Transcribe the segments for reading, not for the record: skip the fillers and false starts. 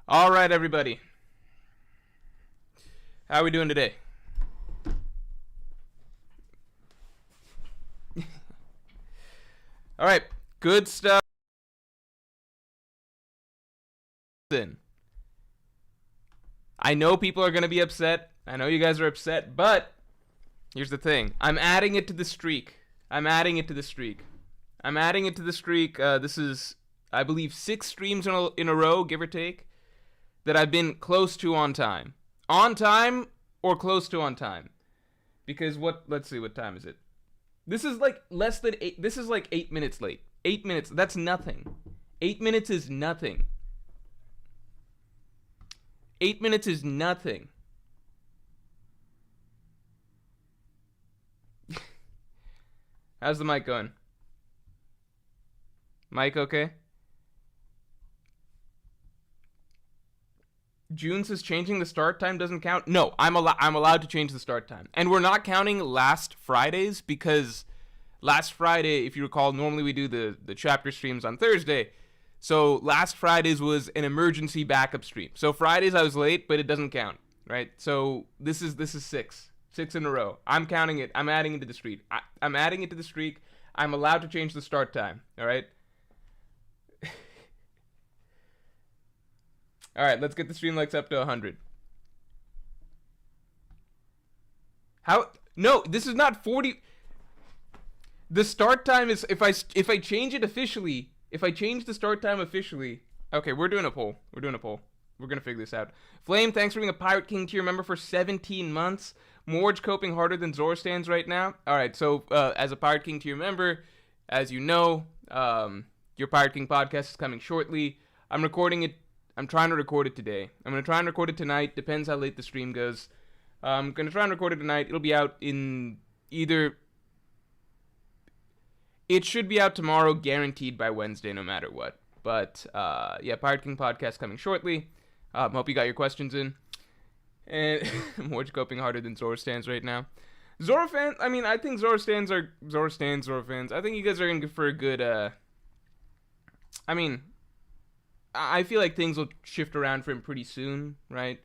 All right, everybody. How are we doing today? All right, good stuff. I know people are going to be upset. I know you guys are upset, but here's the thing. I'm adding it to the streak. This is, I believe, 6 streams in a row, give or take, that I've been close to on time. On time or close to on time. Because let's see, what time is it? This is like less than 8, this is like 8 minutes late. 8 minutes, that's nothing. 8 minutes is nothing. 8 minutes is nothing. How's the mic going? Mic okay? June says changing the start time doesn't count. No, I'm allowed to change the start time. And we're not counting last Fridays because last Friday, if you recall, normally we do the chapter streams on Thursday. So last Fridays was an emergency backup stream. So Fridays I was late, but it doesn't count, right? So this is 6 in a row. I'm counting it. I'm adding it to the streak. I'm adding it to the streak. I'm allowed to change the start time, all right? All right, let's get the stream likes up to 100. How? No, this is not 40. The start time is if I change it officially. If I change the start time officially. Okay, we're doing a poll. We're gonna figure this out. Flame, thanks for being a Pirate King tier member for 17 months. Morj coping harder than Zoro stands right now. All right, so as a Pirate King tier member, as you know, your Pirate King podcast is coming shortly. I'm recording it. I'm trying to record it today. I'm going to try and record it tonight. Depends how late the stream goes. I'm going to try and record it tonight. It'll be out in either... It should be out tomorrow, guaranteed by Wednesday, no matter what. But, yeah, Pirate King podcast coming shortly. Hope you got your questions in. And Morj coping harder than Zoro stands right now. Zoro fans, I mean, I think Zoro fans. I think you guys are going to go for a good, I mean... I feel like things will shift around for him pretty soon, right?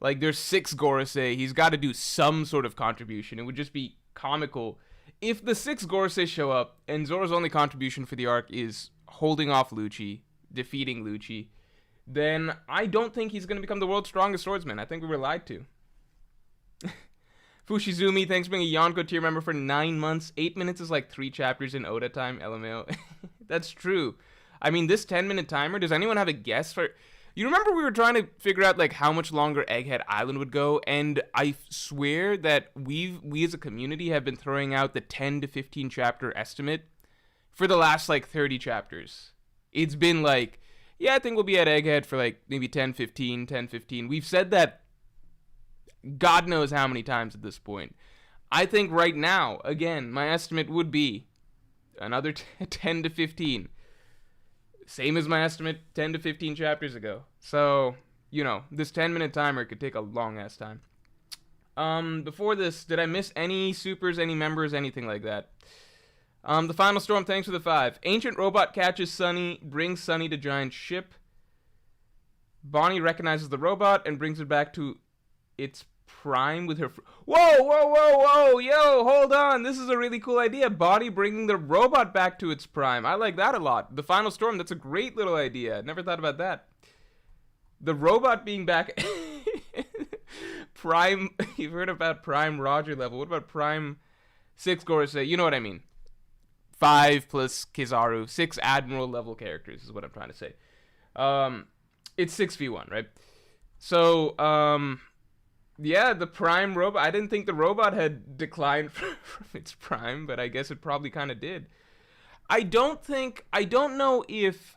Like, there's 6 Gorosei. He's got to do some sort of contribution. It would just be comical if the 6 Gorosei show up and Zoro's only contribution for the arc is holding off Lucci, defeating Lucci. Then I don't think he's going to become the world's strongest swordsman. I think we were lied to. Fushizumi, thanks for being a Yonko tier member for 9 months. 8 minutes is like 3 chapters in Oda time, LMAO. That's true. I mean, this 10-minute timer, does anyone have a guess for... You remember we were trying to figure out, like, how much longer Egghead Island would go, and I swear that we as a community have been throwing out the 10 to 15 chapter estimate for the last, like, 30 chapters. It's been like, yeah, I think we'll be at Egghead for, like, maybe 10, 15. We've said that God knows how many times at this point. I think right now, again, my estimate would be another 10 to 15. Same as my estimate 10 to 15 chapters ago. So, you know, this 10-minute timer could take a long-ass time. Before this, did I miss any supers, any members, anything like that? The Final Storm, thanks for the 5. Ancient robot catches Sunny, brings Sunny to giant ship. Bonney recognizes the robot and brings it back to its prime with her... Whoa! Yo, hold on. This is a really cool idea. Bonney bringing the robot back to its prime. I like that a lot. The Final Storm, that's a great little idea. Never thought about that. The robot being back... Prime... You've heard about Prime Roger level. What about Prime 6 Gorosei? You know what I mean. 5 plus Kizaru. 6 Admiral level characters is what I'm trying to say. It's 6v1, right? So, yeah, the Prime robot. I didn't think the robot had declined from its prime, but I guess it probably kind of did. I don't know if,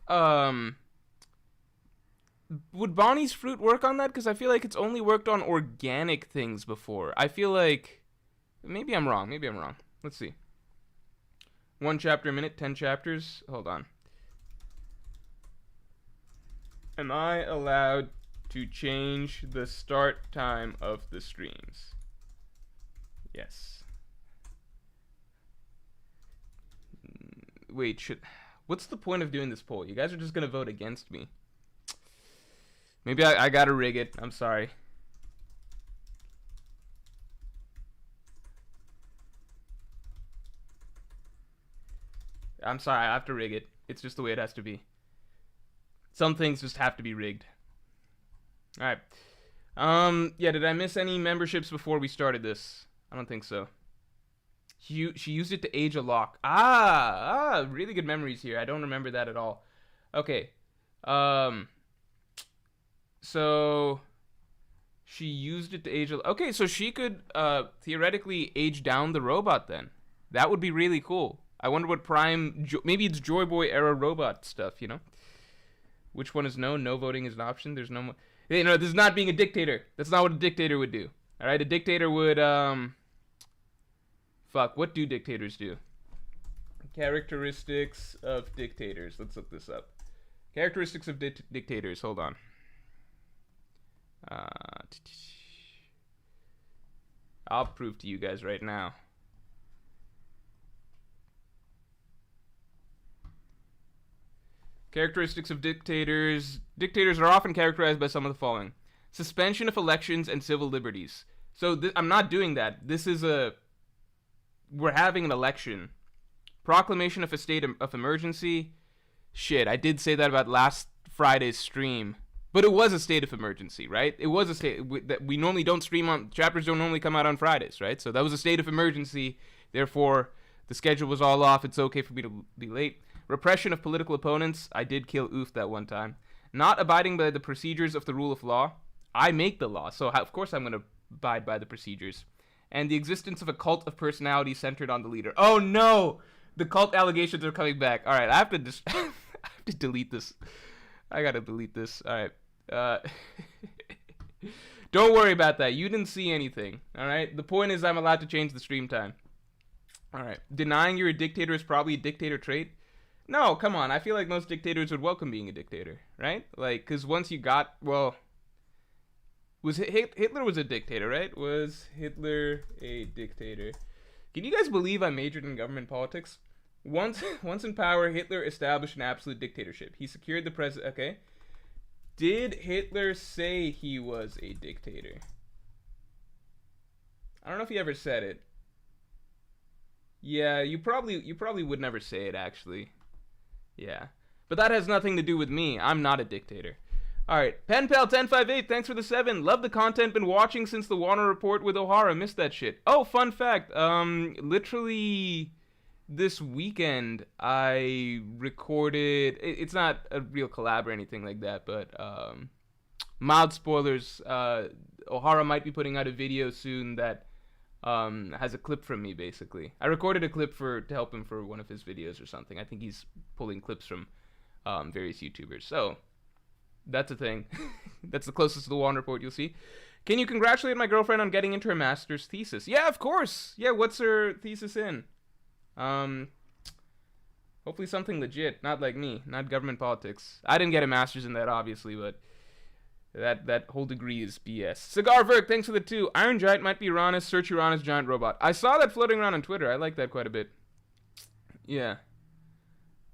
would Bonnie's fruit work on that? Because I feel like it's only worked on organic things before. I feel like, maybe I'm wrong. Let's see. 1 chapter a minute, 10 chapters. Hold on. Am I allowed to change the start time of the streams? Yes. Wait, What's the point of doing this poll? You guys are just gonna vote against me. Maybe I gotta rig it. I'm sorry. I'm sorry, I have to rig it. It's just the way it has to be. Some things just have to be rigged. Alright. Yeah, did I miss any memberships before we started this? I don't think so. She used it to age a lock. Really good memories here. I don't remember that at all. Okay. So she used it to age a... Okay, so she could theoretically age down the robot then. That would be really cool. I wonder what prime... Maybe it's Joy Boy era robot stuff, you know? Which one is no? No voting is an option. There's no... You know, this is not being a dictator. That's not what a dictator would do. Alright, a dictator would... Fuck, what do dictators do? Characteristics of dictators. Let's look this up. Characteristics of dictators. Hold on. I'll prove to you guys right now. Characteristics of dictators. Dictators are often characterized by some of the following. Suspension of elections and civil liberties. So I'm not doing that. This is a... We're having an election. Proclamation of a state of emergency. Shit, I did say that about last Friday's stream. But it was a state of emergency, right? It was a state... We normally don't stream on... Chapters don't normally come out on Fridays, right? So that was a state of emergency. Therefore, the schedule was all off. It's okay for me to be late. Repression of political opponents. I did kill Oof that one time. Not abiding by the procedures of the rule of law. I make the law, so of course I'm going to abide by the procedures. And the existence of a cult of personality centered on the leader. Oh no! The cult allegations are coming back. Alright, I have to I have to delete this. I gotta delete this. Alright. Don't worry about that. You didn't see anything. Alright? The point is I'm allowed to change the stream time. Alright. Denying you're a dictator is probably a dictator trait. No, come on. I feel like most dictators would welcome being a dictator, right? Like, because once you got, well, Hitler was a dictator, right? Was Hitler a dictator? Can you guys believe I majored in government politics? Once in power, Hitler established an absolute dictatorship. He secured the president. Okay. Did Hitler say he was a dictator? I don't know if he ever said it. Yeah, you probably would never say it, actually. Yeah. But that has nothing to do with me. I'm not a dictator. Alright. PenPal1058, thanks for the 7. Love the content. Been watching since the Wano report with O'Hara. Missed that shit. Oh, fun fact. Literally this weekend, I recorded... It's not a real collab or anything like that, but mild spoilers. O'Hara might be putting out a video soon that has a clip from me, basically. I recorded a clip to help him for one of his videos or something. I think he's pulling clips from various YouTubers. So, that's a thing. That's the closest to the Wand Report you'll see. Can you congratulate my girlfriend on getting into her master's thesis? Yeah, of course! Yeah, what's her thesis in? Hopefully something legit. Not like me. Not government politics. I didn't get a master's in that, obviously, but... That whole degree is BS. Cigar Verk, thanks for the 2. Iron Giant might be Uranus. Search Uranus giant robot. I saw that floating around on Twitter. I like that quite a bit. Yeah.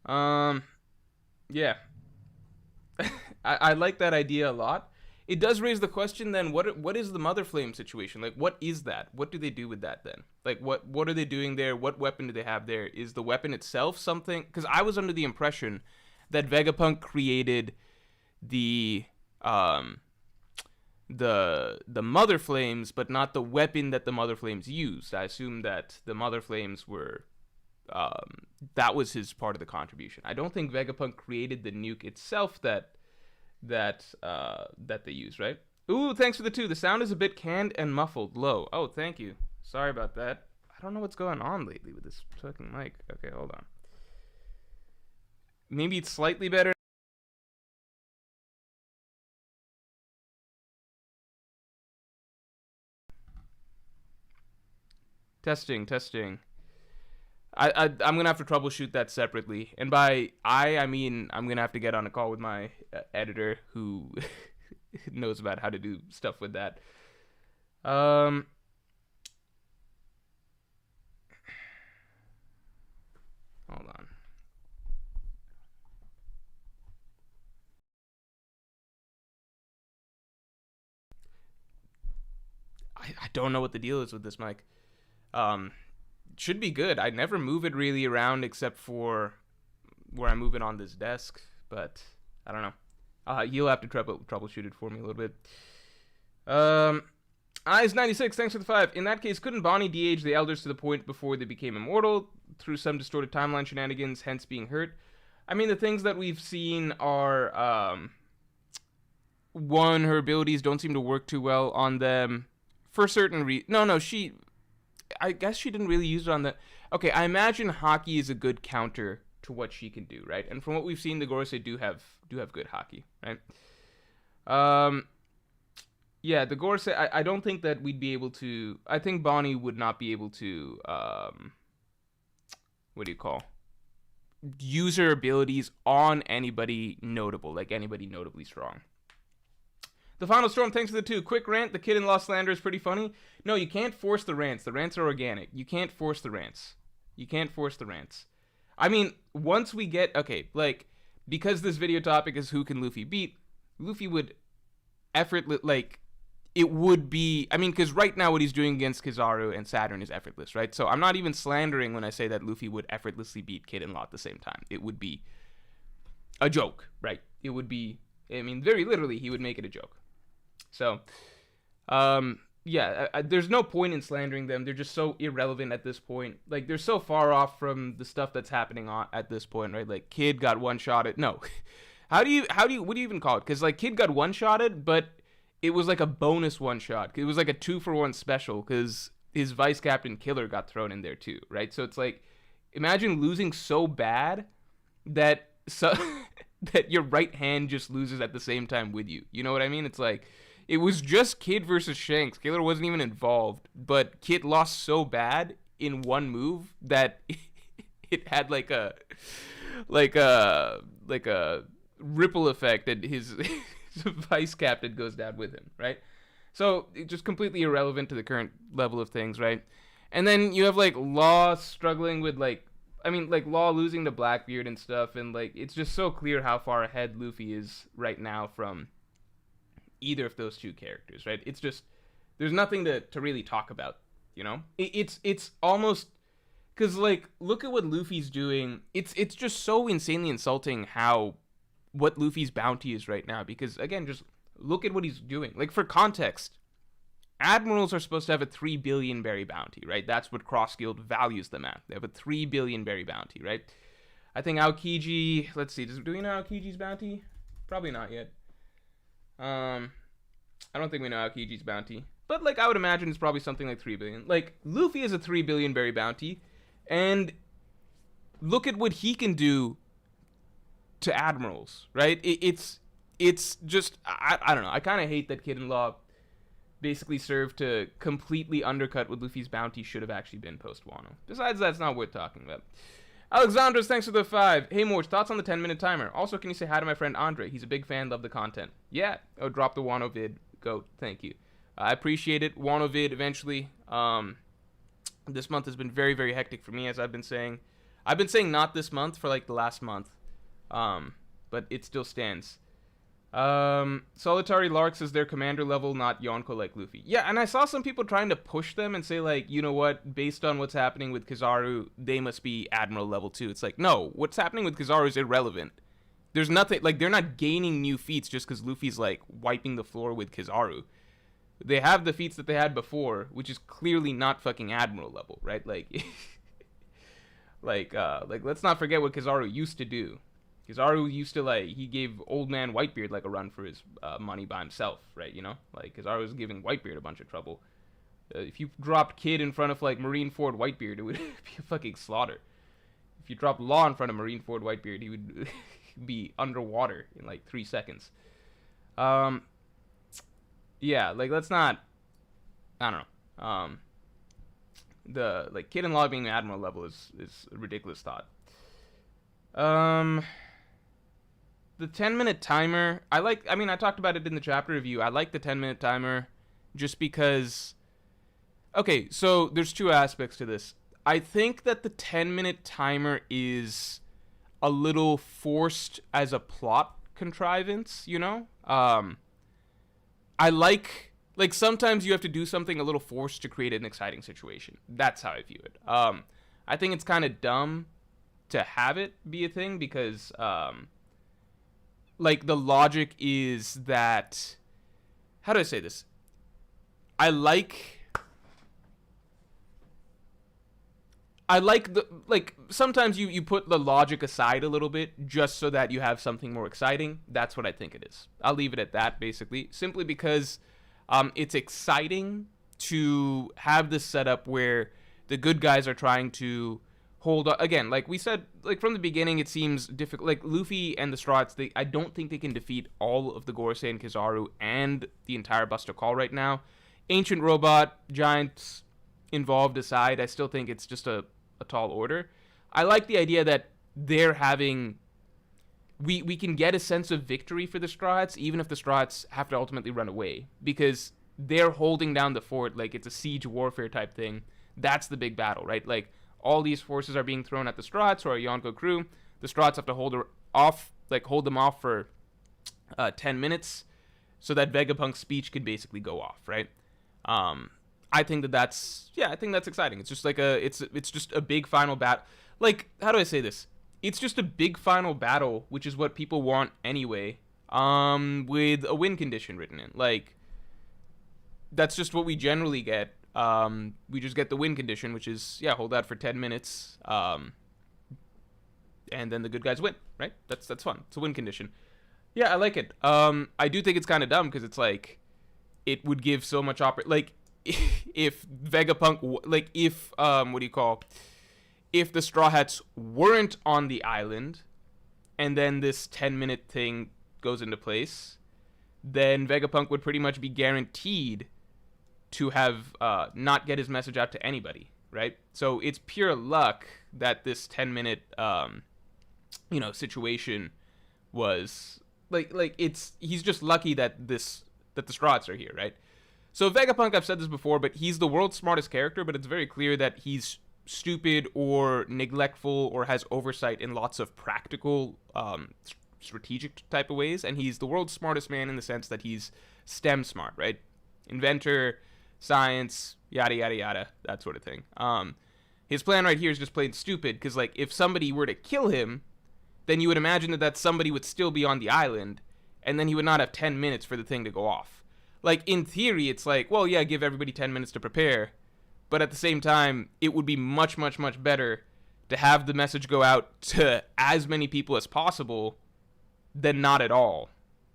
Yeah. I like that idea a lot. It does raise the question then, what is the Mother Flame situation? Like, what is that? What do they do with that then? Like, what are they doing there? What weapon do they have there? Is the weapon itself something? Because I was under the impression that Vegapunk created the Mother Flames, but not the weapon that the Mother Flames used. I assume that the Mother Flames were, that was his part of the contribution. I don't think Vegapunk created the nuke itself that they use, right? Ooh, thanks for the 2. The sound is a bit canned and muffled. Low. Oh, thank you. Sorry about that. I don't know what's going on lately with this fucking mic. Okay, hold on. Maybe it's slightly better. Testing. I'm gonna have to troubleshoot that separately, and by I mean I'm gonna have to get on a call with my editor who knows about how to do stuff with that. Hold on. I don't know what the deal is with this mic. Should be good. I never move it really around except for where I move it on this desk, but I don't know. You'll have to troubleshoot it for me a little bit. Eyes96, thanks for the 5. In that case, couldn't Bonney de-age the elders to the point before they became immortal through some distorted timeline shenanigans, hence being hurt? I mean, the things that we've seen are, one, her abilities don't seem to work too well on them for certain reasons. No, I guess she didn't really use it on the... Okay, I imagine Haki is a good counter to what she can do, right? And from what we've seen, the Gorosei do have good Haki, right? Yeah, the Gorosei, I don't think that we'd be able to... I think Bonney would not be able to, what do you call? Use her abilities on anybody notable, like anybody notably strong. The Final Storm, thanks for the 2. Quick rant, the kid-in-law slander is pretty funny. No, you can't force the rants. The rants are organic. You can't force the rants. I mean, once we get... Okay, like, because this video topic is who can Luffy beat, Luffy would it would be... I mean, because right now what he's doing against Kizaru and Saturn is effortless, right? So I'm not even slandering when I say that Luffy would effortlessly beat Kid-in-Law at the same time. It would be a joke, right? It would be... I mean, very literally, he would make it a joke. So, yeah, there's no point in slandering them. They're just so irrelevant at this point. Like, they're so far off from the stuff that's happening at this point, right? Like, Kid got one-shotted. No. What do you even call it? Because, like, Kid got one-shotted, but it was like a bonus one-shot. It was like a 2-for-1 special, because his vice captain Killer got thrown in there too, right? So it's like, imagine losing so bad that that your right hand just loses at the same time with you. You know what I mean? It's like, it was just Kid versus Shanks. Killer wasn't even involved, but Kid lost so bad in one move that it had like a ripple effect that his vice captain goes down with him, right? So it's just completely irrelevant to the current level of things, right? And then you have like Law struggling with Law losing to Blackbeard and stuff, and like it's just so clear how far ahead Luffy is right now from either of those two characters, right? It's just, there's nothing to really talk about, you know? It's almost, because like, look at what Luffy's doing. It's just so insanely insulting what Luffy's bounty is right now, because again, just look at what he's doing. Like, for context, admirals are supposed to have a 3 billion berry bounty, right? That's what Cross Guild values them at. They have a 3 billion berry bounty, right? I think Aokiji, let's see, do we know Aokiji's bounty? Probably not yet. I don't think we know Aokiji's bounty, but like, I would imagine it's probably something like 3 billion. Like, Luffy has a 3 billion berry bounty, and look at what he can do to admirals, right? It's just, I don't know. I kind of hate that Kid-in-Law basically served to completely undercut what Luffy's bounty should have actually been post-Wano. Besides, that's not worth talking about. Alexandros, thanks for the 5. Hey, Morj, thoughts on the 10-minute timer? Also, can you say hi to my friend Andre? He's a big fan, love the content. Yeah, drop the Wano vid. Go, thank you. I appreciate it. Wano vid eventually. This month has been very, very hectic for me, as I've been saying. I've been saying not this month for like the last month. But it still stands. Solitary Larks is their commander level, not Yonko like Luffy. Yeah, and I saw some people trying to push them and say, like, you know what, based on what's happening with Kizaru, they must be Admiral level 2. It's like, no, what's happening with Kizaru is irrelevant. There's nothing, like, they're not gaining new feats just because Luffy's, like, wiping the floor with Kizaru. They have the feats that they had before, which is clearly not fucking Admiral level, right? Like, let's not forget what Kizaru used to do. Kizaru used to, like, he gave old man Whitebeard, like, a run for his money by himself, right, you know? Like, Kizaru was giving Whitebeard a bunch of trouble. If you dropped Kid in front of, like, Marineford Whitebeard, it would be a fucking slaughter. If you dropped Law in front of Marineford Whitebeard, he would be underwater in, like, 3 seconds. Yeah, like, let's not, I don't know. The, like, Kid-in-Law being Admiral level is a ridiculous thought. The 10-minute timer, I talked about it in the chapter review. I like the 10-minute timer just because... Okay, so there's two aspects to this. I think that the 10-minute timer is a little forced as a plot contrivance, you know? I like Like, sometimes you have to do something a little forced to create an exciting situation. That's how I view it. I think it's kind of dumb to have it be a thing because, like, the logic is that... How do I say this? I like the, like, sometimes you put the logic aside a little bit just so that you have something more exciting. That's what I think it is. I'll leave it at that, basically, simply because it's exciting to have this setup where the good guys are trying to hold on. Again, like we said, like from the beginning, it seems difficult. Like Luffy and the Straw Hats, I don't think they can defeat all of the Gorosei and Kizaru and the entire Buster Call right now. Ancient Robot, Giants involved aside, I still think it's just a tall order. I like the idea that they're having... We can get a sense of victory for the Straw Hats, even if the Straw Hats have to ultimately run away, because they're holding down the fort like it's a siege warfare type thing. That's the big battle, right? Like, all these forces are being thrown at the Straw Hats or a Yonko crew. The Straw Hats have to hold them off for 10 minutes so that Vegapunk's speech could basically go off, right? I think that's exciting. It's just like it's just a big final battle. Like, how do I say this? It's just a big final battle, which is what people want anyway, with a win condition written in. Like, that's just what we generally get. We just get the win condition, which is, hold out for 10 minutes, and then the good guys win, right? That's fun. It's a win condition. Yeah, I like it. I do think it's kind of dumb, because it's like, it would give so much like, if Vegapunk, like, if the Straw Hats weren't on the island, and then this 10-minute thing goes into place, then Vegapunk would pretty much be guaranteed to have not get his message out to anybody, right? So it's pure luck that this 10-minute situation was like he's just lucky that the Straw Hats are here, right? So Vegapunk, I've said this before, but he's the world's smartest character, but it's very clear that he's stupid or neglectful or has oversight in lots of practical, strategic type of ways, and he's the world's smartest man in the sense that he's STEM smart, right? Inventor, science, yada, yada, yada, that sort of thing. His plan right here is just plain stupid, because, like, if somebody were to kill him, then you would imagine that somebody would still be on the island, and then he would not have 10 minutes for the thing to go off. Like, in theory, it's like, well, yeah, give everybody 10 minutes to prepare. But at the same time, it would be much, much, much better to have the message go out to as many people as possible than not at all,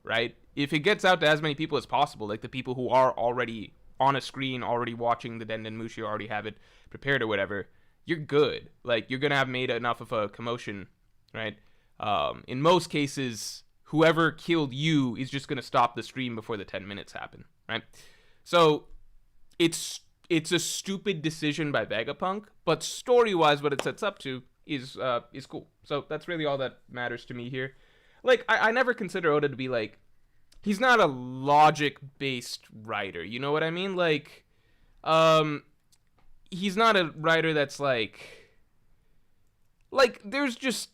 right? If it gets out to as many people as possible, like the people who are already on a screen, already watching the Denden Mushi, already have it prepared or whatever, you're good. Like, you're going to have made enough of a commotion, right? In most cases, whoever killed you is just going to stop the stream before the 10 minutes happen, right? So it's a stupid decision by Vegapunk, but story-wise, what it sets up to is cool. So that's really all that matters to me here. Like, I never consider Oda to be, like, he's not a logic-based writer, you know what I mean? Like, he's not a writer that's, like, there's just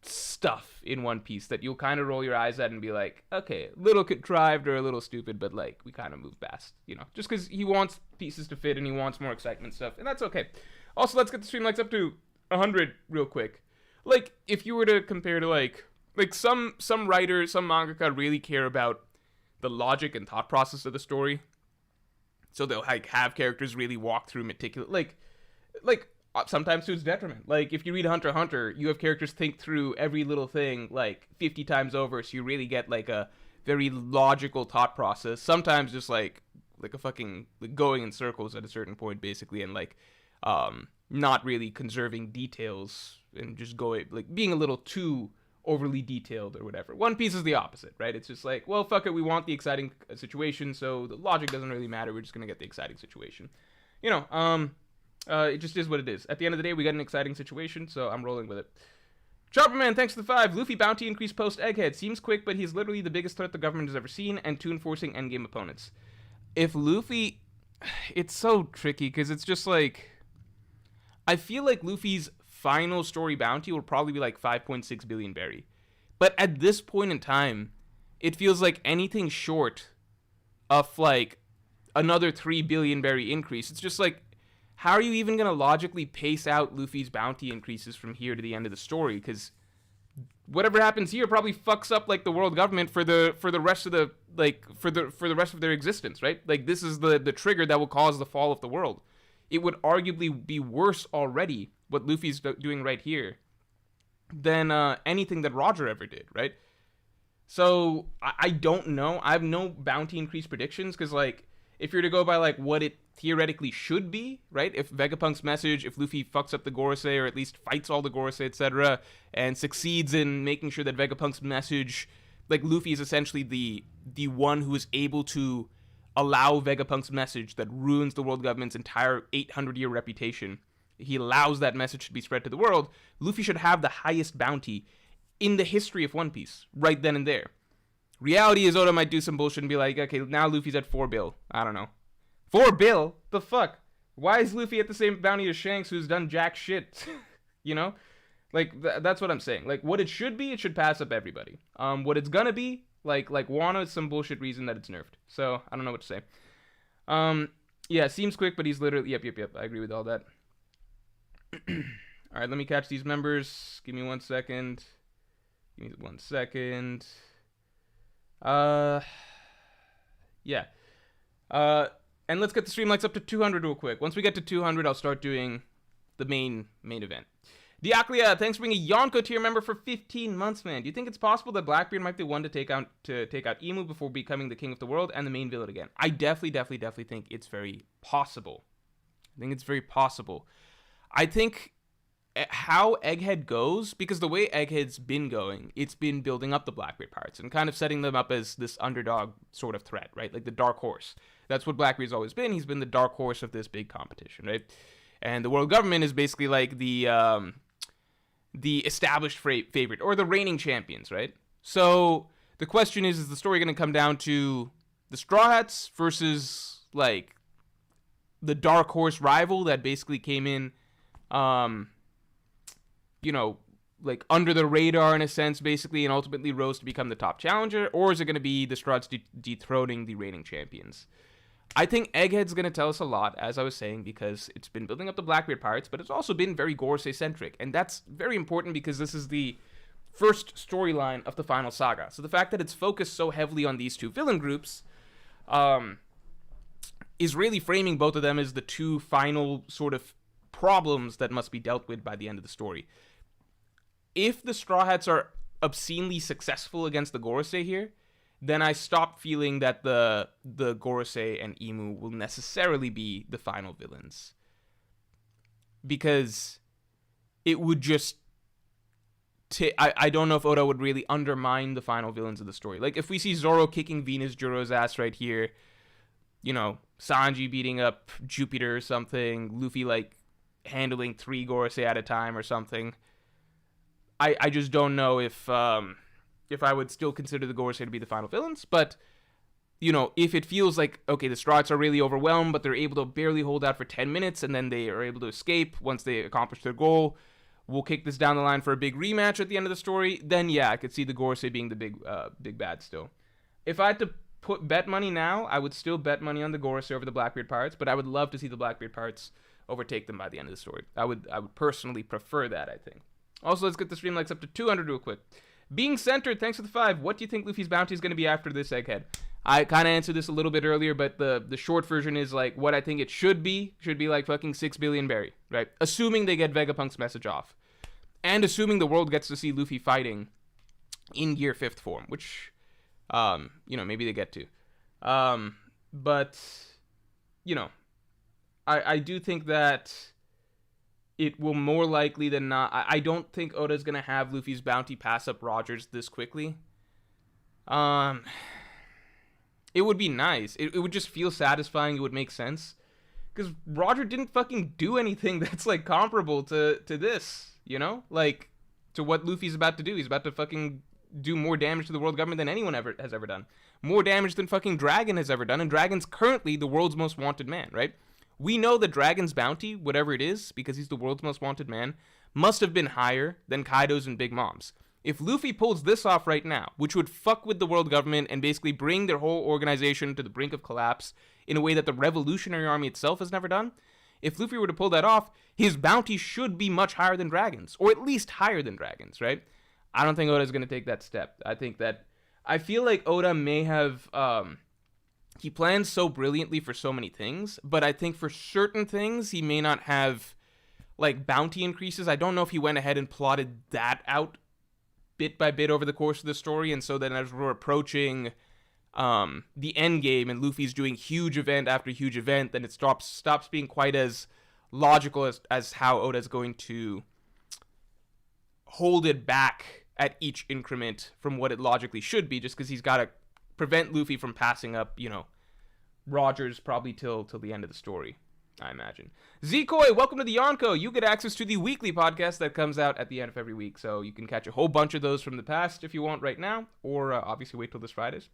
stuff in One Piece that you'll kind of roll your eyes at and be like, okay, a little contrived or a little stupid, but, like, we kind of move past, you know, just because he wants pieces to fit and he wants more excitement stuff, and that's okay. Also, let's get the stream likes up to 100 real quick. Like, if you were to compare to, like some writers, some mangaka really care about the logic and thought process of the story, so they'll, like, have characters really walk through meticulous, like sometimes to its detriment. Like, if you read Hunter x Hunter, you have characters think through every little thing, like, 50 times over, so you really get, like, a very logical thought process. Sometimes just, like a fucking, like, going in circles at a certain point, basically, and, like, not really conserving details, and just going, like, being a little too overly detailed or whatever. One Piece is the opposite, right? It's just like, well, fuck it, we want the exciting situation, so the logic doesn't really matter, we're just gonna get the exciting situation. You know, it just is what it is. At the end of the day, we got an exciting situation, so I'm rolling with it. Chopperman, thanks for the 5. Luffy bounty increase post Egghead. Seems quick, but he's literally the biggest threat the government has ever seen, and 2 enforcing endgame opponents. If Luffy... It's so tricky, because it's just like... I feel like Luffy's final story bounty will probably be like 5.6 billion berry. But at this point in time, it feels like anything short of, like, another 3 billion berry increase. It's just like, how are you even going to logically pace out Luffy's bounty increases from here to the end of the story? Because whatever happens here probably fucks up like the world government for the rest of the for the rest of their existence, right? Like, this is the trigger that will cause the fall of the world. It would arguably be worse already what Luffy's doing right here than anything that Roger ever did, right? So I don't know. I have no bounty increase predictions, because like, if you're to go by like what it theoretically should be, right? If Vegapunk's message, if Luffy fucks up the Gorosei, or at least fights all the Gorosei, etc., and succeeds in making sure that Vegapunk's message, like, Luffy is essentially the one who is able to allow Vegapunk's message that ruins the world government's entire 800-year reputation. He allows that message to be spread to the world. Luffy should have the highest bounty in the history of One Piece, right then and there. Reality is, Oda might do some bullshit and be like, okay, now Luffy's at 4 bill. I don't know. 4 bill? The fuck? Why is Luffy at the same bounty as Shanks, who's done jack shit? You know? Like, that's what I'm saying. Like, what it should be, it should pass up everybody. What it's gonna be, like Wano is some bullshit reason that it's nerfed. So, I don't know what to say. Yeah, seems quick, but he's literally... Yep. I agree with all that. Alright, let me catch these members. Give me 1 second. Yeah. And let's get the stream likes up to 200 real quick. Once we get to 200, I'll start doing the main event. Diaklia, thanks for being a Yonko tier member for 15 months, man. Do you think it's possible that Blackbeard might be the one to take out Emu before becoming the king of the world and the main villain again? I definitely think it's very possible. I think how Egghead goes, because the way Egghead's been going, it's been building up the Blackbeard pirates and kind of setting them up as this underdog sort of threat, right? Like the dark horse. That's what Blackbeard's always been. He's been the dark horse of this big competition, right? And the world government is basically like the established favorite, or the reigning champions, right? So the question is the story going to come down to the Straw Hats versus like the dark horse rival that basically came in, you know, like under the radar in a sense, basically, and ultimately rose to become the top challenger? Or is it going to be the Straw Hats dethroning the reigning champions? I think Egghead's going to tell us a lot, as I was saying, because it's been building up the Blackbeard pirates, but it's also been very Gorosei-centric, and that's very important because this is the first storyline of the final saga. So the fact that it's focused so heavily on these two villain groups is really framing both of them as the two final sort of problems that must be dealt with by the end of the story. If the Straw Hats are obscenely successful against the Gorosei here, then I stop feeling that the Gorosei and Emu will necessarily be the final villains. Because it would just... I don't know if Oda would really undermine the final villains of the story. Like, if we see Zoro kicking Venus Juro's ass right here, you know, Sanji beating up Jupiter or something, Luffy, like, handling 3 Gorosei at a time or something, I just don't know if I would still consider the Gorosei to be the final villains. But, you know, if it feels like, okay, the Straw Hats are really overwhelmed, but they're able to barely hold out for 10 minutes, and then they are able to escape once they accomplish their goal, we'll kick this down the line for a big rematch at the end of the story, then yeah, I could see the Gorosei being the big bad still. If I had to bet money now, I would still bet money on the Gorosei over the Blackbeard pirates, but I would love to see the Blackbeard pirates overtake them by the end of the story. I would personally prefer that, I think. Also, let's get the stream likes up to 200 real quick. Being centered, thanks for the 5. What do you think Luffy's bounty is going to be after this, Egghead? I kind of answered this a little bit earlier, but the short version is like what I think it should be. Should be like fucking 6 billion berry, right? Assuming they get Vegapunk's message off. And assuming the world gets to see Luffy fighting in Gear 5th form, which, you know, maybe they get to. But, you know, I do think that it will more likely than not... I don't think Oda's going to have Luffy's bounty pass up Roger's this quickly. It would be nice. It would just feel satisfying. It would make sense. Because Roger didn't fucking do anything that's, like, comparable to this, you know? Like, to what Luffy's about to do. He's about to fucking do more damage to the world government than anyone has ever done. More damage than fucking Dragon has ever done. And Dragon's currently the world's most wanted man, right? We know that Dragon's bounty, whatever it is, because he's the world's most wanted man, must have been higher than Kaido's and Big Mom's. If Luffy pulls this off right now, which would fuck with the world government and basically bring their whole organization to the brink of collapse in a way that the Revolutionary Army itself has never done, if Luffy were to pull that off, his bounty should be much higher than dragons, or at least higher than dragons, right? I don't think Oda's going to take that step. I feel like Oda may have, he plans so brilliantly for so many things, but I think for certain things, he may not have, like, bounty increases. I don't know if he went ahead and plotted that out bit by bit over the course of the story, and so then as we're approaching the end game and Luffy's doing huge event after huge event, then it stops being quite as logical as how Oda's going to hold it back at each increment from what it logically should be, just because he's got to prevent Luffy from passing up, Rogers probably till the end of the story, I imagine. Zkoi, welcome to the Yonko. You get access to the weekly podcast that comes out at the end of every week, so you can catch a whole bunch of those from the past if you want right now, or obviously wait till this Friday's.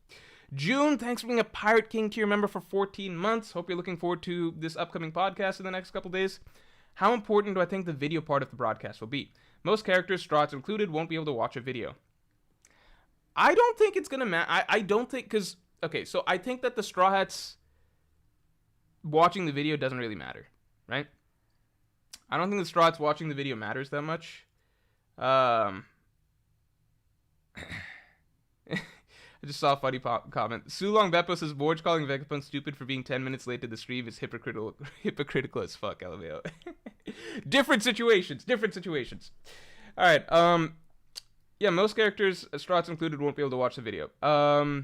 June, thanks for being a Pirate King tier member for 14 months. Hope you're looking forward to this upcoming podcast in the next couple days. How important do I think the video part of the broadcast will be? Most characters, Strahds included, won't be able to watch a video. I don't think it's going to matter. I don't think, because, okay, so I think that the Straw Hats watching the video doesn't really matter, right? I don't think the Straw Hats watching the video matters that much. I just saw a funny comment. Sulong Beppo says, Morj calling Vegapunk stupid for being 10 minutes late to the stream is hypocritical as fuck, LMAO. Different situations. Alright, yeah, most characters, Strahds included, won't be able to watch the video. I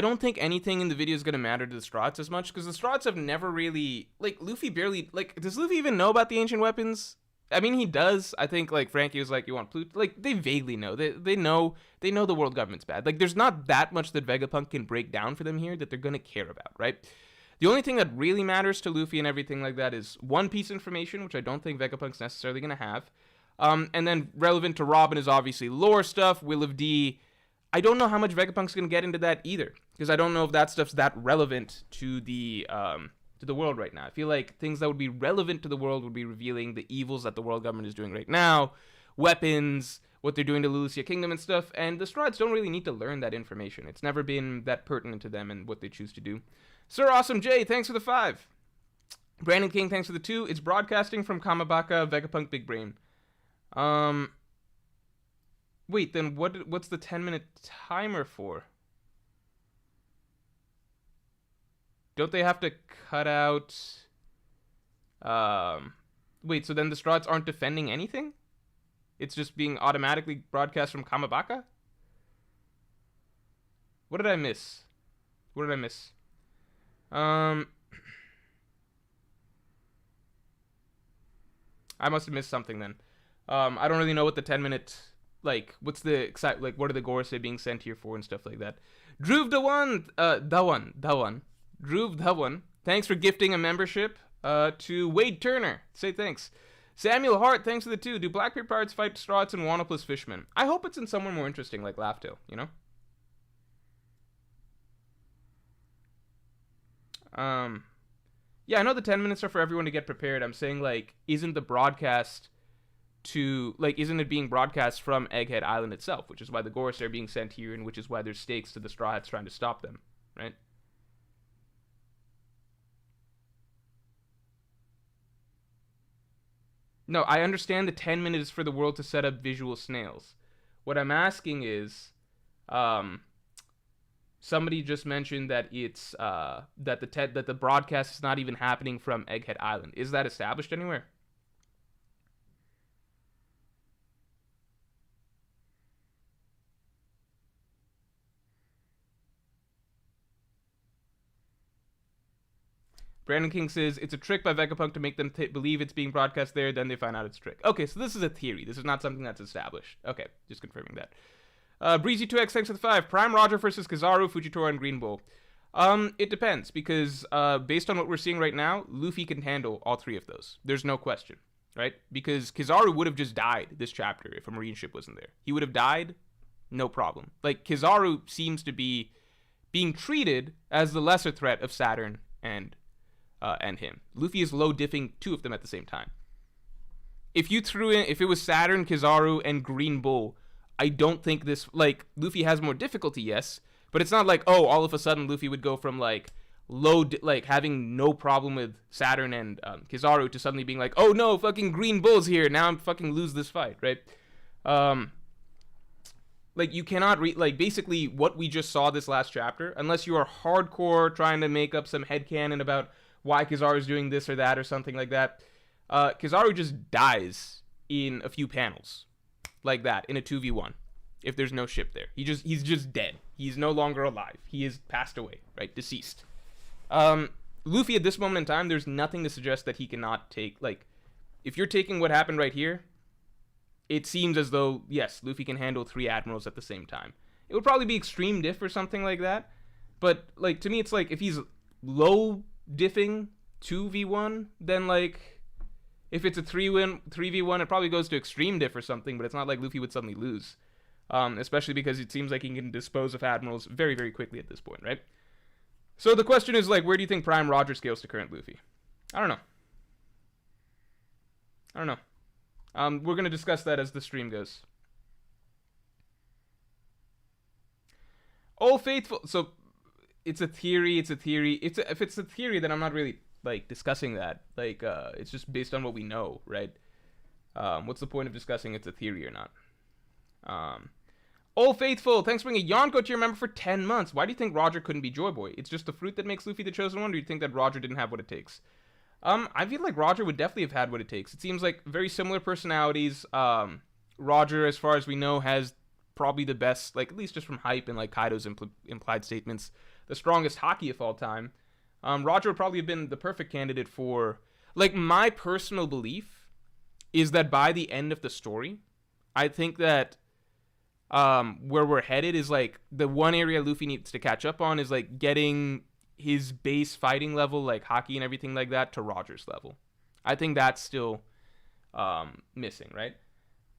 don't think anything in the video is going to matter to the Strahds as much, because the Strahds have never really, like, Luffy barely, like, does Luffy even know about the ancient weapons? I mean, he does. I think, like, Frankie was like, you want Pluto? Like, they vaguely know. They know the world government's bad. Like, there's not that much that Vegapunk can break down for them here that they're going to care about, right? The only thing that really matters to Luffy and everything like that is One Piece information, which I don't think Vegapunk's necessarily going to have. And then relevant to Robin is obviously lore stuff, Will of D. I don't know how much Vegapunk's going to get into that either, because I don't know if that stuff's that relevant to the world right now. I feel like things that would be relevant to the world would be revealing the evils that the world government is doing right now, weapons, what they're doing to Lucia Kingdom and stuff, and the Strahds don't really need to learn that information. It's never been that pertinent to them and what they choose to do. Sir Awesome J, thanks for the 5. Brandon King, thanks for the 2. It's broadcasting from Kamabaka, Vegapunk Big Brain. Wait, then what's the 10-minute timer for? Don't they have to cut out... Wait, so then the Strahds aren't defending anything? It's just being automatically broadcast from Kamabaka? What did I miss? I must have missed something then. I don't really know what the 10-minute... Like, what's the... Like, what are the Gorosei being sent here for and stuff like that? Dhruv Dhawan. Dhruv Dhawan, thanks for gifting a membership to Wade Turner. Say thanks. Samuel Hart, thanks for the 2. Do Blackbeard pirates fight Strahds and Wano plus Fishmen? I hope it's in somewhere more interesting, like Laugh-Tale, you know? Yeah, I know the 10 minutes are for everyone to get prepared. I'm saying, like, isn't the broadcast isn't it being broadcast from Egghead Island itself, which is why the Gorosei are being sent here, and which is why there's stakes to the Straw Hats trying to stop them, right? No, I understand the 10 minutes for the world to set up visual snails. What I'm asking is, somebody just mentioned that it's that the broadcast is not even happening from Egghead Island. Is that established anywhere? Brandon King says, it's a trick by Vegapunk to make them believe it's being broadcast there, then they find out it's a trick. Okay, so this is a theory. This is not something that's established. Okay, just confirming that. Breezy2X, thanks for the 5. Prime Roger versus Kizaru, Fujitora, and Green Bull. It depends, because based on what we're seeing right now, Luffy can handle all 3 of those. There's no question, right? Because Kizaru would have just died this chapter if a marine ship wasn't there. He would have died, no problem. Like, Kizaru seems to be being treated as the lesser threat of Saturn and him. Luffy is low diffing 2 of them at the same time. if you threw in, if it was Saturn, Kizaru, and Green Bull, I don't think this, like, Luffy has more difficulty, yes, but it's not like, oh, all of a sudden Luffy would go from, like, like, having no problem with Saturn and Kizaru to suddenly being like, oh no, fucking Green Bull's here, now I'm fucking lose this fight, right? Like, you cannot like, basically what we just saw this last chapter, unless you are hardcore trying to make up some headcanon about why Kizaru's doing this or that or something like that, Kizaru just dies in a few panels like that in a 2v1 if there's no ship there. He's just dead. He's no longer alive. He is passed away, right? Deceased. Luffy at this moment in time, there's nothing to suggest that he cannot take, like, if you're taking what happened right here, it seems as though, yes, Luffy can handle 3 admirals at the same time. It would probably be extreme diff or something like that, but, like, to me it's like, if he's low diffing 2v1, then, like, if it's a 3v1, it probably goes to extreme diff or something, but it's not like Luffy would suddenly lose. Especially because it seems like he can dispose of admirals very, very quickly at this point, right? So the question is, like, where do you think Prime Roger scales to current Luffy? I don't know. We're going to discuss that as the stream goes. Oh, faithful. So, it's a theory. If it's a theory, then I'm not really, like, discussing that. Like, it's just based on what we know, right? What's the point of discussing it's a theory or not? Oh, faithful, thanks for bringing a Yonko to your member for 10 months. Why do you think Roger couldn't be Joy Boy? It's just the fruit that makes Luffy the chosen one, or do you think that Roger didn't have what it takes? I feel like Roger would definitely have had what it takes. It seems like very similar personalities. Roger, as far as we know, has probably the best, like, at least just from hype and, like, Kaido's implied statements, the strongest Haki of all time. Roger would probably have been the perfect candidate for, like, my personal belief is that by the end of the story, I think that where we're headed is, like, the one area Luffy needs to catch up on is, like, getting his base fighting level, like Haki and everything like that, to Roger's level. I think that's still missing, right?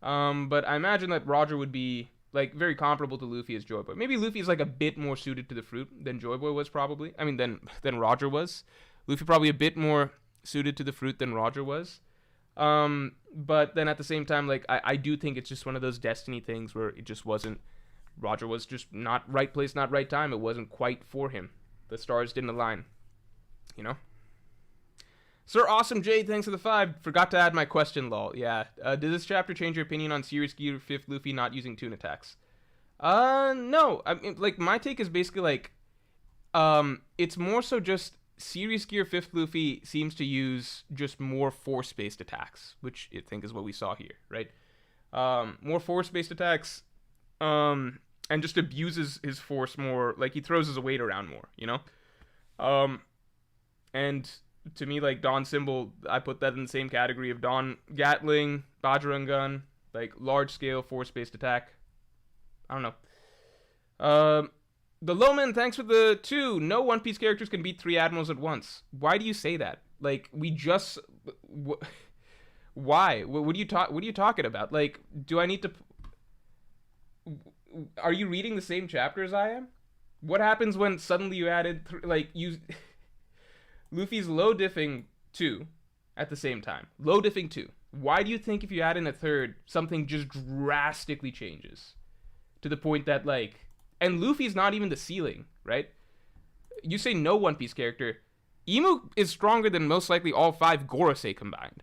But I imagine that Roger would be, like, very comparable to Luffy as Joy Boy. Maybe Luffy's, like, a bit more suited to the fruit than Joy Boy was, probably. I mean, than Roger was. Luffy probably a bit more suited to the fruit than Roger was. But then at the same time, like, I do think it's just one of those destiny things where it just wasn't, Roger was just not right place, not right time. It wasn't quite for him. The stars didn't align, you know? Sir Awesome J, thanks for the 5. Forgot to add my question, lol. Yeah. Did this chapter change your opinion on Serious Gear 5th Luffy not using toon attacks? No. I mean, like, my take is basically, like, it's more so just Serious Gear 5th Luffy seems to use just more force-based attacks, which I think is what we saw here, right? More force-based attacks, and just abuses his force more, like, he throws his weight around more, you know? And to me, like, Dawn Symbol, I put that in the same category of Dawn Gatling, Bajrang Gun, like, large-scale force-based attack. I don't know. The Lowman, thanks for the 2. No One Piece characters can beat 3 admirals at once. Why do you say that? Like, we just... why? What are you talking about? Like, do I need to... Are you reading the same chapter as I am? What happens when suddenly you added, Luffy's low diffing 2 at the same time. Low diffing 2. Why do you think if you add in a third, something just drastically changes? To the point that, like... And Luffy's not even the ceiling, right? You say no One Piece character. Imu is stronger than most likely all 5 Gorosei combined.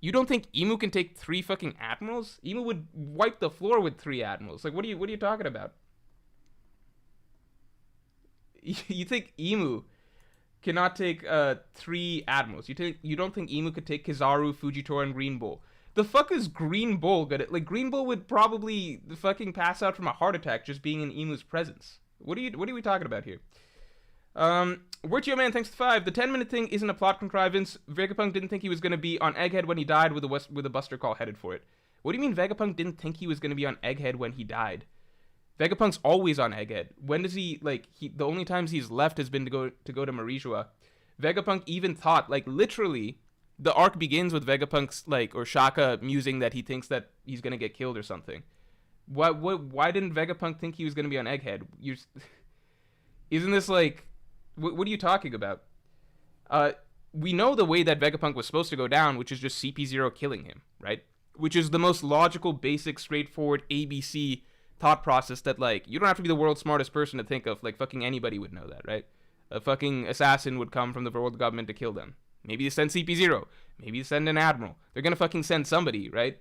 You don't think Imu can take 3 fucking admirals? Imu would wipe the floor with 3 admirals. Like, what are you talking about? You think Imu cannot take 3 admirals? You don't think Imu could take Kizaru, Fujitora, and Green Bull? The fuck is Green Bull gonna... Like, Green Bull would probably fucking pass out from a heart attack just being in Imu's presence. What are we talking about here? Wirtio Man, thanks to 5. The 10-minute thing isn't a plot contrivance. Vegapunk didn't think he was going to be on Egghead when he died with a Buster Call headed for it. What do you mean Vegapunk didn't think he was going to be on Egghead when he died? Vegapunk's always on Egghead. When does he, like, the only times he's left has been to go to Marijua. Vegapunk even thought, like, literally, the arc begins with Vegapunk's, like, or Shaka musing that he thinks that he's going to get killed or something. Why didn't Vegapunk think he was going to be on Egghead? Isn't this, like... What are you talking about? we know the way that Vegapunk was supposed to go down, which is just CP0 killing him, right? Which is the most logical, basic, straightforward ABC thought process that, like, you don't have to be the world's smartest person to think of. Like, fucking anybody would know that, right? A fucking assassin would come from the world government to kill them. Maybe they send CP0. Maybe they send an admiral. They're gonna fucking send somebody, right?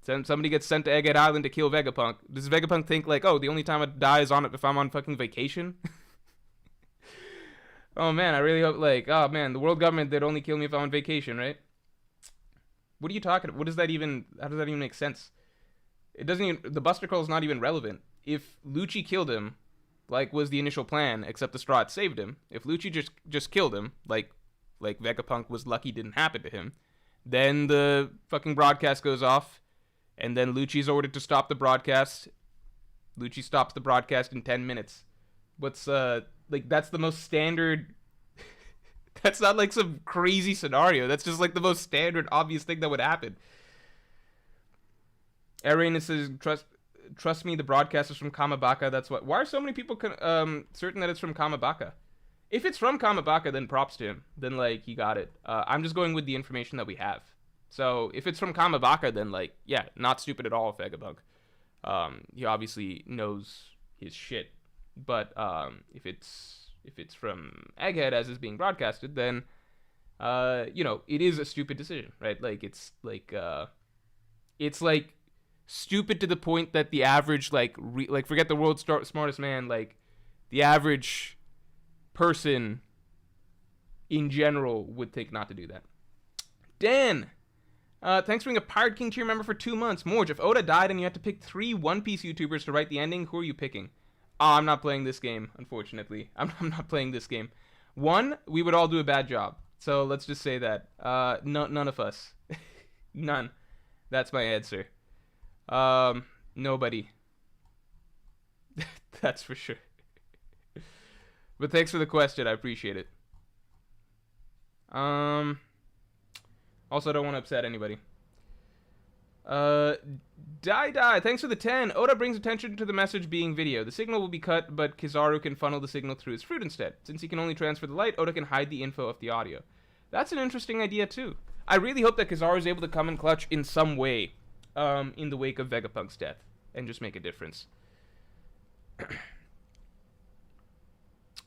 Somebody gets sent to Egghead Island to kill Vegapunk. Does Vegapunk think, like, oh, the only time I die is if I'm on fucking vacation? Oh, man, I really hope, like, oh, man, the world government, they'd only kill me if I'm on vacation, right? What are you talking about? How does that even make sense? It doesn't even, the Buster Call is not even relevant. If Lucci killed him, like was the initial plan, except the straw had saved him, if Lucci just killed him, like Vegapunk was lucky didn't happen to him, then the fucking broadcast goes off, and then Lucci's ordered to stop the broadcast. Lucci stops the broadcast in 10 minutes. What's, like, that's the most standard... That's not like some crazy scenario. That's just like the most standard, obvious thing that would happen. Arena says, trust me, the broadcast is from Kamabaka. That's what. Why are so many people certain that it's from Kamabaka? If it's from Kamabaka, then props to him. Then, like, he got it. I'm just going with the information that we have. So if it's from Kamabaka, then, like, yeah, not stupid at all, Vegapunk. He obviously knows his shit. But if it's from Egghead as is being broadcasted, then you know, it is a stupid decision, right? Like it's like stupid to the point that the average like forget the world's smartest man, like the average person in general would think not to do that. Dan, thanks for being a Pirate King tier member for 2 months. Morj, if Oda died and you had to pick 3 One Piece YouTubers to write the ending, who are you picking? I'm not playing this game, unfortunately. I'm not playing this game. 1, we would all do a bad job. So let's just say that. None of us. None. That's my answer. Nobody. That's for sure. But thanks for the question. I appreciate it. Also, I don't want to upset anybody. Die, thanks for the 10. Oda brings attention to the message being video. The signal will be cut, but Kizaru can funnel the signal through his fruit instead. Since he can only transfer the light, Oda can hide the info of the audio. That's an interesting idea, too. I really hope that Kizaru is able to come in clutch in some way, in the wake of Vegapunk's death, and just make a difference.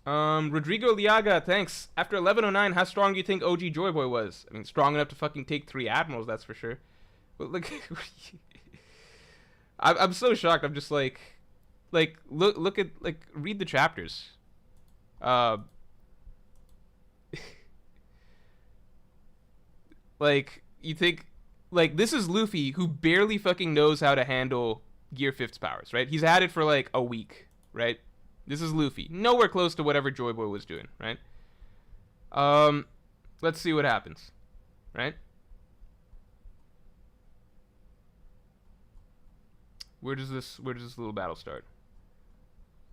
Rodrigo Liaga, thanks. After 1109, how strong do you think OG Joy Boy was? I mean, strong enough to fucking take 3 admirals, that's for sure. But look, I'm so shocked. I'm just like look at, like, read the chapters. Like, you think, like, this is Luffy who barely fucking knows how to handle Gear 5's powers, right? He's had it for like a week, right? This is Luffy, nowhere close to whatever Joy Boy was doing, right? Let's see what happens, right? Where does this little battle start?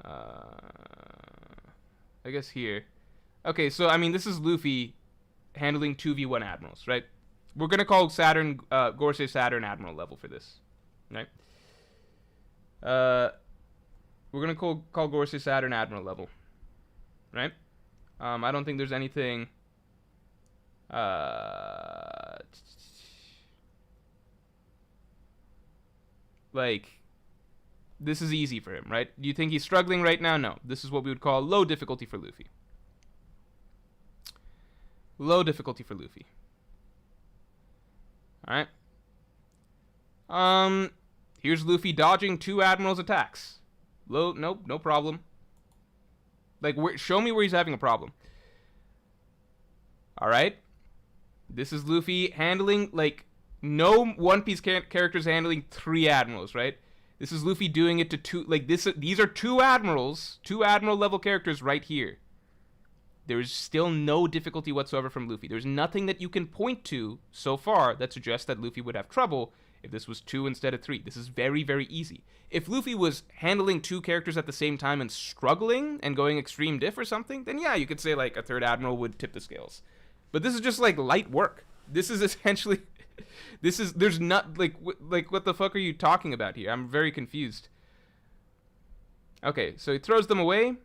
I guess here. Okay, so I mean, this is Luffy handling 2v1 admirals, right? We're gonna call Saturn, Gorsei Saturn Admiral level for this, right? We're gonna call Gorsei Saturn Admiral level, right? I don't think there's anything. Like, this is easy for him, right? Do you think he's struggling right now? No. This is what we would call low difficulty for Luffy. Low difficulty for Luffy. Alright. Here's Luffy dodging 2 admirals' attacks. Nope, no problem. Like, show me where he's having a problem. Alright. This is Luffy handling, like, no One Piece characters handling 3 admirals, right? This is Luffy doing it to 2, like, these are 2 admirals, 2 admiral level characters right here. There is still no difficulty whatsoever from Luffy. There's nothing that you can point to so far that suggests that Luffy would have trouble if this was 2 instead of 3. This is very, very easy. If Luffy was handling 2 characters at the same time and struggling and going extreme diff or something, then yeah, you could say, like, a 3rd admiral would tip the scales. But this is just, like, light work. This is essentially... there's not, like, what the fuck are you talking about here? I'm very confused. Okay, so he throws them away.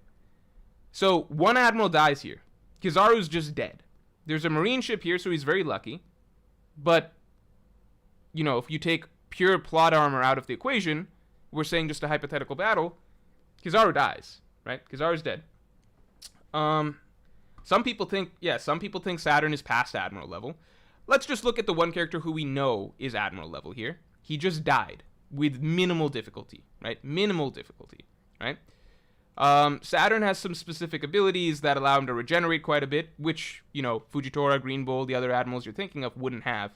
So, 1 admiral dies here. Kizaru's just dead. There's a marine ship here, so he's very lucky. But, you know, if you take pure plot armor out of the equation, we're saying just a hypothetical battle, Kizaru dies, right? Kizaru's dead. Some people think Saturn is past Admiral level. Let's just look at the one character who we know is Admiral level here. He just died with minimal difficulty, right? Minimal difficulty, right? Saturn has some specific abilities that allow him to regenerate quite a bit, which, you know, Fujitora, Green Bull, the other admirals you're thinking of wouldn't have.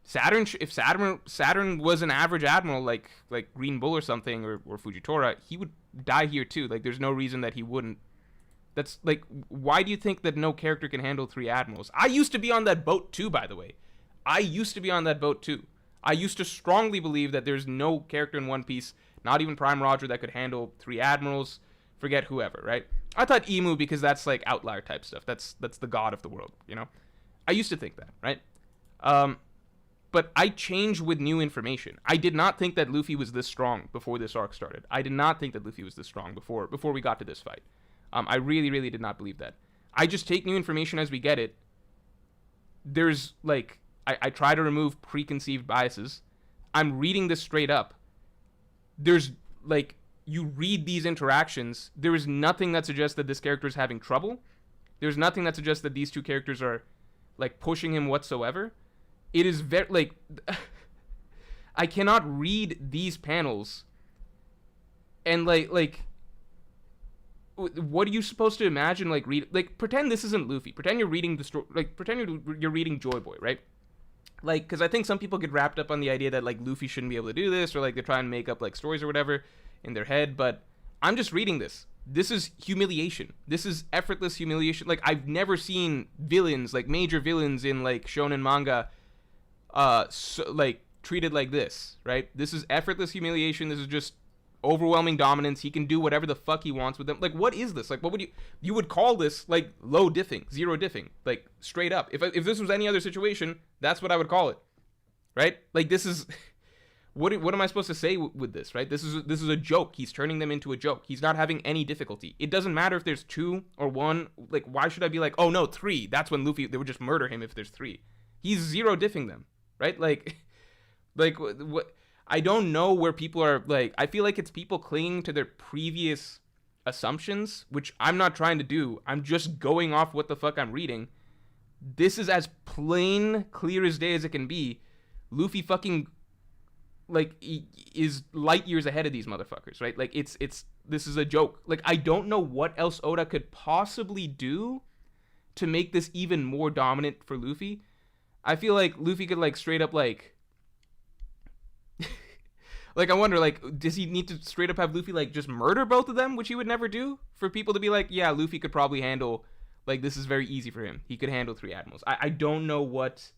If Saturn was an average admiral like Green Bull or something, or Fujitora, he would die here too. Like, there's no reason that he wouldn't. That's like, why do you think that no character can handle 3 admirals? I used to be on that boat too, by the way. I used to be on that boat too. I used to strongly believe that there's no character in One Piece, not even Prime Roger, that could handle 3 admirals. Forget whoever, right? I thought Emu, because that's like outlier type stuff. That's the god of the world, you know? I used to think that, right? But I changed with new information. I did not think that Luffy was this strong before this arc started. I did not think that Luffy was this strong before we got to this fight. I really, really did not believe that. I just take new information as we get it. There's, like, I try to remove preconceived biases. I'm reading this straight up. There's, like, you read these interactions. There is nothing that suggests that this character is having trouble. There's nothing that suggests that these two characters are, like, pushing him whatsoever. It is very, like, I cannot read these panels and, like, what are you supposed to imagine? Like, pretend this isn't Luffy. Pretend you're reading the story. Like, pretend you're reading Joy Boy, right? Like, because I think some people get wrapped up on the idea that, like, Luffy shouldn't be able to do this, or, like, they're trying to make up, like, stories or whatever in their head. But I'm just reading this. This is humiliation. This is effortless humiliation. Like, I've never seen villains, like, major villains in, like, shonen manga, like, treated like this, right? This is effortless humiliation. This is just overwhelming dominance. He can do whatever the fuck he wants with them. Like, what is this? Like, what would you would call this, like, low diffing, zero diffing, like, straight up. If this was any other situation, that's what I would call it, right? Like, this is what am I supposed to say with this, right? This is a joke. He's turning them into a joke. He's not having any difficulty. It doesn't matter if there's 2 or 1. Like, why should I be like, oh no, 3? That's when Luffy, they would just murder him if there's 3. He's zero diffing them, right? Like what? I don't know where people are, like, I feel like it's people clinging to their previous assumptions, which I'm not trying to do. I'm just going off what the fuck I'm reading. This is as plain, clear as day as it can be. Luffy fucking, like, is light years ahead of these motherfuckers, right? Like, this is a joke. Like, I don't know what else Oda could possibly do to make this even more dominant for Luffy. I feel like Luffy could, like, straight up, like, like, I wonder, like, does he need to straight up have Luffy, like, just murder both of them, which he would never do? For people to be like, yeah, Luffy could probably handle, like, this is very easy for him. He could handle 3 admirals. I don't know what,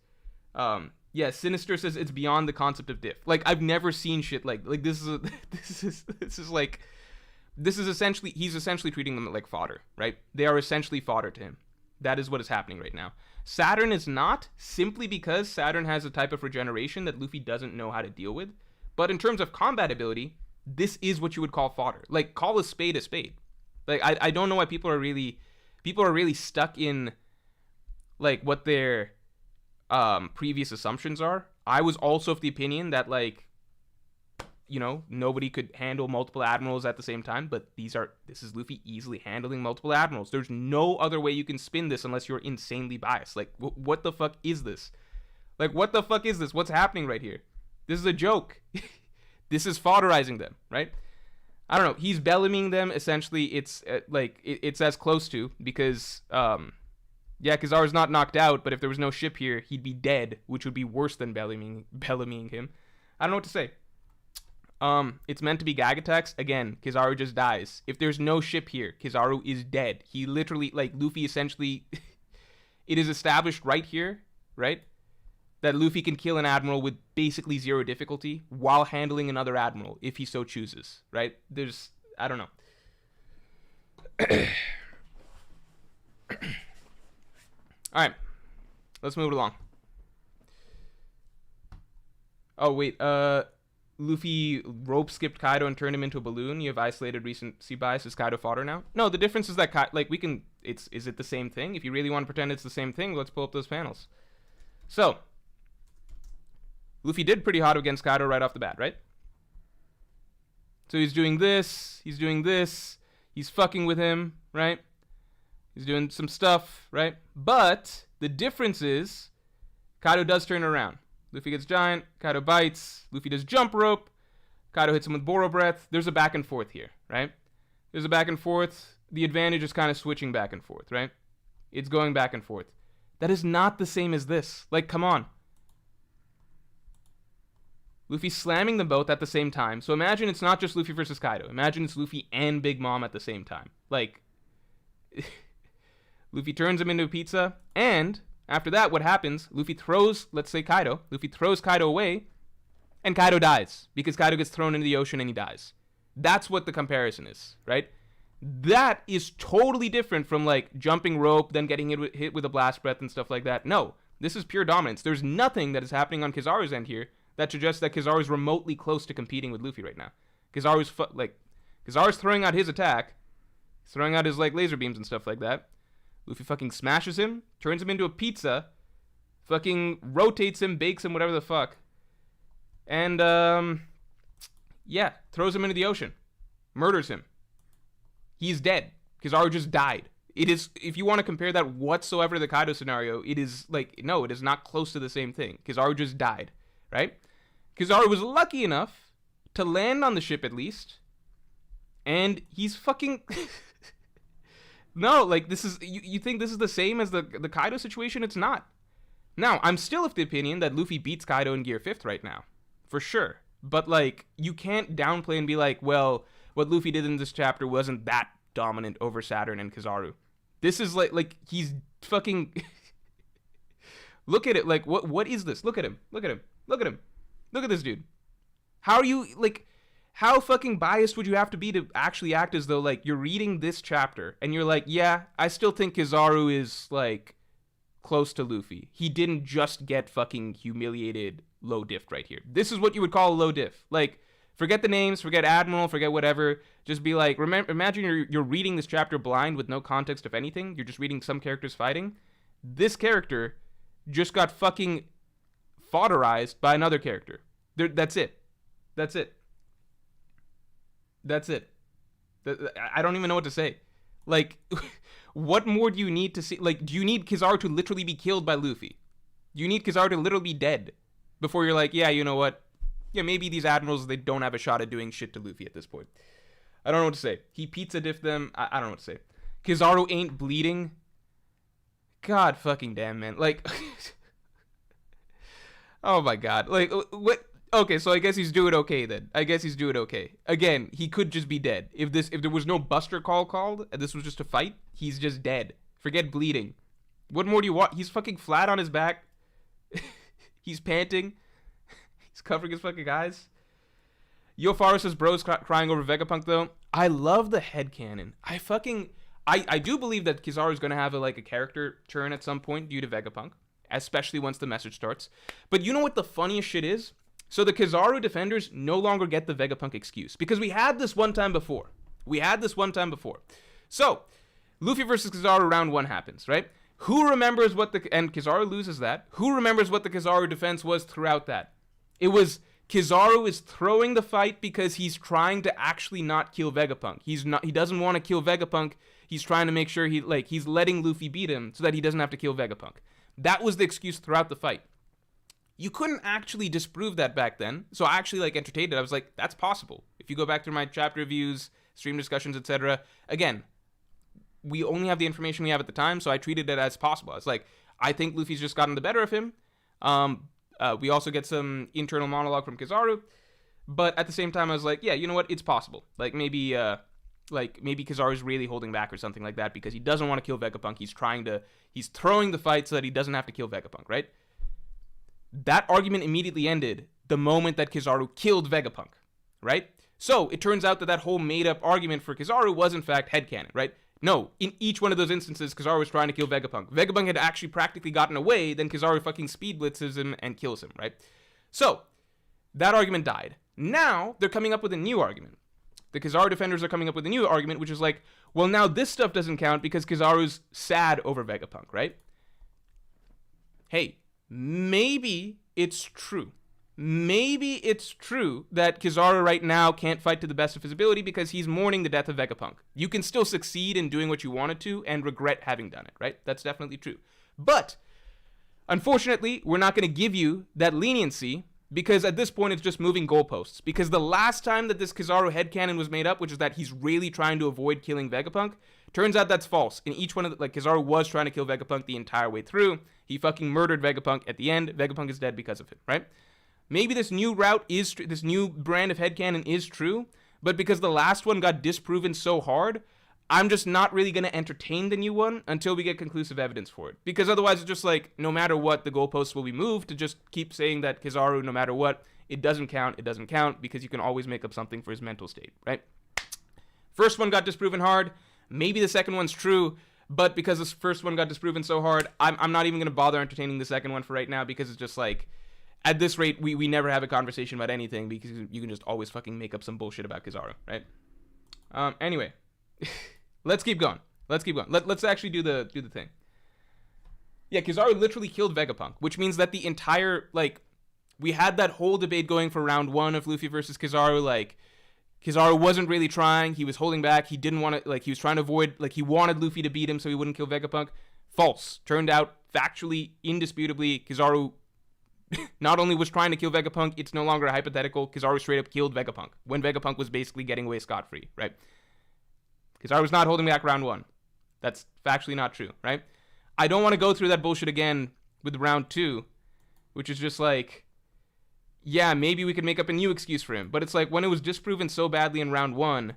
yeah, Sinister says it's beyond the concept of diff. Like, I've never seen shit like this is essentially, he's essentially treating them like fodder, right? They are essentially fodder to him. That is what is happening right now. Saturn is not, simply because Saturn has a type of regeneration that Luffy doesn't know how to deal with. But in terms of combat ability, this is what you would call fodder. Like, call a spade a spade. Like, I don't know why people are really stuck in, like, what their previous assumptions are. I was also of the opinion that, like, you know, nobody could handle multiple admirals at the same time, but this is Luffy easily handling multiple admirals. There's no other way you can spin this unless you're insanely biased. Like, what the fuck is this? Like, what the fuck is this? What's happening right here? This is a joke. This is fodderizing them, right? I don't know. He's Bellamying them, essentially. It's, it's as close to, because, yeah, Kizaru's not knocked out, but if there was no ship here, he'd be dead, which would be worse than Bellamying him. I don't know what to say. It's meant to be gag attacks. Again, Kizaru just dies. If there's no ship here, Kizaru is dead. He literally, like, Luffy essentially, it is established right here, right, that Luffy can kill an admiral with basically zero difficulty while handling another admiral if he so chooses, right? There's, I don't know. All right, let's move it along. Oh, wait, Luffy rope skipped Kaido and turned him into a balloon. You have isolated recency bias. Is Kaido fodder now? No, the difference is that we can. Is it the same thing? If you really want to pretend it's the same thing, let's pull up those panels. So Luffy did pretty hot against Kaido right off the bat, right? So he's doing this. He's doing this. He's fucking with him, right? He's doing some stuff, right? But the difference is Kaido does turn around. Luffy gets giant, Kaido bites, Luffy does jump rope, Kaido hits him with Boro breath. There's a back and forth here, right? There's a back and forth. The advantage is kind of switching back and forth, right? It's going back and forth. That is not the same as this. Like, come on. Luffy slamming them both at the same time. So imagine it's not just Luffy versus Kaido. Imagine it's Luffy and Big Mom at the same time. Like, Luffy turns him into a pizza, and after that, what happens? Luffy throws, let's say Kaido. Luffy throws Kaido away, and Kaido dies because Kaido gets thrown into the ocean and he dies. That's what the comparison is, right? That is totally different from like jumping rope, then getting hit with a blast breath and stuff like that. No, this is pure dominance. There's nothing that is happening on Kizaru's end here that suggests that Kizaru is remotely close to competing with Luffy right now. Kizaru's throwing out his attack, throwing out his like laser beams and stuff like that. Luffy fucking smashes him, turns him into a pizza, fucking rotates him, bakes him, whatever the fuck. And, yeah, throws him into the ocean. Murders him. He's dead. Kizaru just died. It is, if you want to compare that whatsoever to the Kaido scenario, it is like, no, it is not close to the same thing. Kizaru just died, right? Kizaru was lucky enough to land on the ship at least, and he's fucking... No, like, this is, you think this is the same as the Kaido situation? It's not. Now, I'm still of the opinion that Luffy beats Kaido in Gear 5th right now. For sure. But, like, you can't downplay and be like, well, what Luffy did in this chapter wasn't that dominant over Saturn and Kizaru. This is, like he's fucking... Look at it, like, what is this? Look at him. Look at him. Look at him. Look at this dude. How are you, like... How fucking biased would you have to be to actually act as though, like, you're reading this chapter and you're like, yeah, I still think Kizaru is, like, close to Luffy. He didn't just get fucking humiliated low diff right here. This is what you would call a low diff. Like, forget the names, forget Admiral, forget whatever. Just be like, imagine you're reading this chapter blind with no context of anything. You're just reading some characters fighting. This character just got fucking fodderized by another character. That's it. That's it. That's it. I don't even know what to say. Like, what more do you need to see? Like, do you need Kizaru to literally be killed by Luffy? Do you need Kizaru to literally be dead before you're like, yeah, you know what? Yeah, maybe these admirals, they don't have a shot at doing shit to Luffy at this point. I don't know what to say. He pizza diffed them. I don't know what to say. Kizaru ain't bleeding. God fucking damn, man. Like, oh my god. Like, what? Okay, so I guess he's doing okay then. I guess he's doing okay. Again, he could just be dead. If there was no Buster call called, and this was just a fight, he's just dead. Forget bleeding. What more do you want? He's fucking flat on his back. He's panting. He's covering his fucking eyes. Yo Faru says bro's crying over Vegapunk though. I love the headcanon. I do believe that Kizaru is going to have a character turn at some point due to Vegapunk, especially once the message starts. But you know what the funniest shit is? So the Kizaru defenders no longer get the Vegapunk excuse, because we had this one time before. So, Luffy versus Kizaru round 1 happens, right? Who remembers and Kizaru loses that. Who remembers what the Kizaru defense was throughout that? It was Kizaru is throwing the fight because he's trying to actually not kill Vegapunk. He doesn't want to kill Vegapunk. He's trying to make sure he's letting Luffy beat him so that he doesn't have to kill Vegapunk. That was the excuse throughout the fight. You couldn't actually disprove that back then, so I actually entertained it. I was like, that's possible. If you go back through my chapter reviews, stream discussions, etc., again, we only have the information we have at the time, so I treated it as possible. It's like, I think Luffy's just gotten the better of him. We also get some internal monologue from Kizaru, but at the same time, I was like, yeah, you know what? It's possible. Maybe Kizaru's really holding back or something like that because he doesn't want to kill Vegapunk. He's throwing the fight so that he doesn't have to kill Vegapunk, right? That argument immediately ended the moment that Kizaru killed Vegapunk, right? So it turns out that whole made-up argument for Kizaru was in fact headcanon, right? No, in each one of those instances, Kizaru was trying to kill Vegapunk. Vegapunk had actually practically gotten away, then Kizaru fucking speed blitzes him and kills him, right? So, that argument died. Now they're coming up with a new argument. The Kizaru defenders are coming up with a new argument, which is like, well, now this stuff doesn't count because Kizaru's sad over Vegapunk, right? Hey, maybe it's true. Maybe it's true that Kizaru right now can't fight to the best of his ability because he's mourning the death of Vegapunk. You can still succeed in doing what you wanted to and regret having done it, right? That's definitely true. But, unfortunately, we're not going to give you that leniency because at this point it's just moving goalposts. Because the last time that this Kizaru headcanon was made up, which is that he's really trying to avoid killing Vegapunk, turns out that's false. In each one of the, like, Kizaru was trying to kill Vegapunk the entire way through. He fucking murdered Vegapunk at the end. Vegapunk is dead because of it, right? Maybe this new route is, this new brand of headcanon is true, but because the last one got disproven so hard, I'm just not really going to entertain the new one until we get conclusive evidence for it. Because otherwise it's just like, no matter what, the goalposts will be moved to just keep saying that Kizaru, no matter what, it doesn't count, because you can always make up something for his mental state, right? First one got disproven hard, maybe the second one's true, but because this first one got disproven so hard, I'm not even going to bother entertaining the second one for right now, because it's just like, at this rate, we never have a conversation about anything because you can just always fucking make up some bullshit about Kizaru, right? Anyway, let's keep going. Let's actually do the thing. Yeah, Kizaru literally killed Vegapunk, which means that the entire, like, we had that whole debate going for round 1 of Luffy versus Kizaru. Like, Kizaru wasn't really trying. He was holding back. He didn't want to, like, he was trying to avoid, like, he wanted Luffy to beat him so he wouldn't kill Vegapunk. False. Turned out, factually, indisputably, Kizaru not only was trying to kill Vegapunk, it's no longer a hypothetical. Kizaru straight up killed Vegapunk when Vegapunk was basically getting away scot-free, right? Kizaru was not holding back round 1. That's factually not true, right? I don't want to go through that bullshit again with round 2, which is just like, yeah, maybe we could make up a new excuse for him. But it's like, when it was disproven so badly in round 1,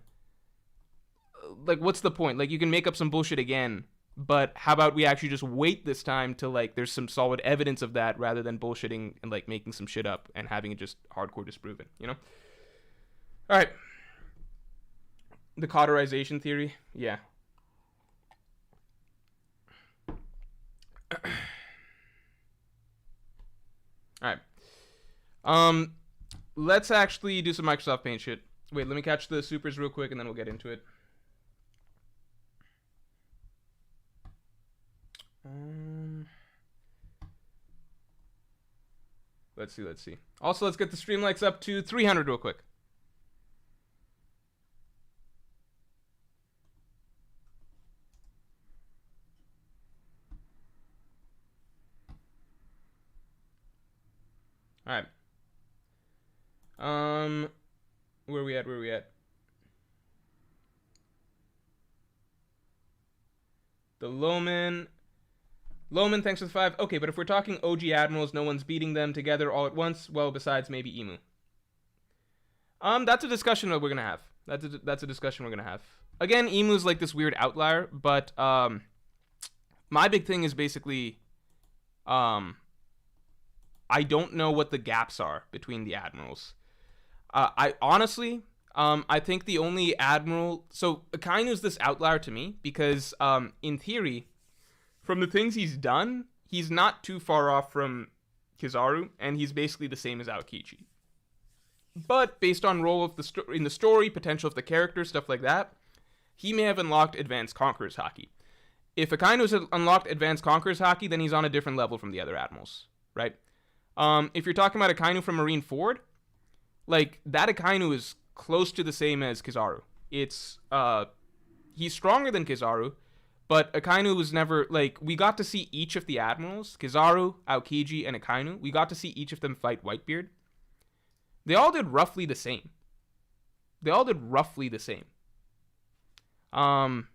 like, what's the point? Like, you can make up some bullshit again, but how about we actually just wait this time till, like, there's some solid evidence of that rather than bullshitting and, like, making some shit up and having it just hardcore disproven, you know? All right. The cauterization theory, yeah. All right. Let's actually do some Microsoft Paint shit. Wait, let me catch the supers real quick and then we'll get into it. Let's see. Also, let's get the stream likes up to 300 real quick. All right. Where are we at? The Loman, thanks for the 5. Okay, but if we're talking OG admirals, no one's beating them together all at once. Well, besides maybe Emu. That's a discussion that we're gonna have. That's a discussion we're gonna have. Again, Emu's like this weird outlier, but my big thing is basically, I don't know what the gaps are between the admirals. I honestly, I think the only admiral, so Akainu's this outlier to me because, in theory, from the things he's done, he's not too far off from Kizaru, and he's basically the same as Aokiji. But based on role of in the story, potential of the character, stuff like that, he may have unlocked Advanced Conqueror's Haki. If Akainu's unlocked Advanced Conqueror's Haki, then he's on a different level from the other admirals, right? If you're talking about Akainu from Marineford, like, that Akainu is close to the same as Kizaru. It's, he's stronger than Kizaru, but Akainu was never, like, we got to see each of the admirals, Kizaru, Aokiji, and Akainu, we got to see each of them fight Whitebeard. They all did roughly the same. Akainu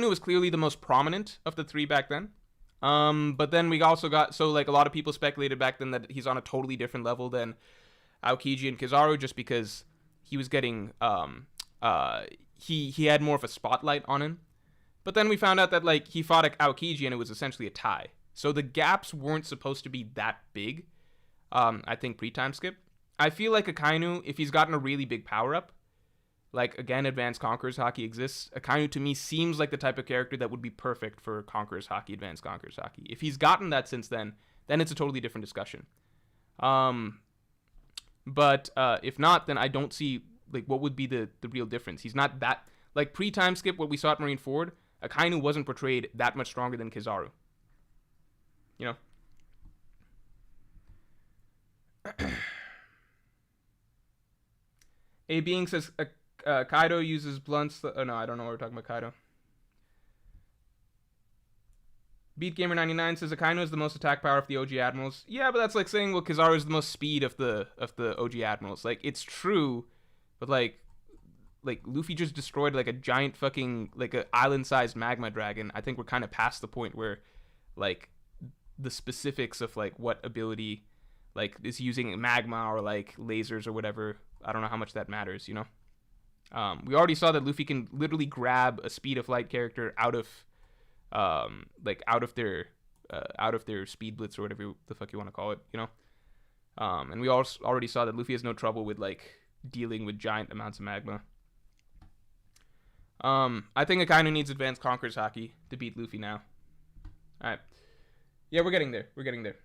was clearly the most prominent of the 3 back then. But then we also got, so, like, a lot of people speculated back then that he's on a totally different level than Aokiji and Kizaru, just because he was getting, he had more of a spotlight on him. But then we found out that, like, he fought Aokiji and it was essentially a tie. So the gaps weren't supposed to be that big, I think, pre-time skip. I feel like Akainu, if he's gotten a really big power-up, like, again, Advanced Conqueror's Haki exists, Akainu to me seems like the type of character that would be perfect for Conqueror's Haki, Advanced Conqueror's Haki. If he's gotten that since then it's a totally different discussion. But if not, then I don't see like what would be the real difference. He's not that like pre-time skip what we saw at Marineford. Akainu wasn't portrayed that much stronger than Kizaru. You know. A Being says Kaido uses blunts. Oh no, I don't know what we're talking about. Kaido. BeatGamer99 says Akainu is the most attack power of the OG admirals. Yeah, but that's like saying, well, Kizaru is the most speed of the OG admirals. Like, it's true, but like Luffy just destroyed like a giant fucking like a island-sized magma dragon. I think we're kind of past the point where like the specifics of like what ability like is using magma or like lasers or whatever. I don't know how much that matters, you know. We already saw that Luffy can literally grab a speed of light character out of their speed blitz or whatever the fuck you want to call it, you know. And we also already saw that Luffy has no trouble with like dealing with giant amounts of magma. I think Akainu needs advanced Conqueror's Haki to beat Luffy now. All right, yeah, we're getting there. We're getting there.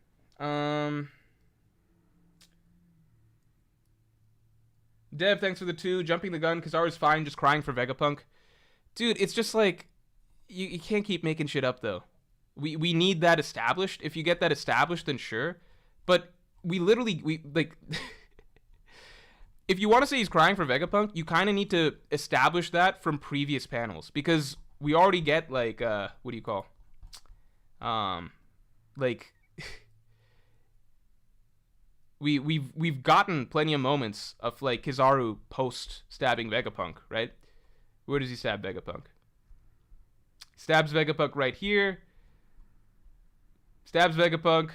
Dev, thanks for the 2. Jumping the gun. Kizaru's fine, just crying for Vegapunk. Dude, it's just like you can't keep making shit up though. We need that established. If you get that established, then sure. But we like if you want to say he's crying for Vegapunk, you kind of need to establish that from previous panels, because we already get like what do you call like we've gotten plenty of moments of like Kizaru post stabbing Vegapunk, right? Where does he stab Vegapunk? Stabs Vegapunk right here. Stabs Vegapunk.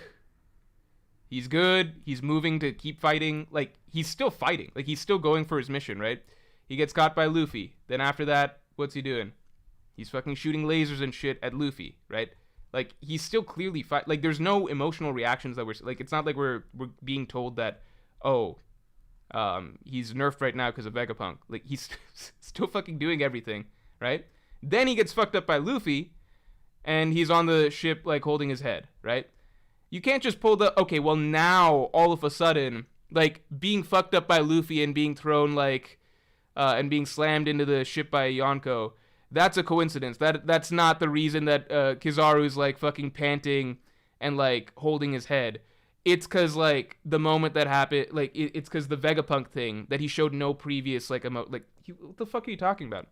He's good. He's moving to keep fighting. Like, he's still fighting. Like, he's still going for his mission, right? He gets caught by Luffy. Then after that, what's he doing? He's fucking shooting lasers and shit at Luffy, right? Like, he's still clearly fight. Like, there's no emotional reactions that we're like. It's not like we're being told that, oh, he's nerfed right now because of Vegapunk. Like, he's still fucking doing everything, right? Then he gets fucked up by Luffy, and he's on the ship like holding his head, right? You can't just pull the, okay, well now all of a sudden, like being fucked up by Luffy and being thrown like, and being slammed into the ship by Yonko, that's a coincidence. That's not the reason that Kizaru's like fucking panting and like holding his head. It's cause like the moment that happened, like it's cause the Vegapunk thing that he showed no previous like what the fuck are you talking about?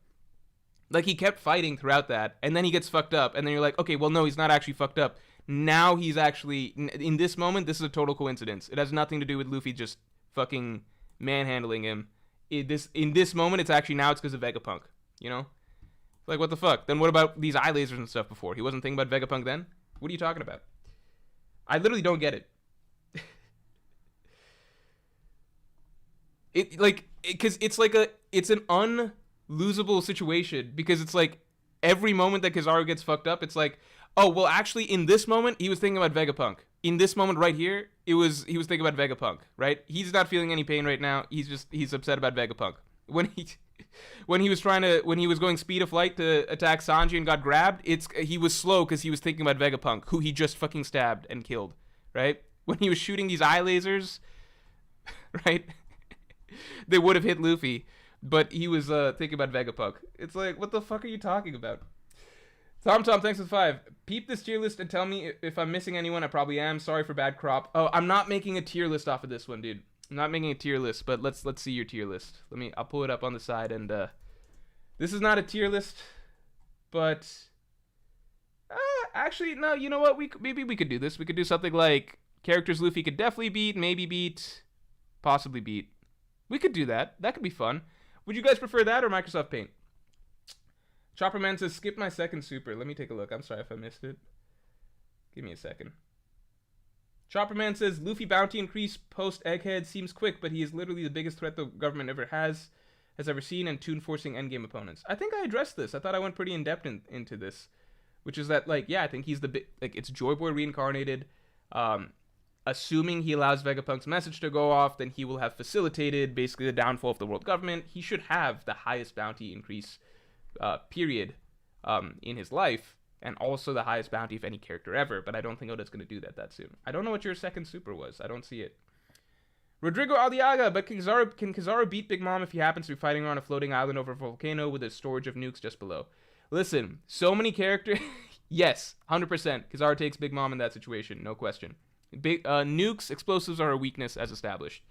Like, he kept fighting throughout that, and then he gets fucked up, and then you're like, okay, well, no, he's not actually fucked up. Now he's actually, in this moment, this is a total coincidence. It has nothing to do with Luffy just fucking manhandling him. In this moment, it's actually, now it's because of Vegapunk, you know? Like, what the fuck? Then what about these eye lasers and stuff before? He wasn't thinking about Vegapunk then? What are you talking about? I literally don't get it. Because it's an unlosable situation, because it's like every moment that Kizaru gets fucked up, it's like, oh, well, actually, in this moment, he was thinking about Vegapunk. In this moment right here, he was thinking about Vegapunk, right? He's not feeling any pain right now. He's upset about Vegapunk. When he was going speed of light to attack Sanji and got grabbed, he was slow because he was thinking about Vegapunk, who he just fucking stabbed and killed, right? When he was shooting these eye lasers, right? They would have hit Luffy. But he was thinking about Vegapunk. It's like, what the fuck are you talking about? Tom, thanks for the 5. Peep this tier list and tell me if I'm missing anyone. I probably am. Sorry for bad crop. Oh, I'm not making a tier list off of this one, dude. I'm not making a tier list, but let's see your tier list. I'll pull it up on the side, and this is not a tier list, but actually, no, you know what? Maybe we could do this. We could do something like characters Luffy could definitely beat, maybe beat, possibly beat. We could do that. That could be fun. Would you guys prefer that or Microsoft Paint? Chopperman says, skip my second super. Let me take a look. I'm sorry if I missed it. Give me a second. Chopperman says, Luffy bounty increase post Egghead seems quick, but he is literally the biggest threat the government has ever seen, and tune forcing endgame opponents. I think I addressed this. I thought I went pretty in-depth into this, which is that, like, yeah, I think he's it's Joy Boy reincarnated. Assuming he allows Vegapunk's message to go off, then he will have facilitated basically the downfall of the world government. He should have the highest bounty increase period in his life, and also the highest bounty of any character ever, but I don't think Oda's going to do that soon. I don't know what your second super was. I don't see it. Rodrigo Aliaga, but can Kizaru beat Big Mom if he happens to be fighting on a floating island over a volcano with a storage of nukes just below? Listen, so many characters. Yes, 100%. Kizaru takes Big Mom in that situation, no question. Nukes, explosives are a weakness as established.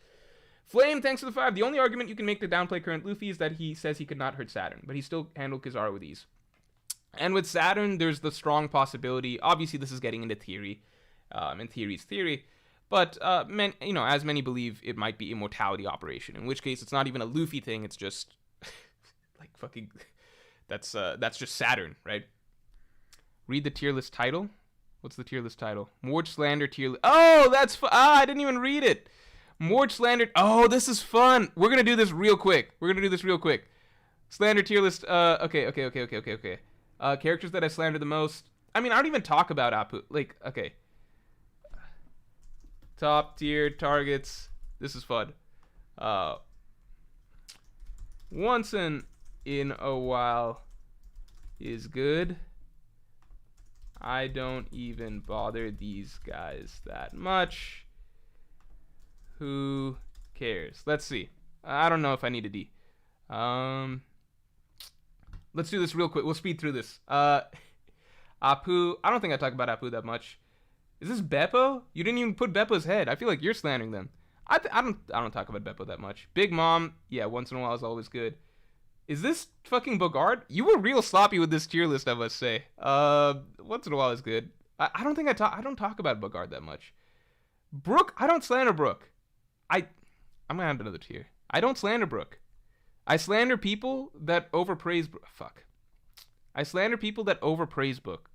Flame, thanks for the 5. The only argument you can make to downplay current Luffy is that he says he could not hurt Saturn, but he still handled Kizaru with ease. And with Saturn, there's the strong possibility. Obviously, this is getting into theory, and theory's theory. But as many believe, it might be immortality operation. In which case, it's not even a Luffy thing. It's just like fucking. That's just Saturn, right? Read the tier list title. What's the tier list title? Morj slander tier list. Oh, that's I didn't even read it. Morj slander. Oh, this is fun. We're gonna do this real quick. Slander tier list. Okay. Characters that I slander the most. I mean, I don't even talk about Apu. Like, okay. Top tier targets. This is fun. Once in a while is good. I don't even bother these guys that much. Who cares? Let's see. I don't know if I need a D. Let's do this real quick. We'll speed through this. Apu. I don't think I talk about Apu that much. Is this Beppo? You didn't even put Beppo's head. I feel like you're slandering them. I don't talk about Beppo that much. Big Mom. Yeah, once in a while is always good. Is this fucking Bogard? You were real sloppy with this tier list, I must say. Once in a while is good. I don't think I don't talk about Bogard that much. Brook, I don't slander Brook. I'm gonna add another tier. I don't slander Brook. I slander people that overpraise fuck. I slander people that overpraise Brook.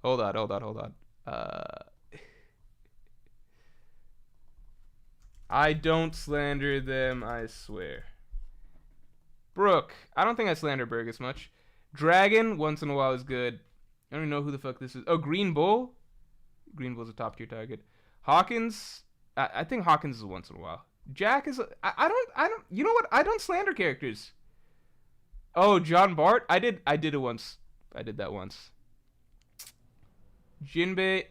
Hold on. I don't slander them, I swear. Brook. I don't think I slander Burgess much. Dragon, once in a while is good. I don't even know who the fuck this is. Oh, Green Bull. Green Bull's a top tier target. Hawkins. I think Hawkins is once in a while. Jack is. I don't. You know what? I don't slander characters. Oh, John Bart. I did it once. I did that once. Jinbei.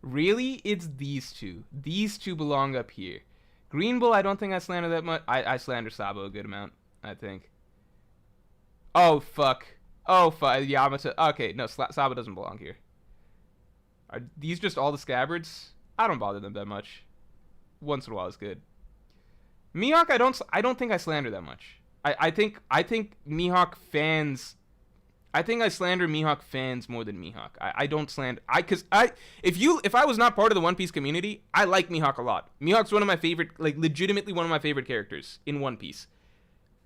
Really? It's these two. These two belong up here. Green Bull, I don't think I slander that much. I slander Sabo a good amount, I think. Oh, fuck. Yamato. Okay, no, Sabo doesn't belong here. Are these just all the scabbards? I don't bother them that much. Once in a while is good. Mihawk, I don't think I slander that much. I think Mihawk fans. I think I slander Mihawk fans more than Mihawk. I don't slander. If I was not part of the One Piece community, I like Mihawk a lot. Mihawk's one of my favorite, like legitimately one of my favorite characters in One Piece.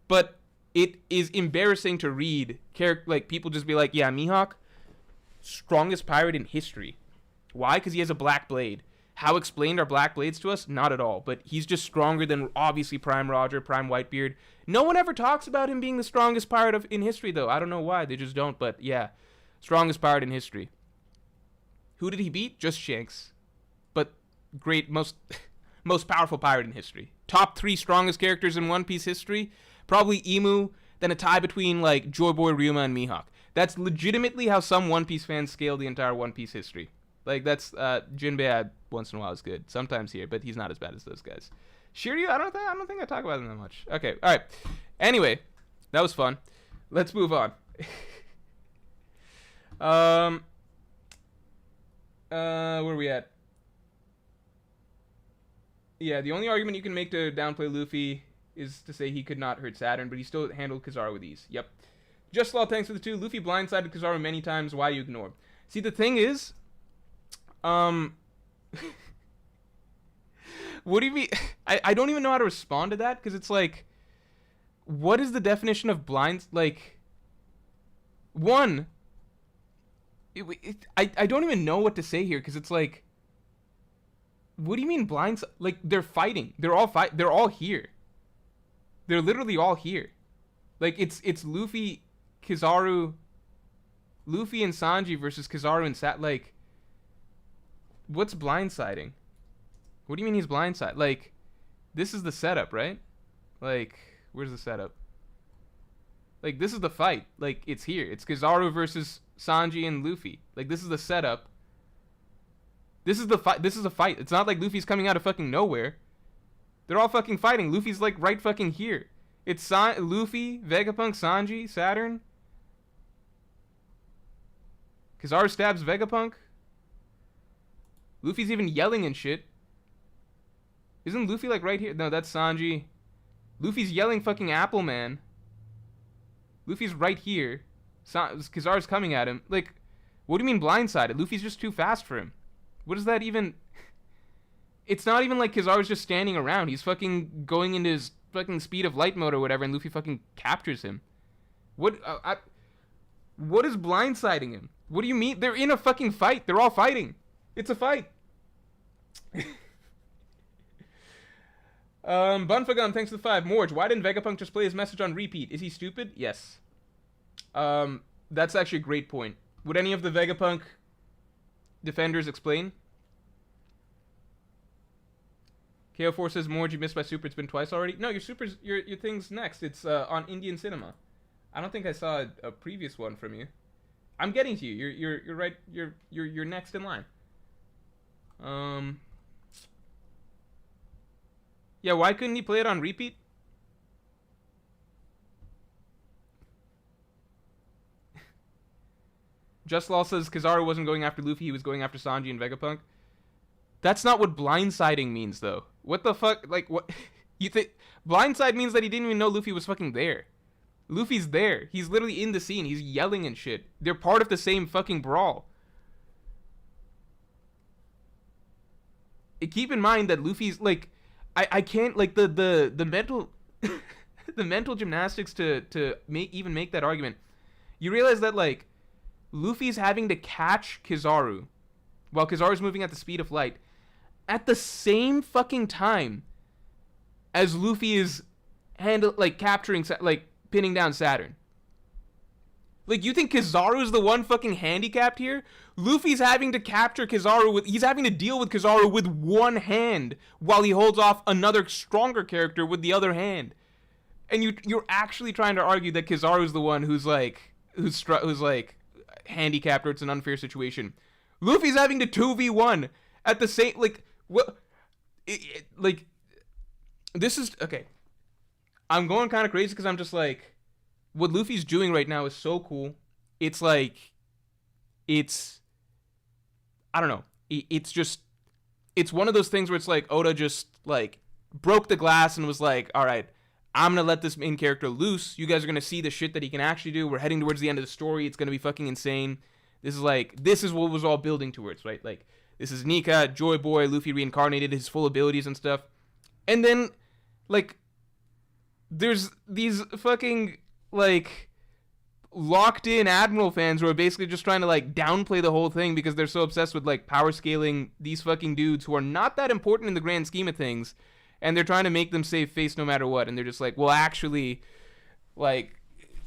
But it is embarrassing to read like people just be like, yeah, Mihawk, strongest pirate in history. Why? Because he has a black blade. How explained are black blades to us? Not at all. But he's just stronger than obviously Prime Roger, Prime Whitebeard. No one ever talks about him being the strongest pirate in history, though. I don't know why. They just don't. But yeah, strongest pirate in history. Who did he beat? Just Shanks. But great, most powerful pirate in history. Top 3 strongest characters in One Piece history. Probably Emu, then a tie between like Joy Boy, Ryuma, and Mihawk. That's legitimately how some One Piece fans scale the entire One Piece history. Like, that's, Jinbei, once in a while is good. Sometimes here, but he's not as bad as those guys. Shiryu, I don't think I talk about him that much. Okay, alright. Anyway, that was fun. Let's move on. Where are we at? Yeah, the only argument you can make to downplay Luffy is to say he could not hurt Saturn, but he still handled Kizaru with ease. Yep. Just Law, thanks for the 2. Luffy blindsided Kizaru many times. Why do you ignore him? See, the thing is, what do you mean? I don't even know how to respond to that, because it's like, what is the definition of blind? Like, one, I don't even know what to say here, because it's like, what do you mean blind? Like, they're fighting. They're all here. They're literally all here. Like, it's Luffy, Kizaru, Luffy and Sanji versus Kizaru and like, what's blindsiding? What do you mean he's blindsided? Like, this is the setup, right? Like, where's the setup? Like, this is the fight. Like, it's here. It's Kizaru versus Sanji and Luffy. Like, this is the setup. This is the fight. This is a fight. It's not like Luffy's coming out of fucking nowhere. They're all fucking fighting. Luffy's like right fucking here. It's Luffy, Vegapunk, Sanji, Saturn. Kizaru stabs Vegapunk. Luffy's even yelling and shit. Isn't Luffy like right here? No, that's Sanji. Luffy's yelling fucking Apple Man. Luffy's right here. Kizaru's coming at him. Like, what do you mean blindsided? Luffy's just too fast for him. What does that even... It's not even like Kizaru's just standing around. He's fucking going into his fucking speed of light mode or whatever, and Luffy fucking captures him. What is blindsiding him? What do you mean? They're in a fucking fight. They're all fighting. It's a fight. Bunfagum, thanks for the 5. Morj, why didn't Vegapunk just play his message on repeat? Is he stupid? Yes. That's actually a great point. Would any of the Vegapunk defenders explain? KO4 says, Morj, you missed my super. It's been twice already. No, your super's your thing's next. It's on Indian cinema. I don't think I saw a previous one from you. I'm getting to you. You're right. You're next in line. Yeah, why couldn't he play it on repeat? Just Law says Kizaru wasn't going after Luffy, he was going after Sanji and Vegapunk. That's not what blindsiding means, though. What the fuck? Like, what? You think blindside means that he didn't even know Luffy was fucking there. Luffy's there. He's literally in the scene. He's yelling and shit. They're part of the same fucking brawl. Keep in mind that Luffy's, like... I can't, like, the mental... the mental gymnastics to make that argument. You realize that, like, Luffy's having to catch Kizaru while Kizaru's moving at the speed of light at the same fucking time as Luffy is capturing, like, pinning down Saturn. Like, you think Kizaru's the one fucking handicapped here? Luffy's having to capture Kizaru he's having to deal with Kizaru with one hand while he holds off another stronger character with the other hand. And you're actually trying to argue that Kizaru's the one who's handicapped or it's an unfair situation. Luffy's having to 2v1 at the same, like, what? Like, this is, okay. I'm going kind of crazy because I'm just like, what Luffy's doing right now is so cool. It's like, I don't know. It's one of those things where it's like Oda just like broke the glass and was like, all right, I'm going to let this main character loose. You guys are going to see the shit that he can actually do. We're heading towards the end of the story. It's going to be fucking insane. This is what was all building towards, right? Like, this is Nika, Joy Boy, Luffy reincarnated, his full abilities and stuff. And then, like, there's these fucking, like, locked in Admiral fans who are basically just trying to, like, downplay the whole thing because they're so obsessed with, like, power scaling these fucking dudes who are not that important in the grand scheme of things. And they're trying to make them save face no matter what. And they're just like, well, actually, like,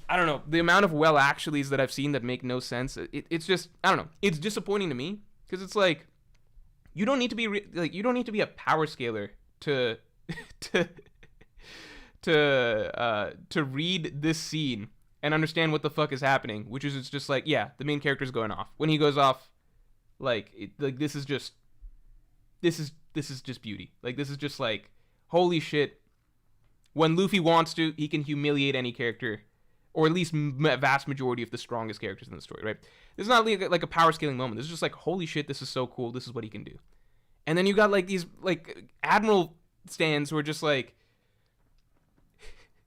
I don't know. The amount of well actuallys that I've seen that make no sense. It's just, I don't know. It's disappointing to me because it's like, you don't need to be you don't need to be a power scaler to to read this scene and understand what the fuck is happening. Which is, it's just like, yeah, the main character's going off. When he goes off, like this is just beauty. Like, this is just like, holy shit. When Luffy wants to, he can humiliate any character, or at least vast majority of the strongest characters in the story, right? This is not like a power scaling moment. This is just like, holy shit, this is so cool. This is what he can do. And then you got like these like Admiral stands who are just like,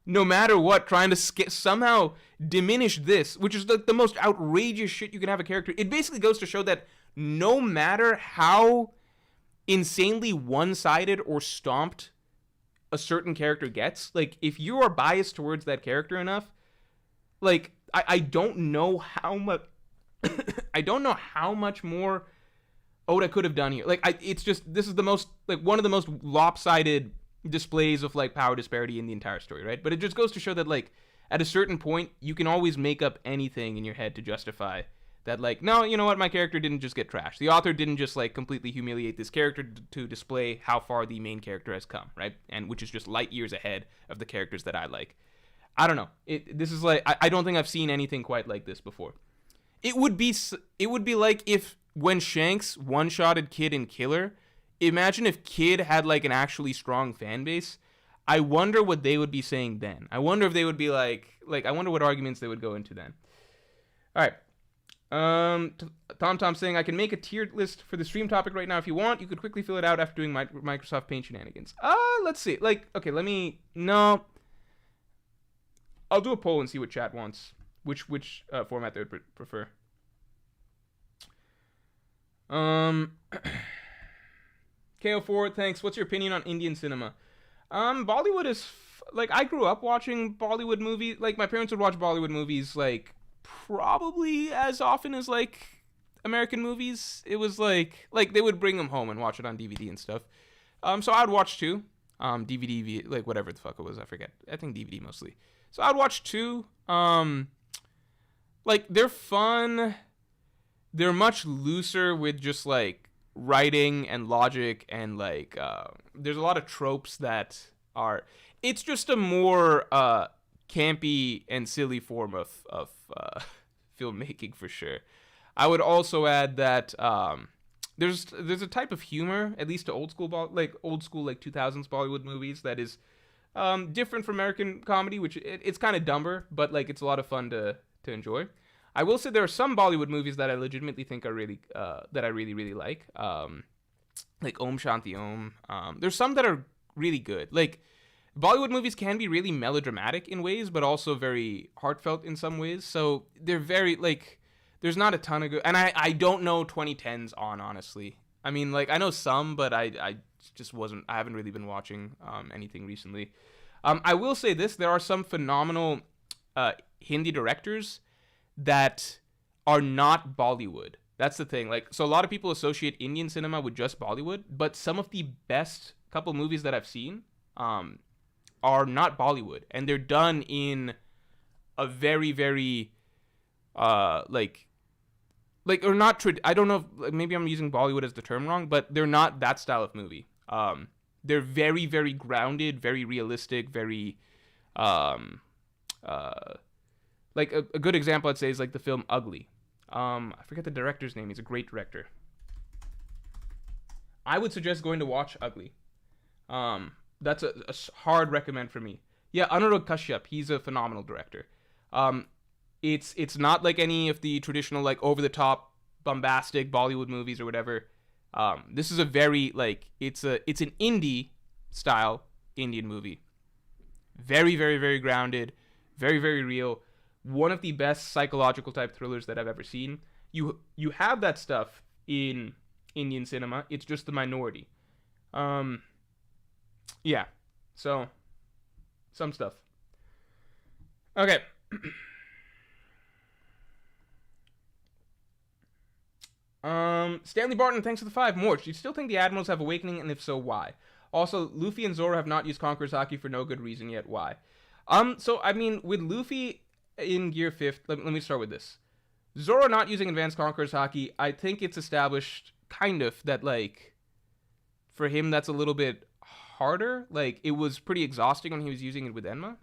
no matter what, trying to somehow diminish this, which is the most outrageous shit you can have a character. It basically goes to show that no matter how insanely one-sided or stomped a certain character gets, like, if you are biased towards that character enough, like, I don't know how much I don't know how much more Oda could have done here. Like, it's just, this is the most, like, one of the most lopsided displays of, like, power disparity in the entire story, right? But it just goes to show that, like, at a certain point, you can always make up anything in your head to justify that, like, no, you know what, my character didn't just get trashed. The author didn't just, like, completely humiliate this character to display how far the main character has come, right? And which is just light years ahead of the characters that I like. I don't know. This is like, I don't think I've seen anything quite like this before. It would be like if when Shanks one-shotted Kid in Killer, imagine if Kid had like an actually strong fan base. I wonder what they would be saying then. I wonder if they would be like I wonder what arguments they would go into then. All right. Tom saying, I can make a tiered list for the stream topic right now if you want. You could quickly fill it out after doing Microsoft Paint shenanigans. Let's see. No. I'll do a poll and see what chat wants. Which format they would prefer. KO4, thanks. What's your opinion on Indian cinema? Bollywood is I grew up watching Bollywood movies. Like, my parents would watch Bollywood movies like probably as often as like American movies. It was like they would bring them home and watch it on DVD and stuff. So I'd watch too. DVD, like whatever the fuck it was, I forget. I think DVD mostly. So I'd watch too. They're fun. They're much looser with just like writing and logic and there's a lot of tropes that are. It's just a more campy and silly form of filmmaking for sure. I would also add that there's a type of humor, at least to old school 2000s Bollywood movies, that is different from American comedy, which it's kind of dumber, but like it's a lot of fun to enjoy. I will say there are some Bollywood movies that I legitimately think are really that I really like Om Shanti Om. There's some that are really good. Like, Bollywood movies can be really melodramatic in ways, but also very heartfelt in some ways. So they're very, there's not a ton of good. And I don't know 2010s honestly. I mean, I know some, but I haven't really been watching anything recently. I will say this, there are some phenomenal Hindi directors that are not Bollywood. That's the thing. So a lot of people associate Indian cinema with just Bollywood, but some of the best couple movies that I've seen are not Bollywood, and they're done in a very, very or not I don't know if, maybe I'm using Bollywood as the term wrong, but they're not that style of movie. They're very, very grounded, very realistic, very a good example I'd say is the film Ugly. I forget the director's name. He's a great director. I would suggest going to watch Ugly. That's a hard recommend for me. Yeah, Anurag Kashyap, he's a phenomenal director. It's not like any of the traditional over the top bombastic Bollywood movies or whatever. This is a very it's an indie style Indian movie. Very, very, very grounded, very, very real. One of the best psychological type thrillers that I've ever seen. You have that stuff in Indian cinema. It's just the minority. Yeah. So, some stuff. Okay. Stanley Barton, thanks for the 5. Morj, do you still think the Admirals have Awakening, and if so, why? Also, Luffy and Zoro have not used Conqueror's Haki for no good reason yet. Why? So, I mean, with Luffy in Gear 5th, let me start with this. Zoro not using Advanced Conqueror's Haki, I think it's established, kind of, that, for him, that's a little bit harder. It was pretty exhausting when he was using it with Enma.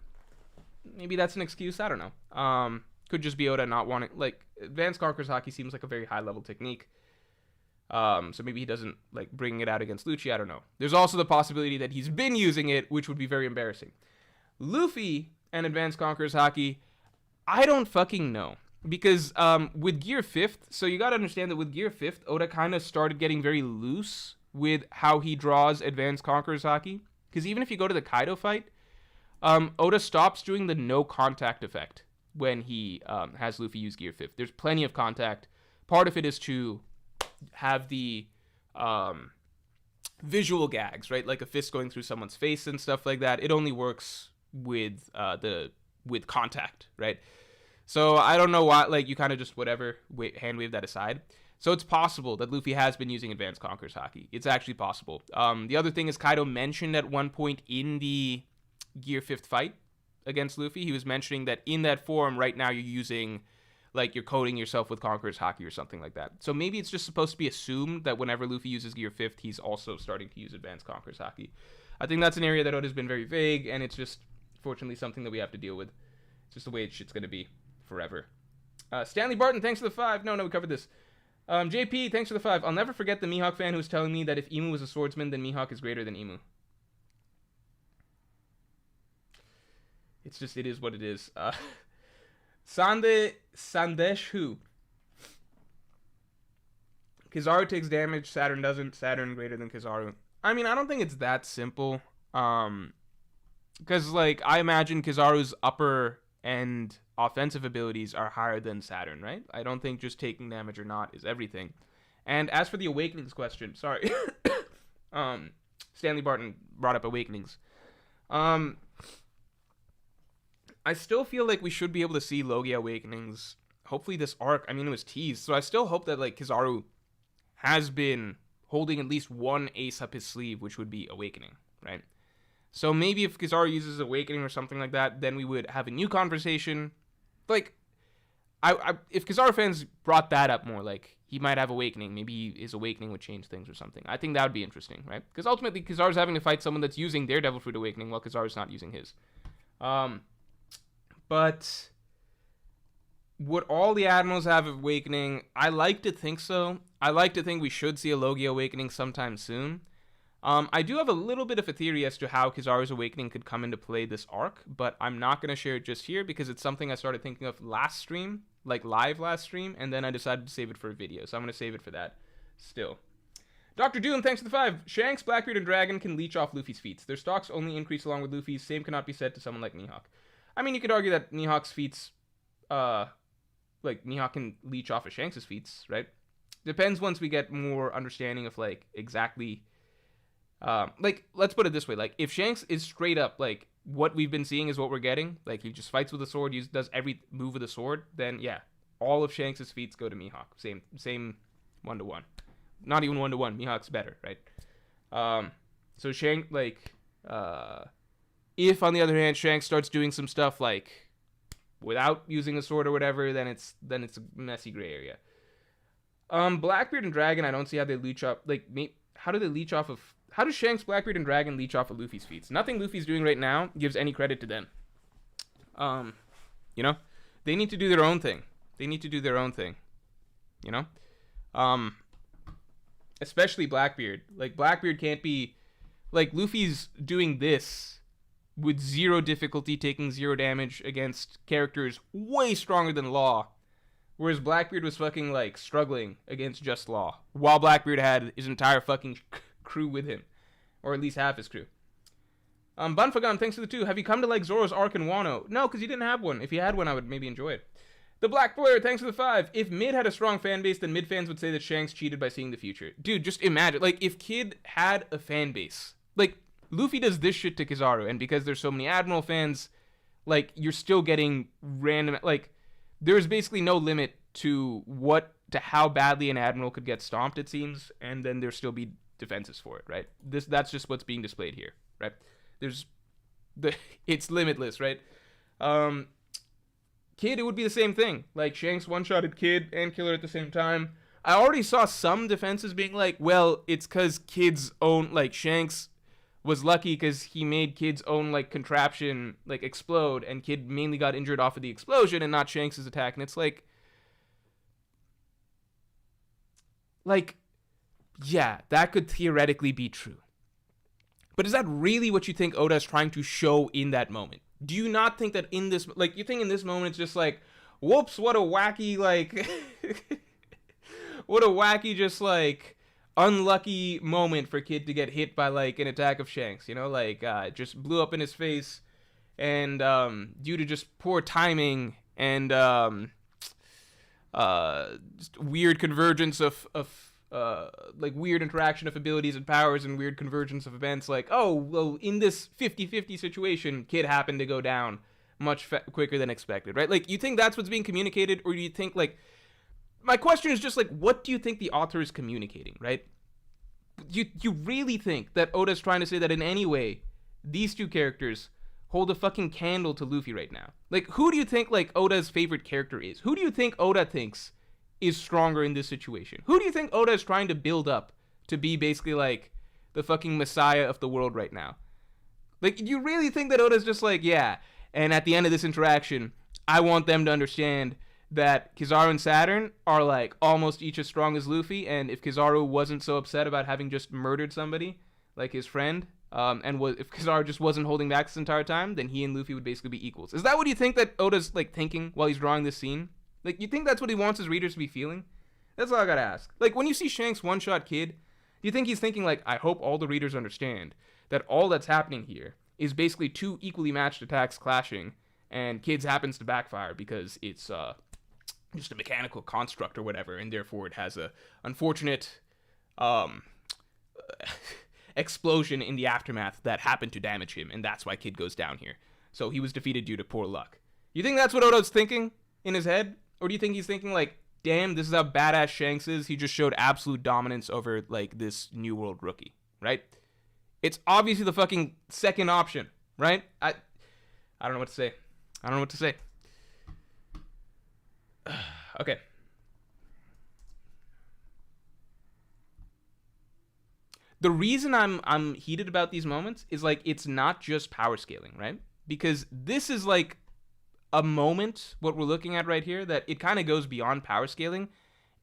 Maybe that's an excuse, I don't know. Could just be Oda not wanting, Advanced Conqueror's Haki seems like a very high-level technique. So maybe he doesn't, bringing it out against Lucci, I don't know. There's also the possibility that he's been using it, which would be very embarrassing. Luffy and Advanced Conqueror's Haki, I don't fucking know. Because with Gear 5th, so you gotta understand that with Gear 5th, Oda kind of started getting very loose with how he draws Advanced Conqueror's Haki. Because even if you go to the Kaido fight, Oda stops doing the no contact effect when he has Luffy use Gear 5th. There's plenty of contact. Part of it is to have the visual gags, right? Like a fist going through someone's face and stuff like that. It only works with with contact, right? So I don't know why, you kind of just whatever, hand wave that aside. So it's possible that Luffy has been using Advanced Conqueror's Haki. It's actually possible. The other thing is Kaido mentioned at one point in the Gear 5th fight against Luffy, he was mentioning that in that form right now you're using, you're coding yourself with Conqueror's Haki or something like that. So maybe it's just supposed to be assumed that whenever Luffy uses Gear 5th, he's also starting to use Advanced Conqueror's Haki. I think that's an area that Oda's been very vague, and it's just, fortunately, something that we have to deal with. It's just the way shit's going to be forever. Stanley Barton, thanks for the 5. No, we covered this. JP, thanks for the 5. I'll never forget the Mihawk fan who was telling me that if Imu was a swordsman, then Mihawk is greater than Imu. It's just, it is what it is. Sandesh who? Kizaru takes damage, Saturn doesn't. Saturn greater than Kizaru. I mean, I don't think it's that simple. Because, like, I imagine Kizaru's upper end offensive abilities are higher than Saturn, right? I don't think just taking damage or not is everything. And as for the Awakenings question, sorry. Stanley Barton brought up Awakenings. I still feel like we should be able to see Logia Awakenings. Hopefully this arc, I mean, it was teased. So I still hope that, like, Kizaru has been holding at least one ace up his sleeve, which would be Awakening, right? So maybe if Kizaru uses Awakening or something like that, then we would have a new conversation. Like, if Kizaru fans brought that up more, like, he might have Awakening. Maybe his Awakening would change things or something. I think that would be interesting, right? Because ultimately, Kizaru's having to fight someone that's using their Devil Fruit Awakening while Kizaru's not using his. But would all the Admirals have Awakening? I like to think so. I like to think we should see a Logia Awakening sometime soon. I do have a little bit of a theory as to how Kizaru's Awakening could come into play this arc, but I'm not going to share it just here because it's something I started thinking of last stream, like live last stream, and then I decided to save it for a video, so I'm going to save it for that still. Dr. Doom, thanks for the 5. Shanks, Blackbeard, and Dragon can leech off Luffy's feats. Their stocks only increase along with Luffy's. Same cannot be said to someone like Mihawk. I mean, you could argue that Mihawk's feats, like, Mihawk can leech off of Shanks' feats, right? Depends once we get more understanding of, like, exactly... like, let's put it this way. Like, if Shanks is straight up, like, what we've been seeing is what we're getting, like, he just fights with a sword, does every move with a sword, then, yeah, all of Shanks' feats go to Mihawk. Same 1-to-1. Not even 1-to-1. Mihawk's better, right? So Shanks, like, if, on the other hand, Shanks starts doing some stuff, like, without using a sword or whatever, then it's a messy gray area. Blackbeard and Dragon, I don't see how they leech off, like, how do they leech off of... How does Shanks, Blackbeard, and Dragon leech off of Luffy's feats? Nothing Luffy's doing right now gives any credit to them. You know? They need to do their own thing. You know? Especially Blackbeard. Like, Blackbeard can't be... Like, Luffy's doing this with zero difficulty, taking 0 damage against characters way stronger than Law. Whereas Blackbeard was fucking, like, struggling against just Law. While Blackbeard had his entire fucking... crew with him, or at least half his crew. Bunfagon, thanks for the 2. Have you come to like Zoro's arc in Wano? No, because he didn't have one. If he had one, I would maybe enjoy it. The Black Blur, thanks for the 5. If Mid had a strong fan base, then Mid fans would say that Shanks cheated by seeing the future. Dude, just imagine, like, if Kid had a fan base, like, Luffy does this shit to Kizaru, and because there's so many Admiral fans, like, you're still getting random, like, there's basically no limit to how badly an Admiral could get stomped, it seems, and then there still be defenses for it, right? That's just what's being displayed here, right? It's limitless, right? Kid, it would be the same thing. Like, Shanks one-shotted Kid and Killer at the same time. I already saw some defenses being like, well, it's because Kid's own, like, Shanks was lucky because he made Kid's own, like, contraption, like, explode, and Kid mainly got injured off of the explosion and not Shanks' attack. And it's like, yeah, that could theoretically be true. But is that really what you think Oda is trying to show in that moment? Do you not think that in this, like, you think in this moment it's just like, whoops, what a wacky, like, what a wacky, just, like, unlucky moment for Kid to get hit by, like, an attack of Shanks, you know? Like, just blew up in his face, and, due to just poor timing and, just weird convergence of like, weird interaction of abilities and powers and weird convergence of events, like, oh, well, in this 50-50 situation, Kid happened to go down much quicker than expected, right? Like, you think that's what's being communicated, or do you think, like, my question is just, like, what do you think the author is communicating, right? You really think that Oda's trying to say that in any way, these two characters hold a fucking candle to Luffy right now? Like, who do you think, like, Oda's favorite character is? Who do you think Oda thinks is stronger in this situation? Who do you think Oda is trying to build up to be basically like the fucking messiah of the world right now? Like, you really think that Oda's just like, yeah, and at the end of this interaction, I want them to understand that Kizaru and Saturn are like almost each as strong as Luffy, and if Kizaru wasn't so upset about having just murdered somebody, like his friend, if Kizaru just wasn't holding back this entire time, then he and Luffy would basically be equals. Is that what you think that Oda's like thinking while he's drawing this scene? Like, you think that's what he wants his readers to be feeling? That's all I gotta ask. Like, when you see Shanks one-shot Kid, do you think he's thinking like, I hope all the readers understand that all that's happening here is basically two equally matched attacks clashing, and Kid's happens to backfire because it's just a mechanical construct or whatever, and therefore it has a unfortunate explosion in the aftermath that happened to damage him, and that's why Kid goes down here. So he was defeated due to poor luck. You think that's what Oda's thinking in his head? Or do you think he's thinking like, damn, this is how badass Shanks is? He just showed absolute dominance over like this New World rookie, right? It's obviously the fucking second option, right? I don't know what to say. I don't know what to say. Okay. The reason I'm heated about these moments is like, it's not just power scaling, right? Because this is like a moment, what we're looking at right here, that it kind of goes beyond power scaling.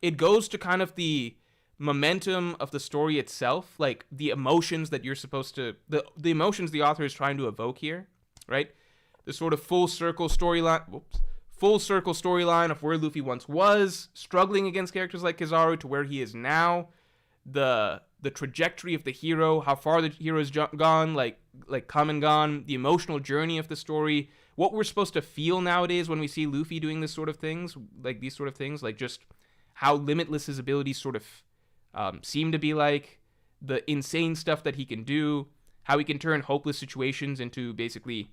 It goes to kind of the momentum of the story itself, like the emotions that you're supposed to, the emotions the author is trying to evoke here, right? The sort of full circle storyline of where Luffy once was, struggling against characters like Kizaru to where he is now, the trajectory of the hero, how far the hero's gone, like come and gone, the emotional journey of the story, what we're supposed to feel nowadays when we see Luffy doing this sort of things, like these sort of things, like just how limitless his abilities sort of seem to be, like the insane stuff that he can do, how he can turn hopeless situations into basically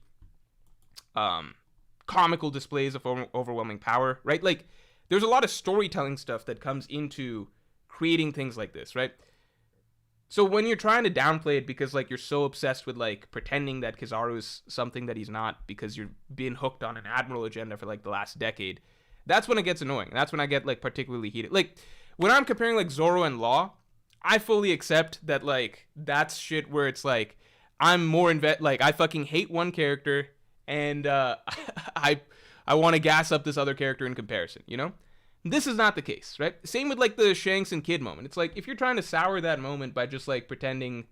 comical displays of overwhelming power, right? Like, there's a lot of storytelling stuff that comes into creating things like this, right? So when you're trying to downplay it because, like, you're so obsessed with, like, pretending that Kizaru is something that he's not because you're being hooked on an Admiral agenda for, like, the last decade, that's when it gets annoying. That's when I get, like, particularly heated. Like, when I'm comparing, like, Zoro and Law, I fully accept that, like, that's shit where it's, like, I'm more like, I fucking hate one character, and I want to gas up this other character in comparison, you know? This is not the case, right? Same with, like, the Shanks and Kid moment. It's like, if you're trying to sour that moment by just, like, pretending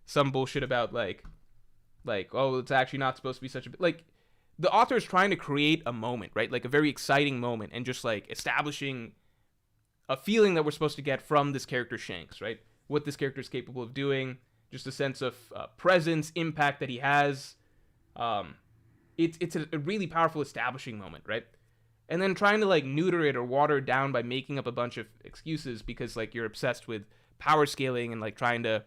some bullshit about, like, oh, it's actually not supposed to be such a... Like, the author is trying to create a moment, right? Like, a very exciting moment, and just, like, establishing a feeling that we're supposed to get from this character Shanks, right? What this character is capable of doing, just a sense of presence, impact that he has. It's a really powerful establishing moment, right? And then trying to, like, neuter it or water it down by making up a bunch of excuses because, like, you're obsessed with power scaling and, like, trying to,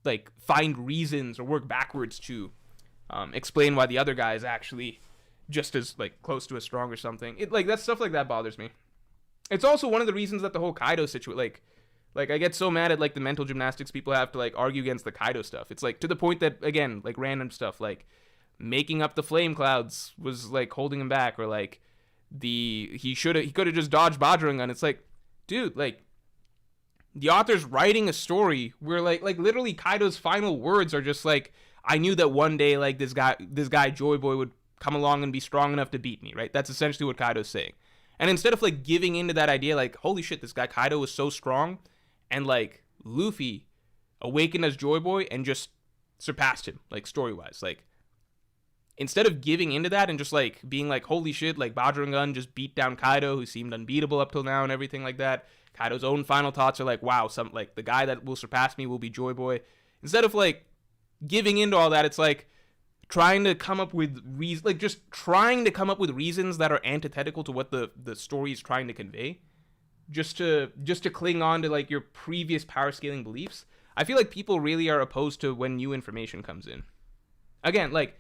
like, find reasons or work backwards to explain why the other guy is actually just as, like, close to as strong or something. Like, that stuff like that bothers me. It's also one of the reasons that the whole Kaido situation, like, I get so mad at, like, the mental gymnastics people have to, like, argue against the Kaido stuff. It's, like, to the point that, again, like, random stuff, like, making up the flame clouds was, like, holding him back, or, like, he could have just dodged Bajrangan. It's like, dude, like, the author's writing a story where, like literally Kaido's final words are just, like, I knew that one day, like, this guy Joy Boy would come along and be strong enough to beat me, right? That's essentially what Kaido's saying. And instead of, like, giving into that idea, like, holy shit, this guy Kaido was so strong, and, like, Luffy awakened as Joy Boy and just surpassed him, like, story-wise. Like, instead of giving into that and just, like, being like, holy shit, like, Bajrangan just beat down Kaido, who seemed unbeatable up till now and everything like that. Kaido's own final thoughts are like, wow, the guy that will surpass me will be Joy Boy. Instead of, like, giving into all that, it's like trying to come up with reasons that are antithetical to what the story is trying to convey, just to cling on to, like, your previous power scaling beliefs. I feel like people really are opposed to when new information comes in. Again, like,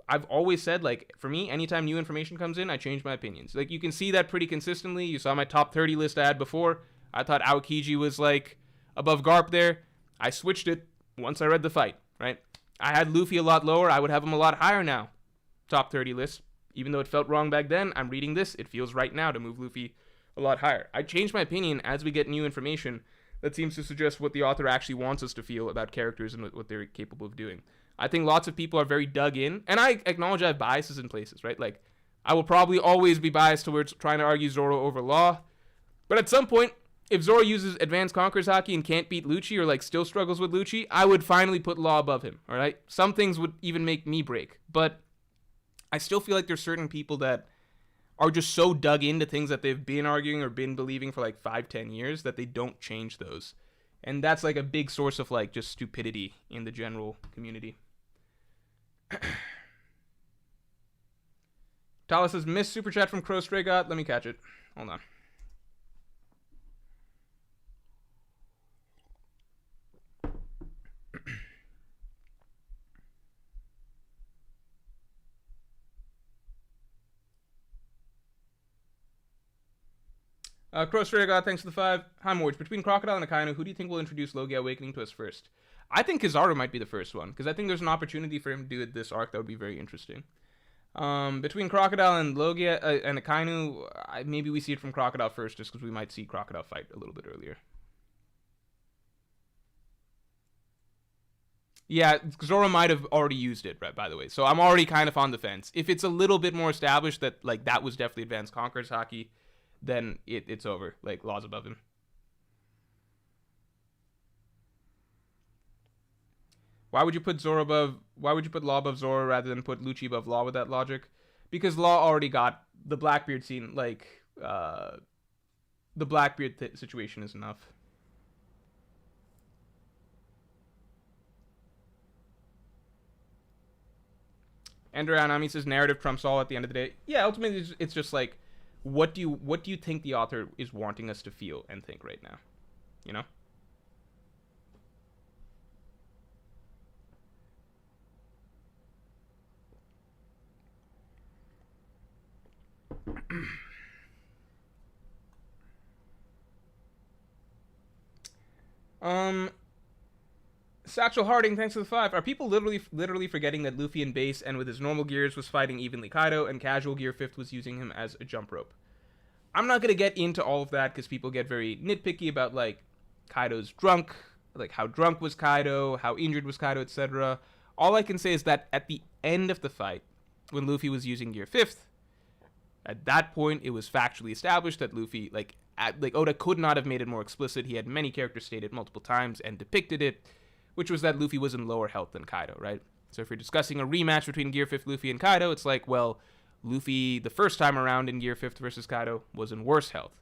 I've always said, like, for me, anytime new information comes in, I change my opinions. Like, you can see that pretty consistently. You saw my top 30 list I had before. I thought Aokiji was, like, above Garp there. I switched it once I read the fight, right? I had Luffy a lot lower. I would have him a lot higher now. Top 30 list. Even though it felt wrong back then, I'm reading this. It feels right now to move Luffy a lot higher. I change my opinion as we get new information that seems to suggest what the author actually wants us to feel about characters and what they're capable of doing. I think lots of people are very dug in, and I acknowledge I have biases in places, right? Like, I will probably always be biased towards trying to argue Zoro over Law. But at some point, if Zoro uses Advanced Conqueror's Haki and can't beat Lucci, or like still struggles with Lucci, I would finally put Law above him, alright? Some things would even make me break. But I still feel like there's certain people that are just so dug into things that they've been arguing or been believing for like 5-10 years that they don't change those. And that's like a big source of like just stupidity in the general community. Tala says, miss super chat from Crow Stray God. Let me catch it. Hold on. Crow Stray God, thanks for the 5. Hi, Morj. Between Crocodile and Akainu, who do you think will introduce Logia Awakening to us first? I think Kizaru might be the first one, because I think there's an opportunity for him to do it this arc that would be very interesting. Between Crocodile and Logia and Akainu, maybe we see it from Crocodile first, just because we might see Crocodile fight a little bit earlier. Yeah, Zoro might have already used it, right, by the way. So I'm already kind of on the fence. If it's a little bit more established that like that was definitely Advanced Conqueror's Haki, then it's over. Like, Law's above him. Why would you put Law above Zoro rather than put Lucci above Law with that logic? Because Law already got the Blackbeard scene, like, the Blackbeard situation is enough. Ender Anami says narrative trumps all at the end of the day. Yeah, ultimately it's just like, what do you think the author is wanting us to feel and think right now? You know? Satchel Harding, thanks for the 5. Are people literally forgetting that Luffy in base and with his normal gears was fighting evenly Kaido, and casual gear 5th was using him as a jump rope? I'm not gonna get into all of that because people get very nitpicky about like Kaido's drunk, like how drunk was Kaido, how injured was Kaido, etc. All I can say is that at the end of the fight, when Luffy was using gear 5th, at that point it was factually established that Luffy, like Oda could not have made it more explicit. He had many characters state it multiple times and depicted it, which was that Luffy was in lower health than Kaido, right? So if you're discussing a rematch between Gear 5th Luffy and Kaido, it's like, well, Luffy, the first time around in Gear 5th versus Kaido, was in worse health.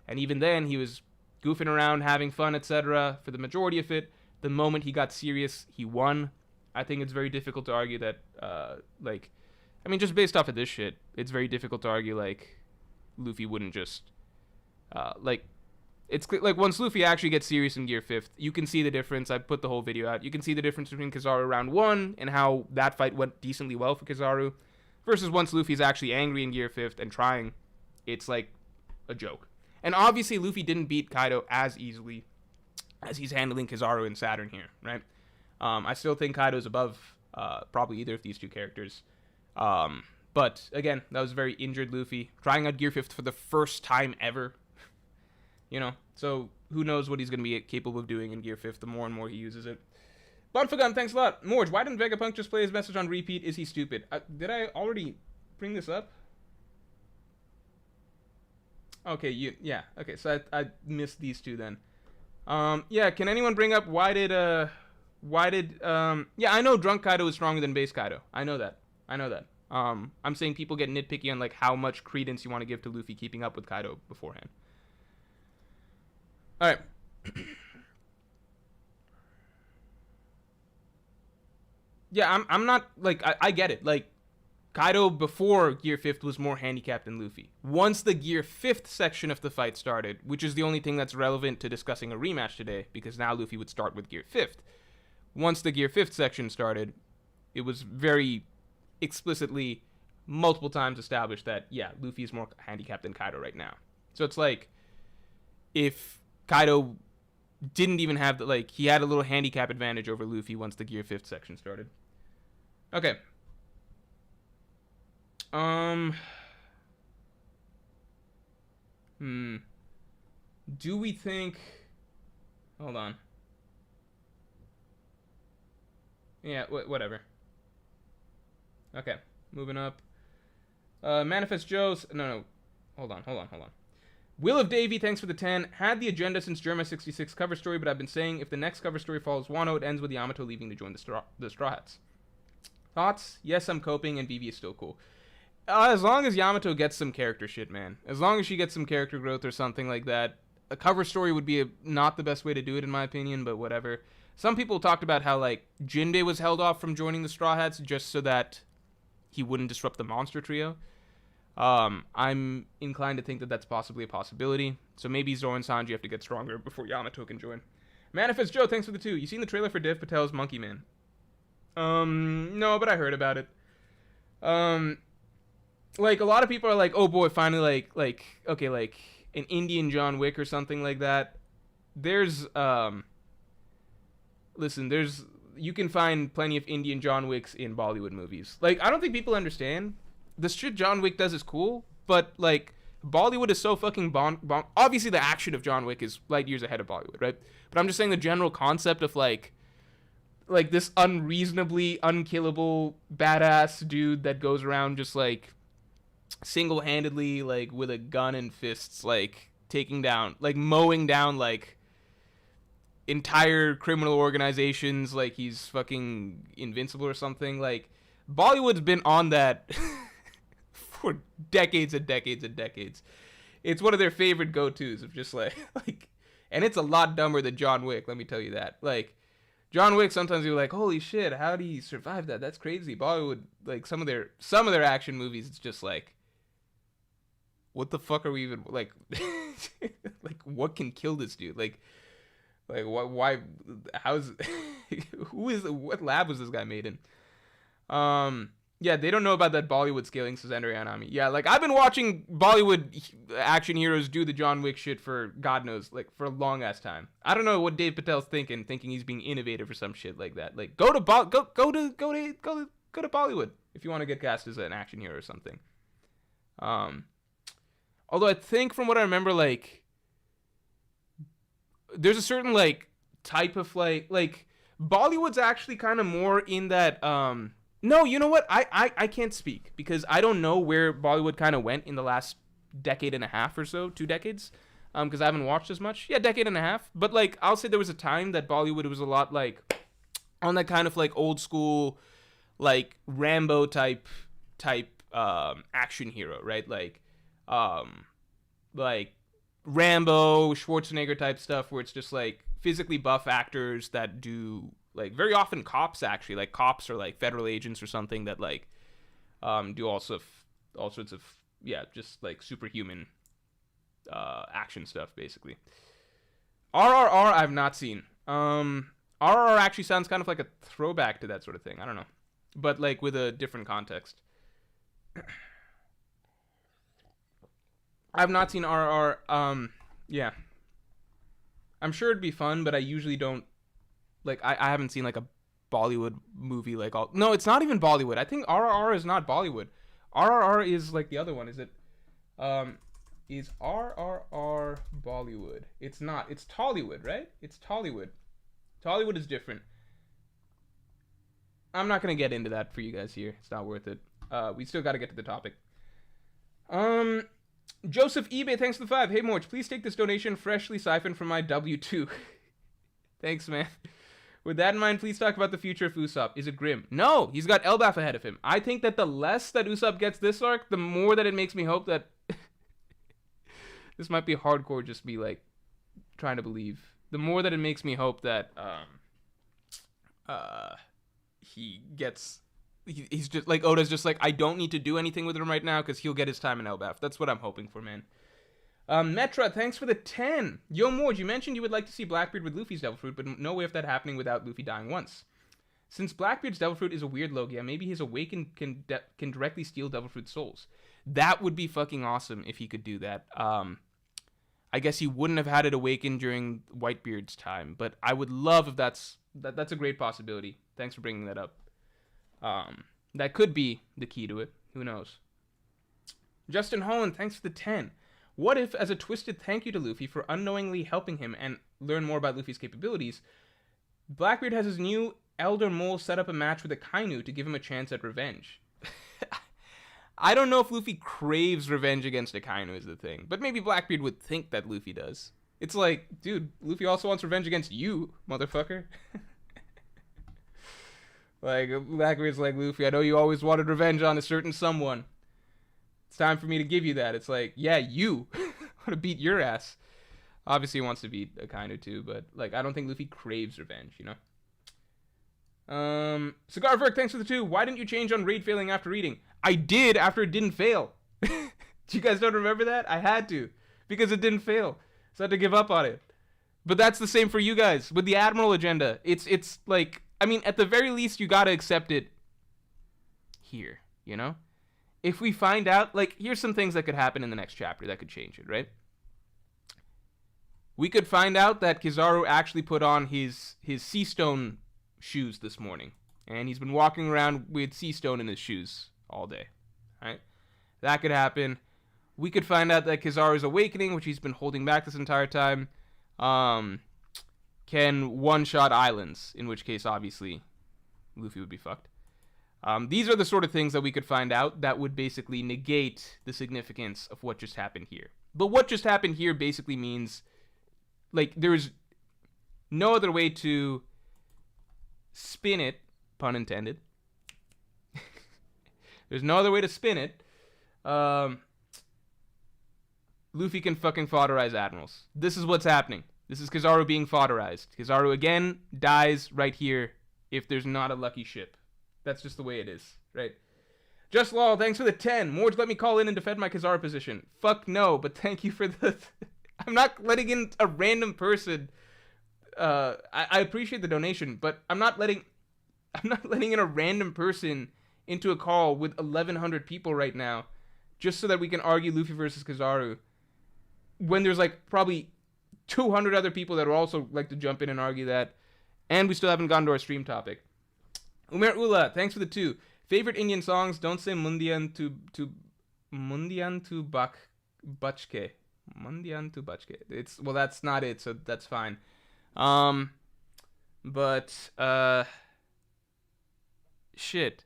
And even then, he was goofing around, having fun, etc. for the majority of it. The moment he got serious, he won. I think it's very difficult to argue that, just based off of this shit, it's very difficult to argue, like, Luffy wouldn't just, it's like once Luffy actually gets serious in Gear 5th, you can see the difference. I put the whole video out. You can see the difference between Kizaru round 1 and how that fight went decently well for Kizaru versus once Luffy's actually angry in Gear 5th and trying, it's like a joke. And obviously Luffy didn't beat Kaido as easily as he's handling Kizaru and Saturn here, right? I still think Kaido's above probably either of these two characters. But again, that was a very injured Luffy trying out Gear 5th for the first time ever. You know, so who knows what he's going to be capable of doing in Gear 5th the more and more he uses it. Bonfagun, thanks a lot. Morj, why didn't Vegapunk just play his message on repeat? Is he stupid? Did I already bring this up? Okay, yeah. Okay, so I missed these two then. Yeah, can anyone bring up yeah, I know drunk Kaido is stronger than base Kaido. I know that. I'm saying people get nitpicky on like how much credence you want to give to Luffy keeping up with Kaido beforehand. All right. Yeah, I'm not, like, I get it. Like, Kaido before Gear 5th was more handicapped than Luffy. Once the Gear 5th section of the fight started, which is the only thing that's relevant to discussing a rematch today, because now Luffy would start with Gear 5th. Once the Gear 5th section started, it was very explicitly multiple times established that, yeah, Luffy is more handicapped than Kaido right now. So it's like, if Kaido didn't even have he had a little handicap advantage over Luffy once the Gear 5th section started. Okay. Do we think... Hold on. Yeah, whatever. Okay, moving up. Manifest Joe's... No. Hold on. Will of Davy, thanks for the 10. Had the agenda since Germa 66 cover story, but I've been saying if the next cover story follows Wano, it ends with Yamato leaving to join the Straw Hats. Thoughts? Yes, I'm coping, and Vivi is still cool. As long as Yamato gets some character shit, man. As long as she gets some character growth or something like that. A cover story would be not the best way to do it, in my opinion, but whatever. Some people talked about how, like, Jinde was held off from joining the Straw Hats just so that he wouldn't disrupt the monster trio. I'm inclined to think that that's possibly a possibility. So maybe Zoro and Sanji have to get stronger before Yamato can join. Manifest Joe, thanks for the 2. You seen the trailer for Dev Patel's Monkey Man? No, but I heard about it. Like, a lot of people are like, oh boy, finally, okay, like, an Indian John Wick or something like that. You can find plenty of Indian John Wicks in Bollywood movies. Like, I don't think people understand. The shit John Wick does is cool, but, like, Bollywood is so fucking obviously, the action of John Wick is light years ahead of Bollywood, right? But I'm just saying the general concept of, like this unreasonably unkillable badass dude that goes around just, like, single-handedly, like, with a gun and fists, like, taking down, like, mowing down, like, entire criminal organizations, like he's fucking invincible or something. Like, Bollywood's been on that for decades and decades and decades. It's one of their favorite go-tos of just like, and it's a lot dumber than John Wick, let me tell you that. Like, John Wick, sometimes you're like, holy shit, how do you survive that? That's crazy. Bollywood, like, some of their action movies, it's just like, what the fuck are we even, like, like, what can kill this dude? Like, why, how's, what lab was this guy made in? Yeah, they don't know about that Bollywood scaling, says Andrea Anami. Yeah, like, I've been watching Bollywood action heroes do the John Wick shit for, God knows, like, for a long-ass time. I don't know what Dave Patel's thinking he's being innovative or some shit like that. Like, go to Bollywood if you want to get cast as an action hero or something. Although I think from what I remember, like, there's a certain, like, type of, like Bollywood's actually kind of more in that, no, you know what? I can't speak because I don't know where Bollywood kind of went in the last decade and a half or so, 2 decades, because I haven't watched as much. Yeah, decade and a half. But, like, I'll say there was a time that Bollywood was a lot, like, on that kind of, like, old school, like, Rambo type action hero, right? Like Rambo, Schwarzenegger type stuff where it's just, like, physically buff actors that do, like, very often cops, actually, like, cops or, like, federal agents or something that, like, do all sorts of, yeah, just, like, superhuman action stuff, basically. RRR I've not seen. RRR actually sounds kind of like a throwback to that sort of thing. I don't know. But, like, with a different context. I've not seen RRR. Yeah. I'm sure it'd be fun, but I usually don't, like, I haven't seen, like, a Bollywood movie, like, all, no, it's not even Bollywood. I think RRR is not Bollywood. RRR is, like, the other one. Is it, is RRR Bollywood? It's not. It's Tollywood, right? It's Tollywood. Tollywood is different. I'm not going to get into that for you guys here. It's not worth it. We still got to get to the topic. Joseph eBay, thanks for the 5. Hey, Morj, please take this donation freshly siphoned from my W2. Thanks, man. With that in mind, please talk about the future of Usopp. Is it grim? No, he's got Elbaf ahead of him. I think that the less that Usopp gets this arc, the more that it makes me hope that... this might be hardcore, just be, like, trying to believe. The more that it makes me hope that he gets... He's just like, Oda's just like, I don't need to do anything with him right now because he'll get his time in Elbaf. That's what I'm hoping for, man. Metra, thanks for the 10. Yo, Morj, you mentioned you would like to see Blackbeard with Luffy's Devil Fruit, but no way of that happening without Luffy dying once. Since Blackbeard's Devil Fruit is a weird Logia, maybe his Awakened can directly steal Devil Fruit souls. That would be fucking awesome if he could do that. I guess he wouldn't have had it awakened during Whitebeard's time, but I would love if that's a great possibility. Thanks for bringing that up. That could be the key to it. Who knows? Justin Holland, thanks for the 10. What if, as a twisted thank you to Luffy for unknowingly helping him and learn more about Luffy's capabilities, Blackbeard has his new Elder Mole set up a match with a Kainu to give him a chance at revenge? I don't know if Luffy craves revenge against Akainu is the thing. But maybe Blackbeard would think that Luffy does. It's like, dude, Luffy also wants revenge against you, motherfucker. Like, Blackbeard's like, Luffy, I know you always wanted revenge on a certain someone. It's time for me to give you that. It's like, yeah, you. I want to beat your ass. Obviously, he wants to beat Akainu too, but, like, I don't think Luffy craves revenge, you know? Cigar Verk, thanks for the 2. Why didn't you change on raid failing after reading? I did after it didn't fail. You guys don't remember that? I had to, because it didn't fail. So I had to give up on it. But that's the same for you guys with the Admiral agenda. It's like, I mean, at the very least, you gotta accept it here, you know? If we find out, like, here's some things that could happen in the next chapter that could change it, right? We could find out that Kizaru actually put on his sea stone shoes this morning, and he's been walking around with sea stone in his shoes all day, right? That could happen. We could find out that Kizaru's awakening, which he's been holding back this entire time, can one-shot islands, in which case, obviously, Luffy would be fucked. These are the sort of things that we could find out that would basically negate the significance of what just happened here. But what just happened here basically means, like, there's no other way to spin it, pun intended. There's no other way to spin it. Luffy can fucking fodderize admirals. This is what's happening. This is Kizaru being fodderized. Kizaru again dies right here if there's not a lucky ship. That's just the way it is, right? Just Lol, thanks for the 10. Morj, let me call in and defend my Kizaru position. Fuck no, but thank you for the... I'm not letting in a random person. I appreciate the donation, but I'm not letting in a random person into a call with 1,100 people right now, just so that we can argue Luffy versus Kizaru, when there's like probably 200 other people that would also like to jump in and argue that, and we still haven't gotten to our stream topic. Umer Ula, thanks for the 2. Favorite Indian songs? Don't say Mundian to Bachke. Mundian to Bachke. It's, well, that's not it, so that's fine. Shit.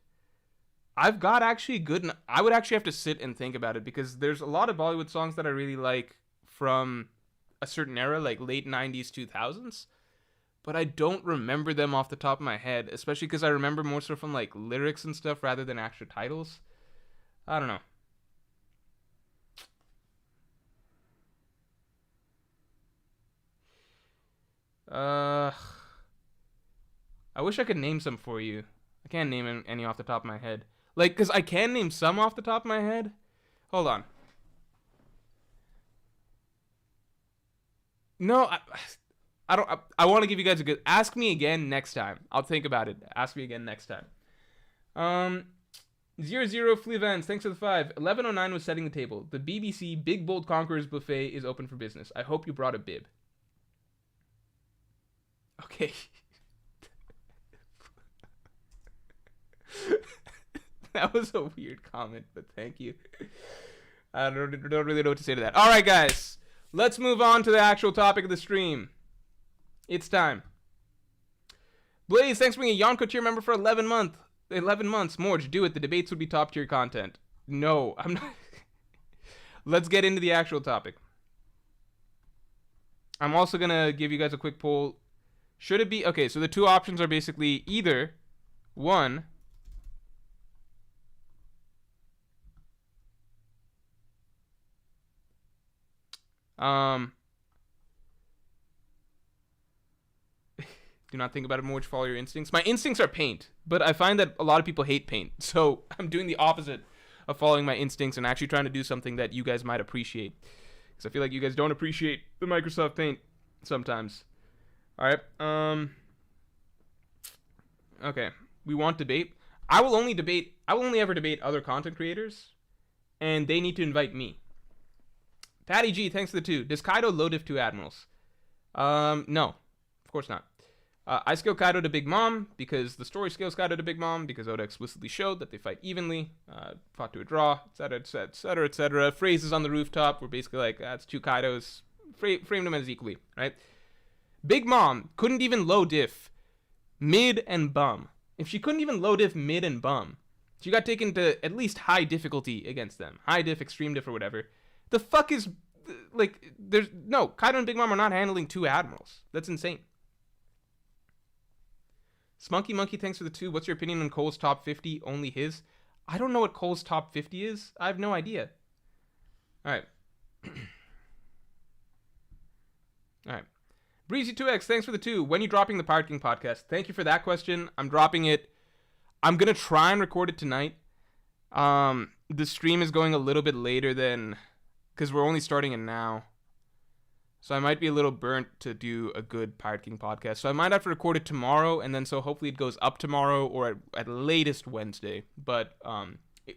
I've got actually good... I would actually have to sit and think about it, because there's a lot of Bollywood songs that I really like from a certain era, like late 90s, 2000s. But I don't remember them off the top of my head, especially because I remember more so from, like, lyrics and stuff rather than actual titles. I don't know. I wish I could name some for you. I can't name any off the top of my head. Like, because I can name some off the top of my head. Hold on. No, I don't. I want to give you guys a good... Ask me again next time. I'll think about it. Ask me again next time. 00 Flivans, thanks for the 5. 1109 was setting the table. The BBC Big Bold Conquerors buffet is open for business. I hope you brought a bib. Okay. That was a weird comment, but thank you. I don't really know what to say to that. All right, guys. Let's move on to the actual topic of the stream. It's time. Blaze, thanks for being a Yonko tier member for 11 months. Morj, do it. The debates would be top tier content. No, I'm not. Let's get into the actual topic. I'm also going to give you guys a quick poll. Should it be... Okay, so the two options are basically either, one... Do not think about it, Morj. Follow your instincts. My instincts are paint, but I find that a lot of people hate paint. So I'm doing the opposite of following my instincts and actually trying to do something that you guys might appreciate. Because I feel like you guys don't appreciate the Microsoft Paint sometimes. All right. Okay. We want debate. I will only ever debate other content creators, and they need to invite me. Patty G, thanks for the 2. Does Kaido low diff 2 admirals? No. Of course not. I scale Kaido to Big Mom because the story scales Kaido to Big Mom because Oda explicitly showed that they fight evenly, fought to a draw, etc., etc., etc. Phrases on the rooftop were basically like, that's 2 Kaidos. Framed them as equally, right? Big Mom couldn't even low diff mid and bum. If she couldn't even low diff mid and bum, She got taken to at least high difficulty against them. High diff, extreme diff, or whatever. The fuck is... Like, there's... No, Kaido and Big Mom are not handling 2 admirals. That's insane. Spunky Monkey, thanks for the 2. What's your opinion on Cole's top 50? Only his? I don't know what Cole's top 50 is. I have no idea. Alright. Alright. Breezy2X, thanks for the 2. When are you dropping the Pirate King podcast? Thank you for that question. I'm dropping it. I'm going to try and record it tonight. The stream is going a little bit later than... Because we're only starting it now. So I might be a little burnt to do a good Pirate King podcast. So I might have to record it tomorrow, and then so hopefully it goes up tomorrow or at latest Wednesday. But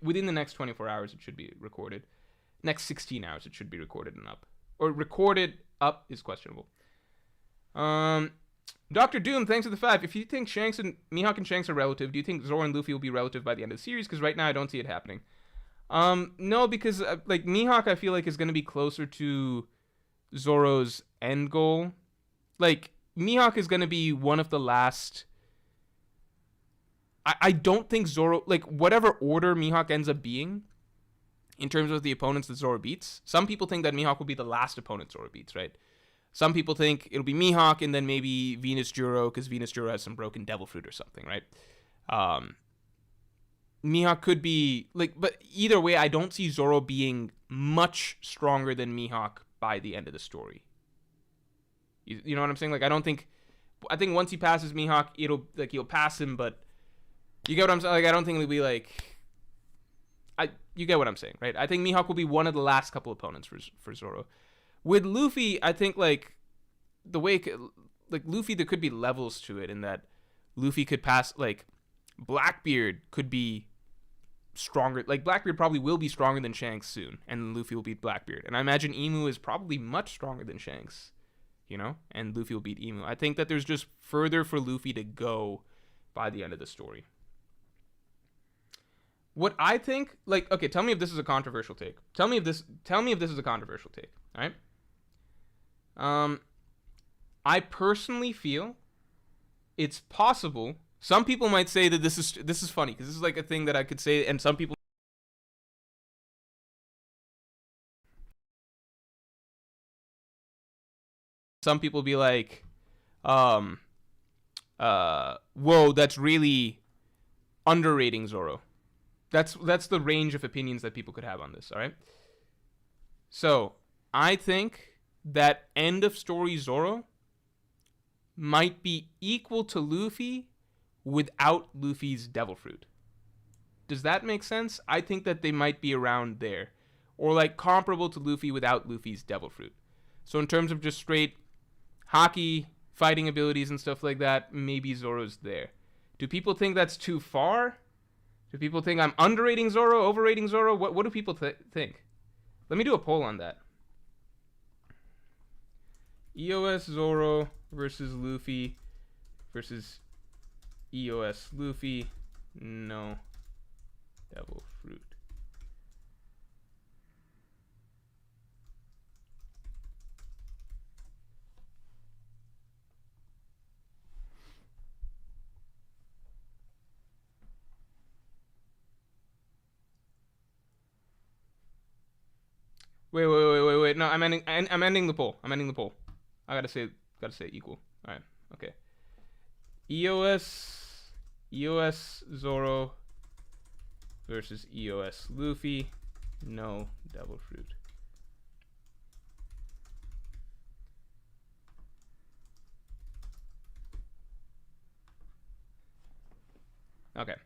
within the next 24 hours, it should be recorded. Next 16 hours, it should be recorded and up. Or recorded up is questionable. Dr. Doom, thanks for the 5. If you think Mihawk and Shanks are relative, do you think Zoro and Luffy will be relative by the end of the series? Because right now I don't see it happening. No, because like Mihawk I feel like is going to be closer to Zoro's end goal. Like, Mihawk is going to be one of the last... I don't think Zoro... Like, whatever order Mihawk ends up being, in terms of the opponents that Zoro beats, some people think that Mihawk will be the last opponent Zoro beats, right? Some people think it'll be Mihawk and then maybe Venus Juro, because Venus Juro has some broken devil fruit or something, right? Mihawk could be... Like, but either way, I don't see Zoro being much stronger than Mihawk by the end of the story. You know what I'm saying? Like, I think once he passes Mihawk, he'll pass him, but you get what I'm saying? Like, I don't think it'll be like... You get what I'm saying, right? I think Mihawk will be one of the last couple opponents for Zoro. With Luffy, I think, like, the way... Like, Luffy, there could be levels to it in that Luffy could pass... Like, Blackbeard could be stronger. Like, Blackbeard probably will be stronger than Shanks soon, and Luffy will beat Blackbeard. And I imagine Emu is probably much stronger than Shanks, you know? And Luffy will beat Emu. I think that there's just further for Luffy to go by the end of the story. What I think, like, okay, tell me if this is a controversial take. Tell me if this is a controversial take, all right? I personally feel it's possible. Some people might say that this is funny because this is like a thing that I could say, and some people be like, whoa, that's really underrating Zoro. That's the range of opinions that people could have on this, all right? So, I think that end of story Zoro might be equal to Luffy without Luffy's devil fruit. Does that make sense? I think that they might be around there. Or like comparable to Luffy without Luffy's devil fruit. So in terms of just straight Haki, fighting abilities and stuff like that, maybe Zoro's there. Do people think that's too far? Do people think I'm underrating Zoro, overrating Zoro? What do people think? Let me do a poll on that. EOS Zoro versus Luffy versus EOS Luffy, no devil fruit. Wait. No, I'm ending the poll. I gotta say equal. All right. Okay. EOS Zoro versus EOS Luffy, no devil fruit. Okay.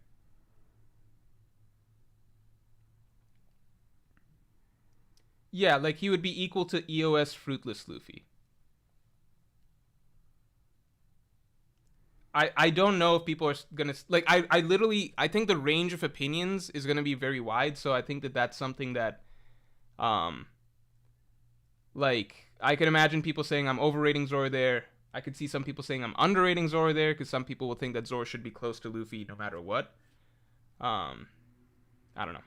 Yeah, like he would be equal to EOS fruitless Luffy. I don't know if people are gonna like I think the range of opinions is gonna be very wide, so I think that that's something that like I can imagine people saying I'm overrating Zoro there. I could see some people saying I'm underrating Zoro there because some people will think that Zoro should be close to Luffy no matter what. I don't know.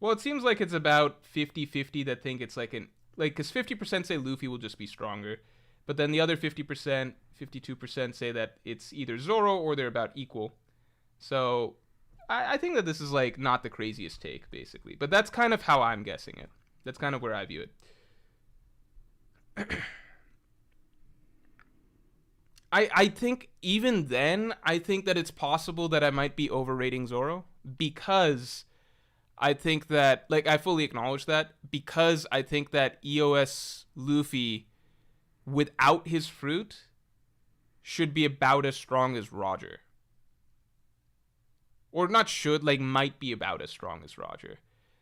Well, it seems like it's about 50-50 that think it's like because 50% say Luffy will just be stronger, but then the other 50%, 52% say that it's either Zoro or they're about equal. So I think that this is like not the craziest take, basically, but that's kind of how I'm guessing it. That's kind of where I view it. I think even then, I think that it's possible that I might be overrating Zoro, because I think that, like, I fully acknowledge that, because I think that EOS Luffy, without his fruit, should be about as strong as Roger. Or not should, like, might be about as strong as Roger.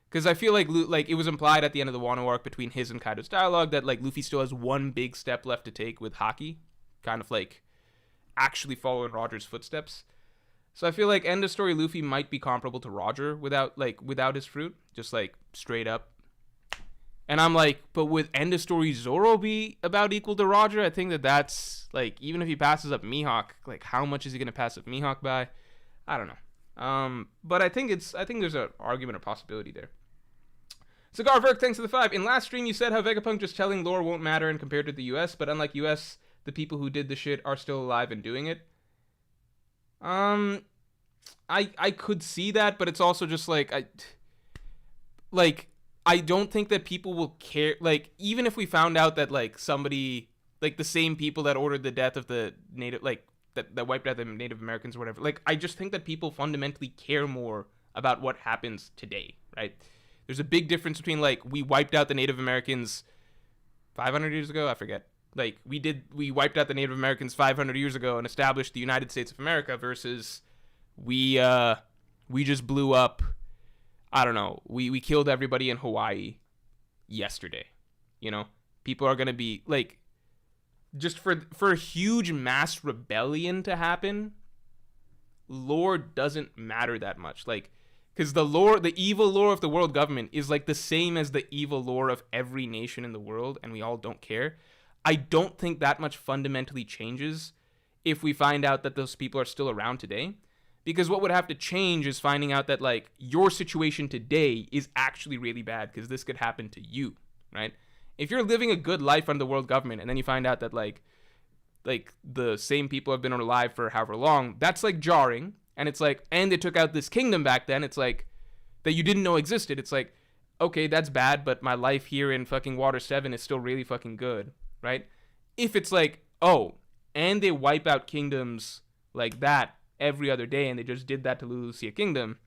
Because I feel like it was implied at the end of the Wano arc between his and Kaido's dialogue that, like, Luffy still has one big step left to take with Haki. Kind of, like, actually following Roger's footsteps. So I feel like end of story Luffy might be comparable to Roger without his fruit. Just, like, straight up. And I'm like, but would end of story Zoro be about equal to Roger? I think that's, like, even if he passes up Mihawk, like, how much is he going to pass up Mihawk by? I don't know. But I think there's an argument or possibility there. Cigar Verk, thanks for the 5. In last stream, you said how Vegapunk just telling lore won't matter and compared to the US, but unlike US, the people who did the shit are still alive and doing it. I could see that, but it's also just like I don't think that people will care. Like, even if we found out that, like, somebody, like, the same people that ordered the death of the native, like, that wiped out the Native Americans or whatever, like, I just think that people fundamentally care more about what happens today, right? There's a big difference between, like, we wiped out the Native Americans 500 years ago, I forget. Like, we wiped out the Native Americans 500 years ago and established the United States of America versus we just blew up, I don't know, we killed everybody in Hawaii yesterday. You know, people are going to be, like, just for a huge mass rebellion to happen, lore doesn't matter that much. Like, because the evil lore of the world government is, like, the same as the evil lore of every nation in the world, and we all don't care. I don't think that much fundamentally changes if we find out that those people are still around today. Because what would have to change is finding out that, like, your situation today is actually really bad because this could happen to you, right? If you're living a good life under the world government and then you find out that, like the same people have been alive for however long, that's, like, jarring. And it's like, and they took out this kingdom back then, it's like, that you didn't know existed. It's like, okay, that's bad, but my life here in fucking Water 7 is still really fucking good, right? If it's like, oh, and they wipe out kingdoms like that every other day, and they just did that to Lucia Kingdom,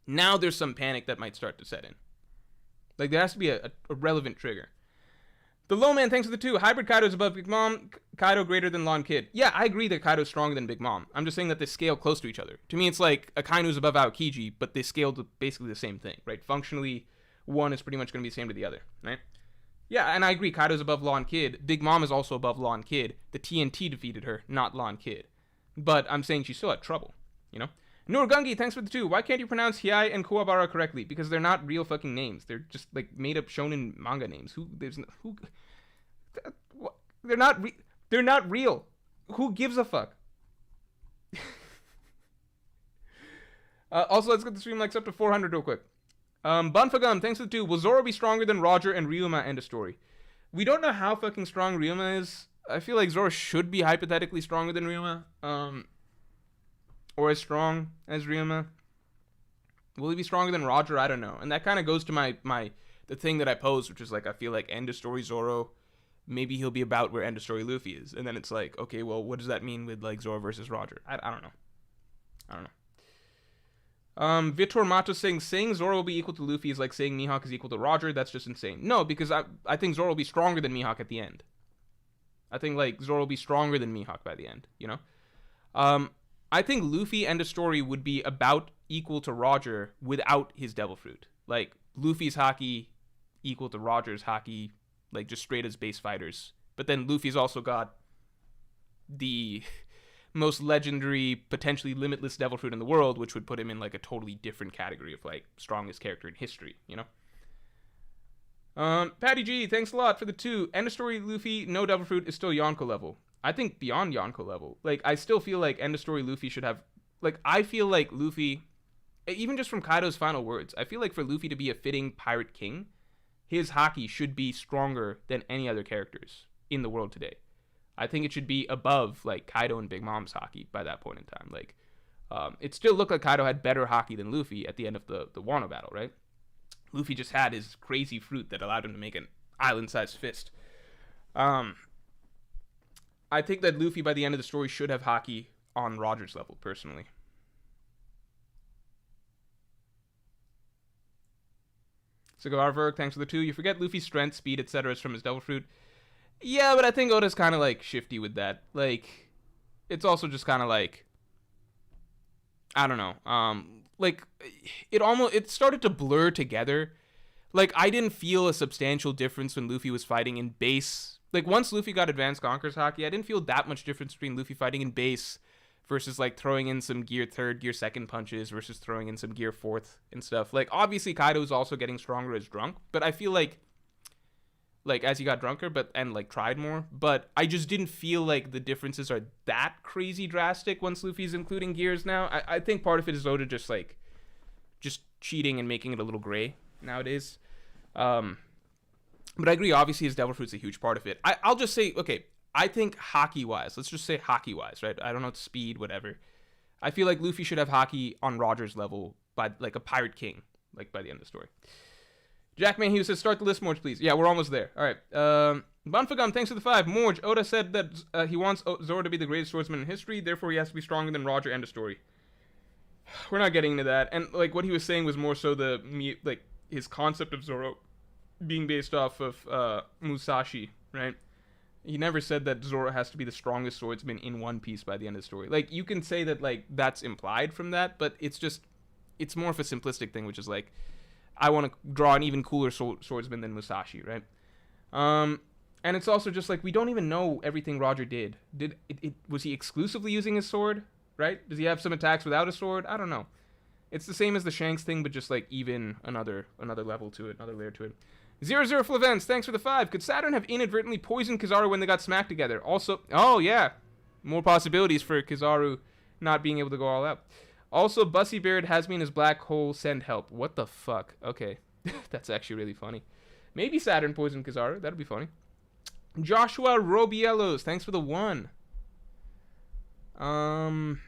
now there's some panic that might start to set in. Like, there has to be a relevant trigger. The Low Man, thanks for the 2. Hybrid Kaido is above Big Mom. Kaido greater than Lon Kid. Yeah, I agree that Kaido's stronger than Big Mom. I'm just saying that they scale close to each other. To me, it's like Akainu's above Aokiji, but they scale to basically the same thing, right? Functionally, one is pretty much going to be the same to the other, right? Yeah, and I agree, Kaido's above Lon Kid. Big Mom is also above Lon Kid. The TNT defeated her, not Lon Kid. But I'm saying she still had trouble, you know? Nurgungi, thanks for the 2. Why can't you pronounce Hiei and Kuwabara correctly? Because they're not real fucking names. They're just, like, made-up shonen manga names. They're not real. Who gives a fuck? Also, let's get the stream likes up to 400 real quick. Bunfagum, thanks for the 2. Will Zoro be stronger than Roger and Ryuma? End of story. We don't know how fucking strong Ryuma is. I feel like Zoro should be hypothetically stronger than Ryuma. Or as strong as Ryuma. Will he be stronger than Roger? I don't know. And that kind of goes to the thing that I posed, which is, like, I feel like end of story Zoro, maybe he'll be about where end of story Luffy is. And then it's like, okay, well, what does that mean with, like, Zoro versus Roger? I don't know. Vitor Mato saying Zoro will be equal to Luffy is like saying Mihawk is equal to Roger. That's just insane. No, because I think Zoro will be stronger than Mihawk at the end. I think, like, Zoro will be stronger than Mihawk by the end, you know? I think Luffy end of story would be about equal to Roger without his Devil Fruit. Like, Luffy's Haki equal to Roger's Haki, like, just straight as base fighters. But then Luffy's also got the most legendary, potentially limitless Devil Fruit in the world, which would put him in, like, a totally different category of, like, strongest character in history, you know? Patty G, thanks a lot for the 2. End of story Luffy, no Devil Fruit is still Yonko level. I think beyond Yonko level. Like, I still feel like end of story Luffy should have, like, I feel like Luffy even just from Kaido's final words, I feel like for Luffy to be a fitting pirate king, his Haki should be stronger than any other characters in the world today. I think it should be above like Kaido and Big Mom's Haki by that point in time. Like, it still looked like Kaido had better Haki than Luffy at the end of the Wano battle, right? Luffy just had his crazy fruit that allowed him to make an island-sized fist. I think that Luffy by the end of the story should have Haki on Roger's level, personally. Cigar Verk, thanks for the 2. You forget Luffy's strength, speed, etc. is from his Devil Fruit. Yeah, but I think Oda's kind of like shifty with that. Like, it's also just kind of like, I don't know. Like, it started to blur together. Like, I didn't feel a substantial difference when Luffy was fighting in base. Like, once Luffy got Advanced Conqueror's Haki, I didn't feel that much difference between Luffy fighting in base versus, like, throwing in some Gear 3rd, Gear 2nd punches versus throwing in some Gear 4th and stuff. Like, obviously, Kaido's also getting stronger as drunk, but I feel like, as he got drunker, and, like, tried more, but I just didn't feel like the differences are that crazy drastic once Luffy's including gears now. I think part of it is Oda just cheating and making it a little gray nowadays. But I agree, obviously his Devil Fruit's a huge part of it. I'll just say, okay, I think Haki-wise, let's just say Haki-wise, right? I don't know, speed, whatever. I feel like Luffy should have Haki on Roger's level by, like, a Pirate King, like, by the end of the story. Jack Mayhew says, start the list, Morj, please. Yeah, we're almost there. All right. Bunfagum, thanks for the 5. Morj, Oda said that he wants Zoro to be the greatest swordsman in history, therefore he has to be stronger than Roger. End of story. We're not getting into that. And, like, what he was saying was more so his concept of Zoro being based off of Musashi, right? He never said that Zoro has to be the strongest swordsman in One Piece by the end of the story. Like, you can say that, like, that's implied from that, but it's more of a simplistic thing, which is, like, I want to draw an even cooler swordsman than Musashi, right? And it's also just, like, we don't even know everything Roger did. Was he exclusively using his sword, right? Does he have some attacks without a sword? I don't know. It's the same as the Shanks thing, but just, like, even another level to it, another layer to it. 00 Flavens, thanks for the 5. Could Saturn have inadvertently poisoned Kizaru when they got smacked together? Also, oh, yeah. More possibilities for Kizaru not being able to go all out. Also, Bussy Beard has me in his black hole, send help. What the fuck? Okay. That's actually really funny. Maybe Saturn poisoned Kizaru. That'd be funny. Joshua Robielos, thanks for the 1. Alright.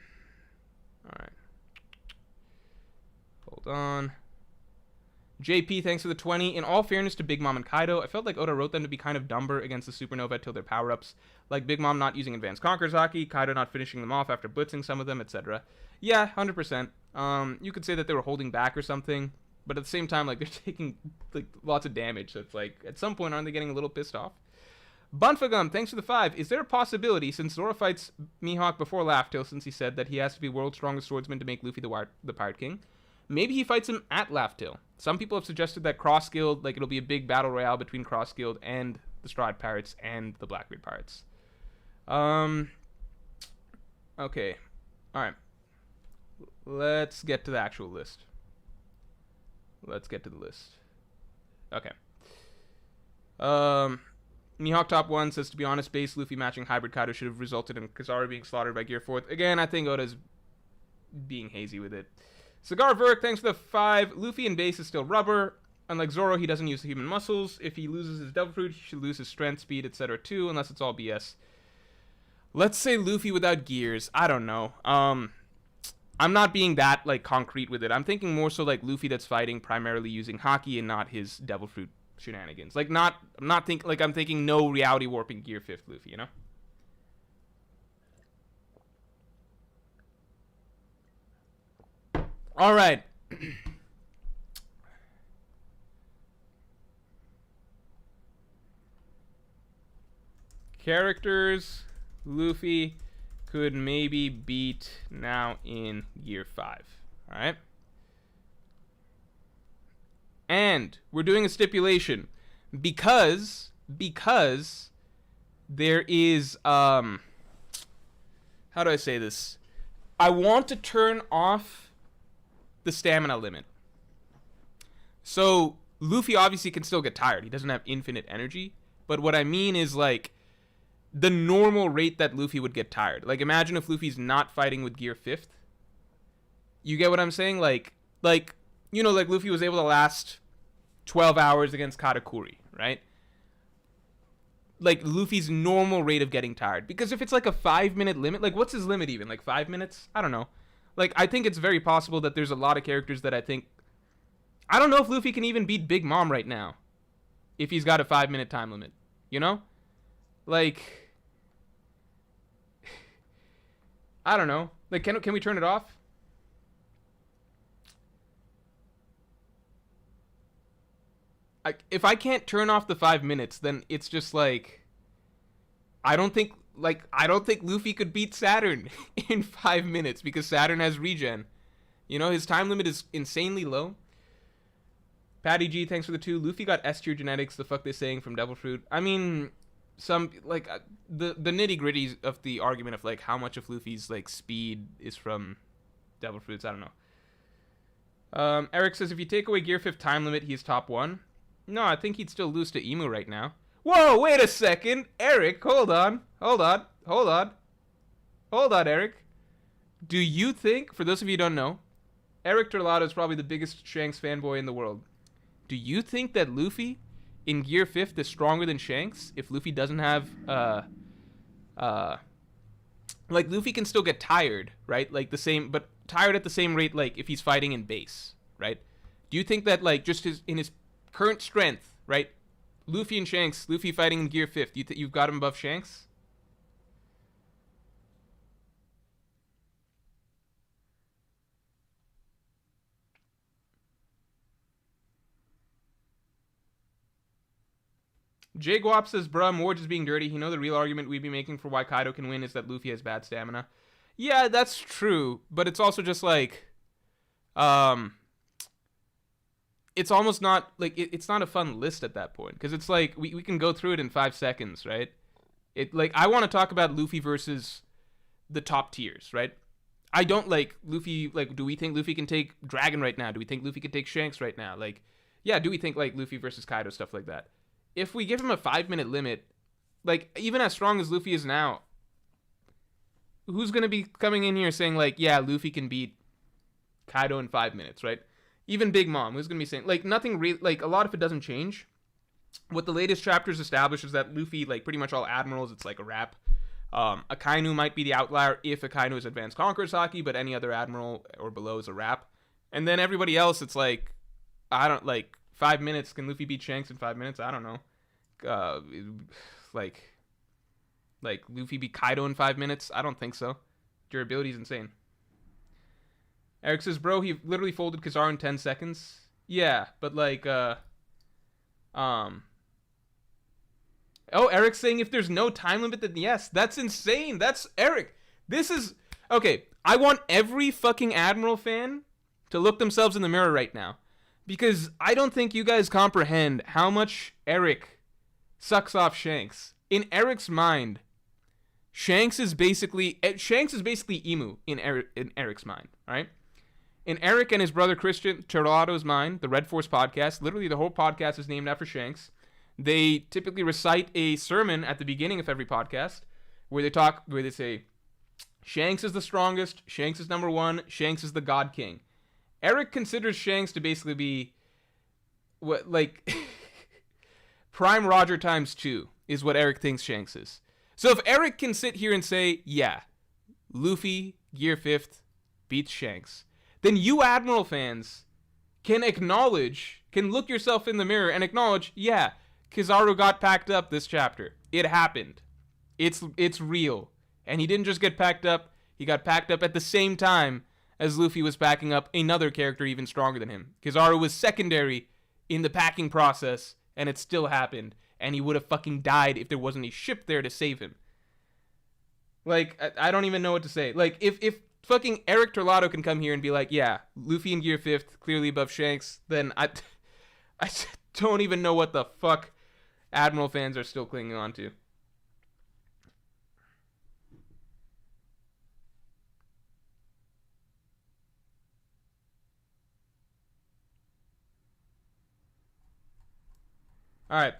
Hold on. JP, thanks for the 20. In all fairness to Big Mom and Kaido, I felt like Oda wrote them to be kind of dumber against the Supernova till their power-ups. Like Big Mom not using Advanced Conqueror's Haki, Kaido not finishing them off after blitzing some of them, etc. Yeah, 100%. You could say that they were holding back or something, but at the same time, like, they're taking, like, lots of damage, so it's like, at some point, aren't they getting a little pissed off? Bunfagum, thanks for the 5. Is there a possibility, since Zoro fights Mihawk before Laugh Tale, since he said that he has to be world's strongest swordsman to make Luffy the Pirate King, maybe he fights him at Laugh Tale? Some people have suggested that Cross Guild, like, it'll be a big battle royale between Cross Guild and the Stride Pirates and the Blackbeard Pirates. Okay. Alright. Let's get to the actual list. Let's get to the list. Okay. Mihawk top 1 says, to be honest, base Luffy matching Hybrid Kaido should have resulted in Kizaru being slaughtered by Gear 4th. Again, I think Oda's being hazy with it. Cigar Verk, thanks for the 5. Luffy in base is still rubber. Unlike Zoro, he doesn't use the human muscles. If he loses his Devil Fruit, he should lose his strength, speed, etc. too, unless it's all BS. Let's say Luffy without gears. I don't know. I'm not being that, like, concrete with it. I'm thinking more so like Luffy that's fighting primarily using Haki and not his Devil Fruit shenanigans. Like, I'm thinking no reality warping Gear 5th Luffy, you know? All right. Characters Luffy could maybe beat now in Gear 5. All right. And we're doing a stipulation because there is how do I say this? I want to turn off the stamina limit. So Luffy obviously can still get tired. He doesn't have infinite energy. But what I mean is, like, the normal rate that Luffy would get tired. Like, imagine if Luffy's not fighting with Gear 5th. You get what I'm saying? Like, Like, like Luffy was able to last 12 hours against Katakuri, right? Like Luffy's normal rate of getting tired. Because if it's like a 5-minute limit, like what's his limit even? Like 5 minutes? I don't know. Like I think it's very possible that there's a lot of characters that I don't know if Luffy can even beat Big Mom right now if he's got a 5-minute time limit. Like I don't know. Like can we turn it off? If I can't turn off the 5 minutes, then it's just like I don't think Luffy could beat Saturn in 5 minutes because Saturn has regen. His time limit is insanely low. Patty G, thanks for the 2. Luffy got S tier genetics. The fuck they saying from Devil Fruit? I mean, some like the nitty gritties of the argument of like how much of Luffy's like speed is from Devil Fruits. I don't know. Eric says if you take away Gear 5 time limit, he's top 1. No, I think he'd still lose to Emu right now. Whoa, wait a second. Eric, hold on, Eric. Do you think, for those of you who don't know, Eric Torlado is probably the biggest Shanks fanboy in the world. Do you think that Luffy in Gear 5 is stronger than Shanks if Luffy doesn't have, like Luffy can still get tired, right? Like but tired at the same rate, like if he's fighting in base, right? Do you think that like just in his current strength, right? Luffy and Shanks, Luffy fighting in Gear 5th. You've got him above Shanks? Jay Guap says, bruh, Morj is being dirty. The real argument we'd be making for why Kaido can win is that Luffy has bad stamina. Yeah, that's true. But it's also just like, it's almost not like it's not a fun list at that point because it's like we can go through it in 5 seconds, right? I want to talk about Luffy versus the top tiers, right? I don't like Luffy. Like, do we think Luffy can take Dragon right now? Do we think Luffy can take Shanks right now? Like, yeah, do we think like Luffy versus Kaido, stuff like that? If we give him a 5-minute limit, like even as strong as Luffy is now, who's gonna be coming in here saying like, yeah, Luffy can beat Kaido in 5 minutes, right? Even Big Mom, who's gonna be saying like nothing real, like a lot of it doesn't change. What the latest chapters establish is that Luffy, like pretty much all admirals, it's like a wrap. Akainu might be the outlier if Akainu is advanced Conqueror's Haki, but any other admiral or below is a wrap. And then everybody else, it's like, I don't like 5 minutes. Can Luffy beat Shanks in 5 minutes? I don't know. Like Luffy beat Kaido in 5 minutes? I don't think so. Durability is insane. Eric says, bro, he literally folded Kizaru in 10 seconds. Yeah, but like, oh, Eric's saying if there's no time limit, then yes. That's insane. That's Eric. This is, okay, I want every fucking Admiral fan to look themselves in the mirror right now. Because I don't think you guys comprehend how much Eric sucks off Shanks. In Eric's mind, Shanks is basically Emu in Eric's mind, right? In Eric and his brother Christian Torlado's mind, the Red Force podcast, literally the whole podcast is named after Shanks. They typically recite a sermon at the beginning of every podcast where they say, Shanks is the strongest, Shanks is number 1, Shanks is the God King. Eric considers Shanks to basically be what, like, Prime Roger times 2 is what Eric thinks Shanks is. So if Eric can sit here and say, yeah, Luffy, Gear 5th, beats Shanks, then you Admiral fans can look yourself in the mirror and acknowledge, yeah, Kizaru got packed up this chapter. It happened. It's real. And he didn't just get packed up, he got packed up at the same time as Luffy was packing up another character even stronger than him. Kizaru was secondary in the packing process, and it still happened. And he would have fucking died if there wasn't a ship there to save him. Like, I don't even know what to say. Like, if fucking Eric Torlado can come here and be like, yeah, Luffy in Gear 5th, clearly above Shanks, then I don't even know what the fuck Admiral fans are still clinging on to. All right.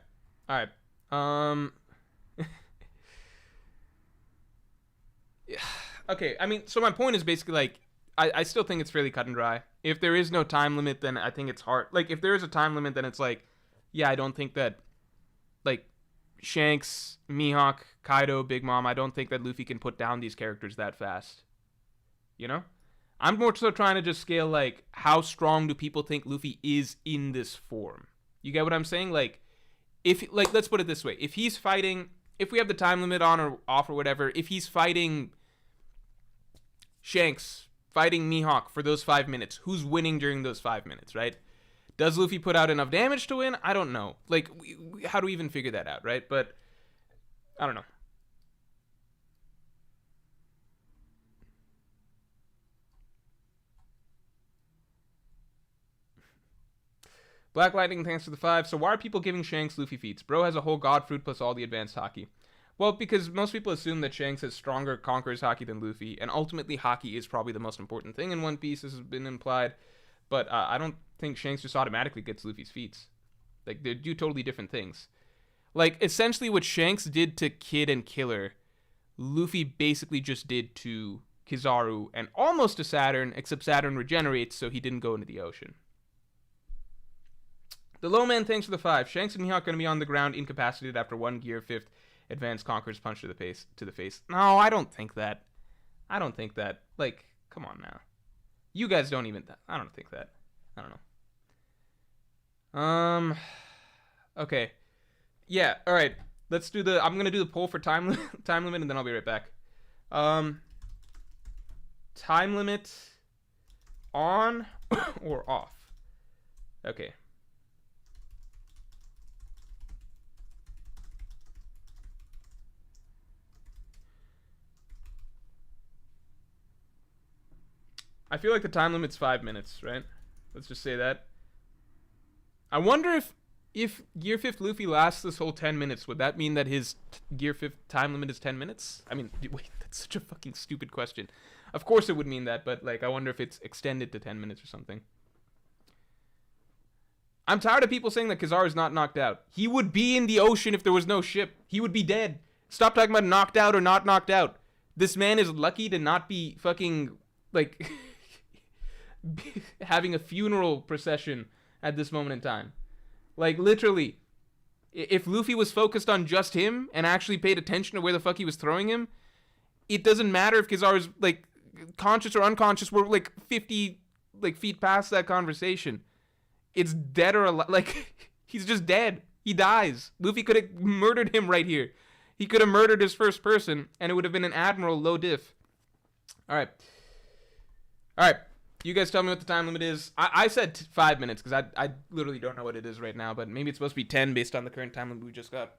Okay, I mean, so my point is basically like, I still think it's fairly cut and dry. If there is no time limit, then I think it's hard. Like, if there is a time limit, then it's like, yeah, I don't think that, like, Shanks, Mihawk, Kaido, Big Mom, I don't think that Luffy can put down these characters that fast. You know? I'm more so trying to just scale, like, how strong do people think Luffy is in this form? You get what I'm saying? Like, if, like, let's put it this way. If he's fighting, if we have the time limit on or off or whatever, if he's fighting Shanks, fighting Mihawk for those 5 minutes, who's winning during those 5 minutes, right? Does Luffy put out enough damage to win? I don't know. Like, how do we even figure that out, right? But, I don't know. Black Lightning, thanks for the 5. So why are people giving Shanks Luffy feats? Bro has a whole god fruit plus all the advanced Haki. Well, because most people assume that Shanks has stronger Conqueror's Haki than Luffy, and ultimately Haki is probably the most important thing in One Piece, as has been implied. But I don't think Shanks just automatically gets Luffy's feats. Like, they do totally different things. Like, essentially what Shanks did to Kid and Killer, Luffy basically just did to Kizaru and almost to Saturn, except Saturn regenerates, so he didn't go into the ocean. The Low Man, thanks for the 5. Shanks and Mihawk going to be on the ground incapacitated after 1 Gear 5th advanced Conqueror's punch to the face. No, I don't think that. I don't think that. Like, come on now. You guys don't even... I don't think that. I don't know. Okay. Yeah, alright. Let's do the... I'm going to do the poll for time limit, and then I'll be right back. Time limit on or off? Okay. I feel like the time limit's 5 minutes, right? Let's just say that. I wonder if Gear 5th Luffy lasts this whole 10 minutes, would that mean that his Gear 5th time limit is 10 minutes? I mean, wait, that's such a fucking stupid question. Of course it would mean that, but, like, I wonder if it's extended to 10 minutes or something. I'm tired of people saying that Kizaru's not knocked out. He would be in the ocean if there was no ship. He would be dead. Stop talking about knocked out or not knocked out. This man is lucky to not be fucking, like... having a funeral procession at this moment in time. Like, literally, if Luffy was focused on just him and actually paid attention to where the fuck he was throwing him, it doesn't matter if Kizaru's, like, conscious or unconscious. We're, like, 50, like, feet past that conversation. It's dead or alive. Like, he's just dead. He dies. Luffy could have murdered him right here. He could have murdered his first person, and it would have been an Admiral low diff. Alright. Alright. You guys tell me what the time limit is. I said 5 minutes because I literally don't know what it is right now, but maybe it's supposed to be 10 based on the current time limit we just got.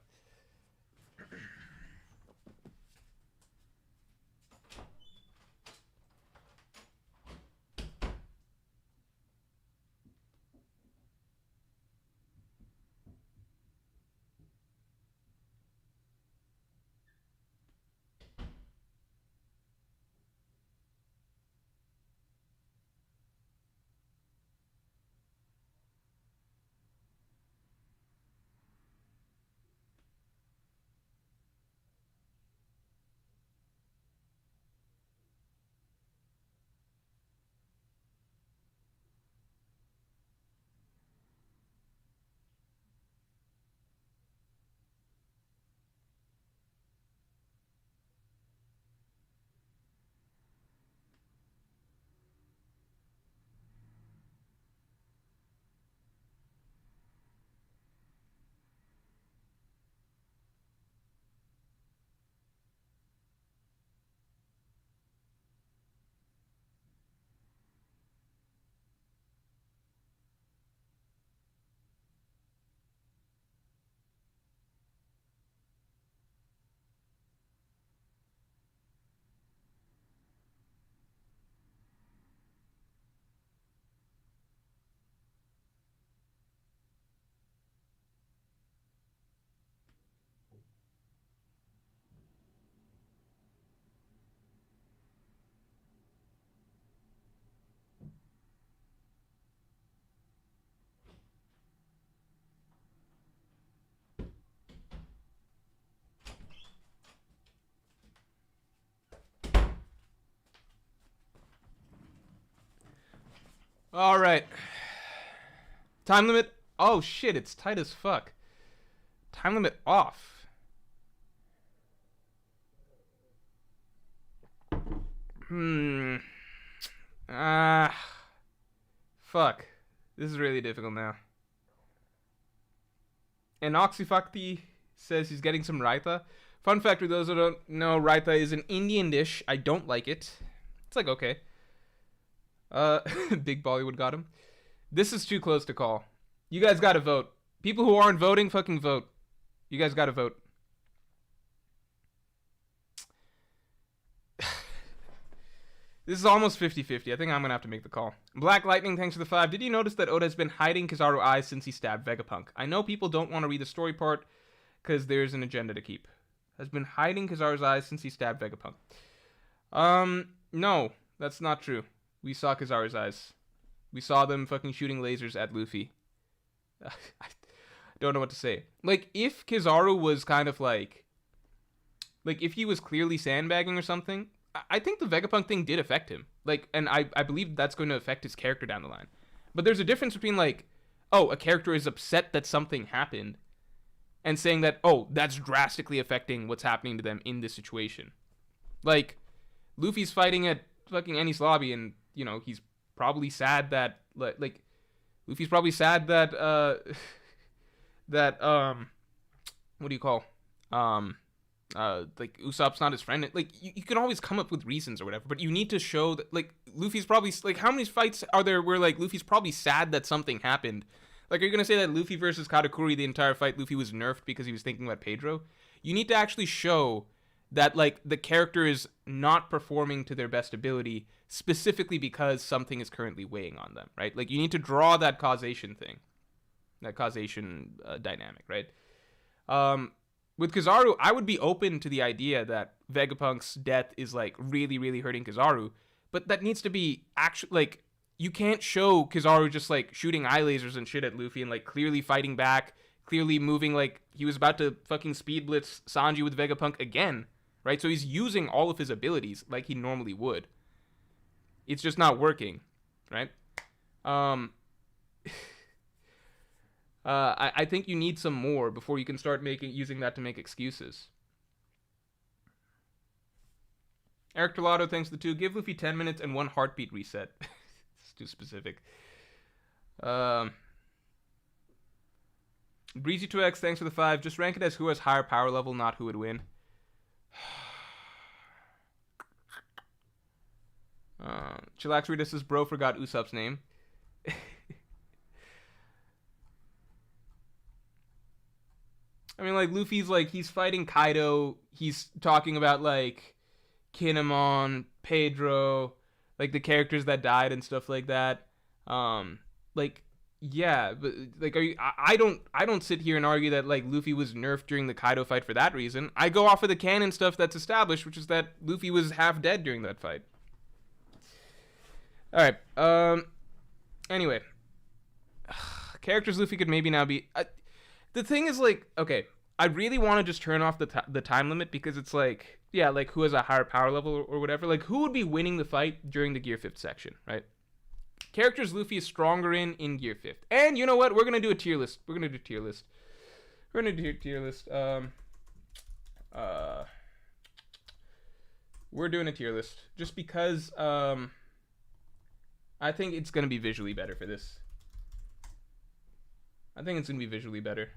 All right. Time limit. Oh shit, it's tight as fuck. Time limit off. Fuck. This is really difficult now. And Oxyfakti says he's getting some raita. Fun fact for those who don't know, raita is an Indian dish. I don't like it. It's like okay. Big Bollywood got him. This is too close to call. You guys gotta vote. People who aren't voting, fucking vote. You guys gotta vote. This is almost 50-50. I think I'm gonna have to make the call. Black Lightning, thanks for the 5. Did you notice that Oda has been hiding Kizaru's eyes since he stabbed Vegapunk? I know people don't want to read the story part because there's an agenda to keep. Has been hiding Kizaru's eyes since he stabbed Vegapunk. No, that's not true. We saw Kizaru's eyes. We saw them fucking shooting lasers at Luffy. I don't know what to say. Like, if Kizaru was kind of like if he was clearly sandbagging or something, I think the Vegapunk thing did affect him. Like, and I believe that's going to affect his character down the line. But there's a difference between like, oh, a character is upset that something happened, and saying that, oh, that's drastically affecting what's happening to them in this situation. Like, Luffy's fighting at fucking Enies Lobby, and, you know, he's probably sad that, like, Luffy's probably sad that, what do you call, like, Usopp's not his friend. Like, you can always come up with reasons or whatever, but you need to show that, like, Luffy's probably, like, how many fights are there where, like, Luffy's probably sad that something happened? Like, are you gonna say that Luffy versus Katakuri, the entire fight, Luffy was nerfed because he was thinking about Pedro? You need to actually show that, like, the character is not performing to their best ability specifically because something is currently weighing on them, right? Like, you need to draw that causation thing, that causation dynamic, right? With Kizaru, I would be open to the idea that Vegapunk's death is, like, really, really hurting Kizaru, but that needs to be actually, like, you can't show Kizaru just, like, shooting eye lasers and shit at Luffy and, like, clearly fighting back, clearly moving like he was about to fucking speed blitz Sanji with Vegapunk again, right? So he's using all of his abilities like he normally would. It's just not working, right? I think you need some more before you can start using that to make excuses. Eric Tolado, thanks for the 2. Give Luffy 10 minutes and 1 heartbeat reset. It's too specific. Breezy2x, thanks for the 5. Just rank it as who has higher power level, not who would win. Chillax Rita says, bro forgot Usopp's name. I mean, like, Luffy's, like, he's fighting Kaido. He's talking about, like, Kinemon, Pedro, like, the characters that died and stuff like that. Like, yeah, but, like, I don't sit here and argue that, like, Luffy was nerfed during the Kaido fight for that reason. I go off of the canon stuff that's established, which is that Luffy was half dead during that fight. Alright, anyway. Characters Luffy could maybe now be... the thing is, like, okay, I really want to just turn off the time limit because it's like, yeah, like, who has a higher power level or whatever. Like, who would be winning the fight during the Gear 5th section, right? Characters Luffy is stronger in Gear 5th. And you know what? We're going to do a tier list. We're going to do a tier list. We're doing a tier list. Just because, I think it's going to be visually better for this. I think it's going to be visually better.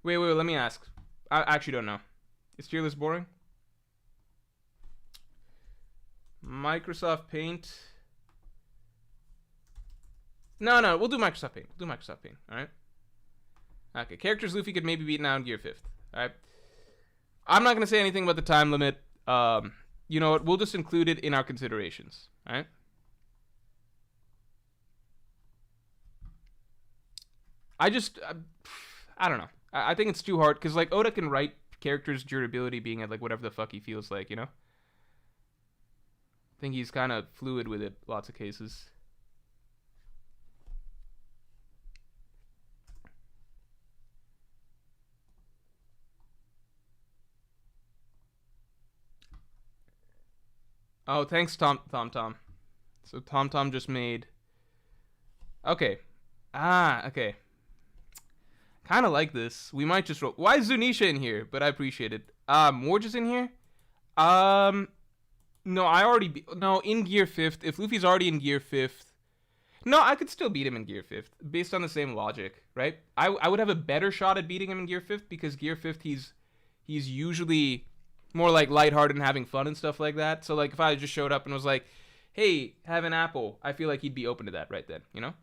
Wait, let me ask. I actually don't know. Is tier list boring? Microsoft Paint. No, we'll do Microsoft Paint. Alright? Okay, characters Luffy could maybe beat now in Gear 5th. Alright? I'm not going to say anything about the time limit. You know what? We'll just include it in our considerations. Alright? I don't know. I think it's too hard, because, like, Oda can write characters' durability being at, like, whatever the fuck he feels like, you know? I think he's kind of fluid with it, lots of cases. Oh, thanks, Tom. So Tom just made Okay. Okay. Kind of like this. We might just roll. Why is Zunisha in here? But I appreciate it. Morj is in here? No, no, in gear 5th. If Luffy's already in gear 5th. No, I could still beat him in gear 5th. Based on the same logic, right? I would have a better shot at beating him in gear 5th because gear 5th he's usually more like lighthearted and having fun and stuff like that. So like if I just showed up and was like, hey, have an apple, I feel like he'd be open to that right then, you know?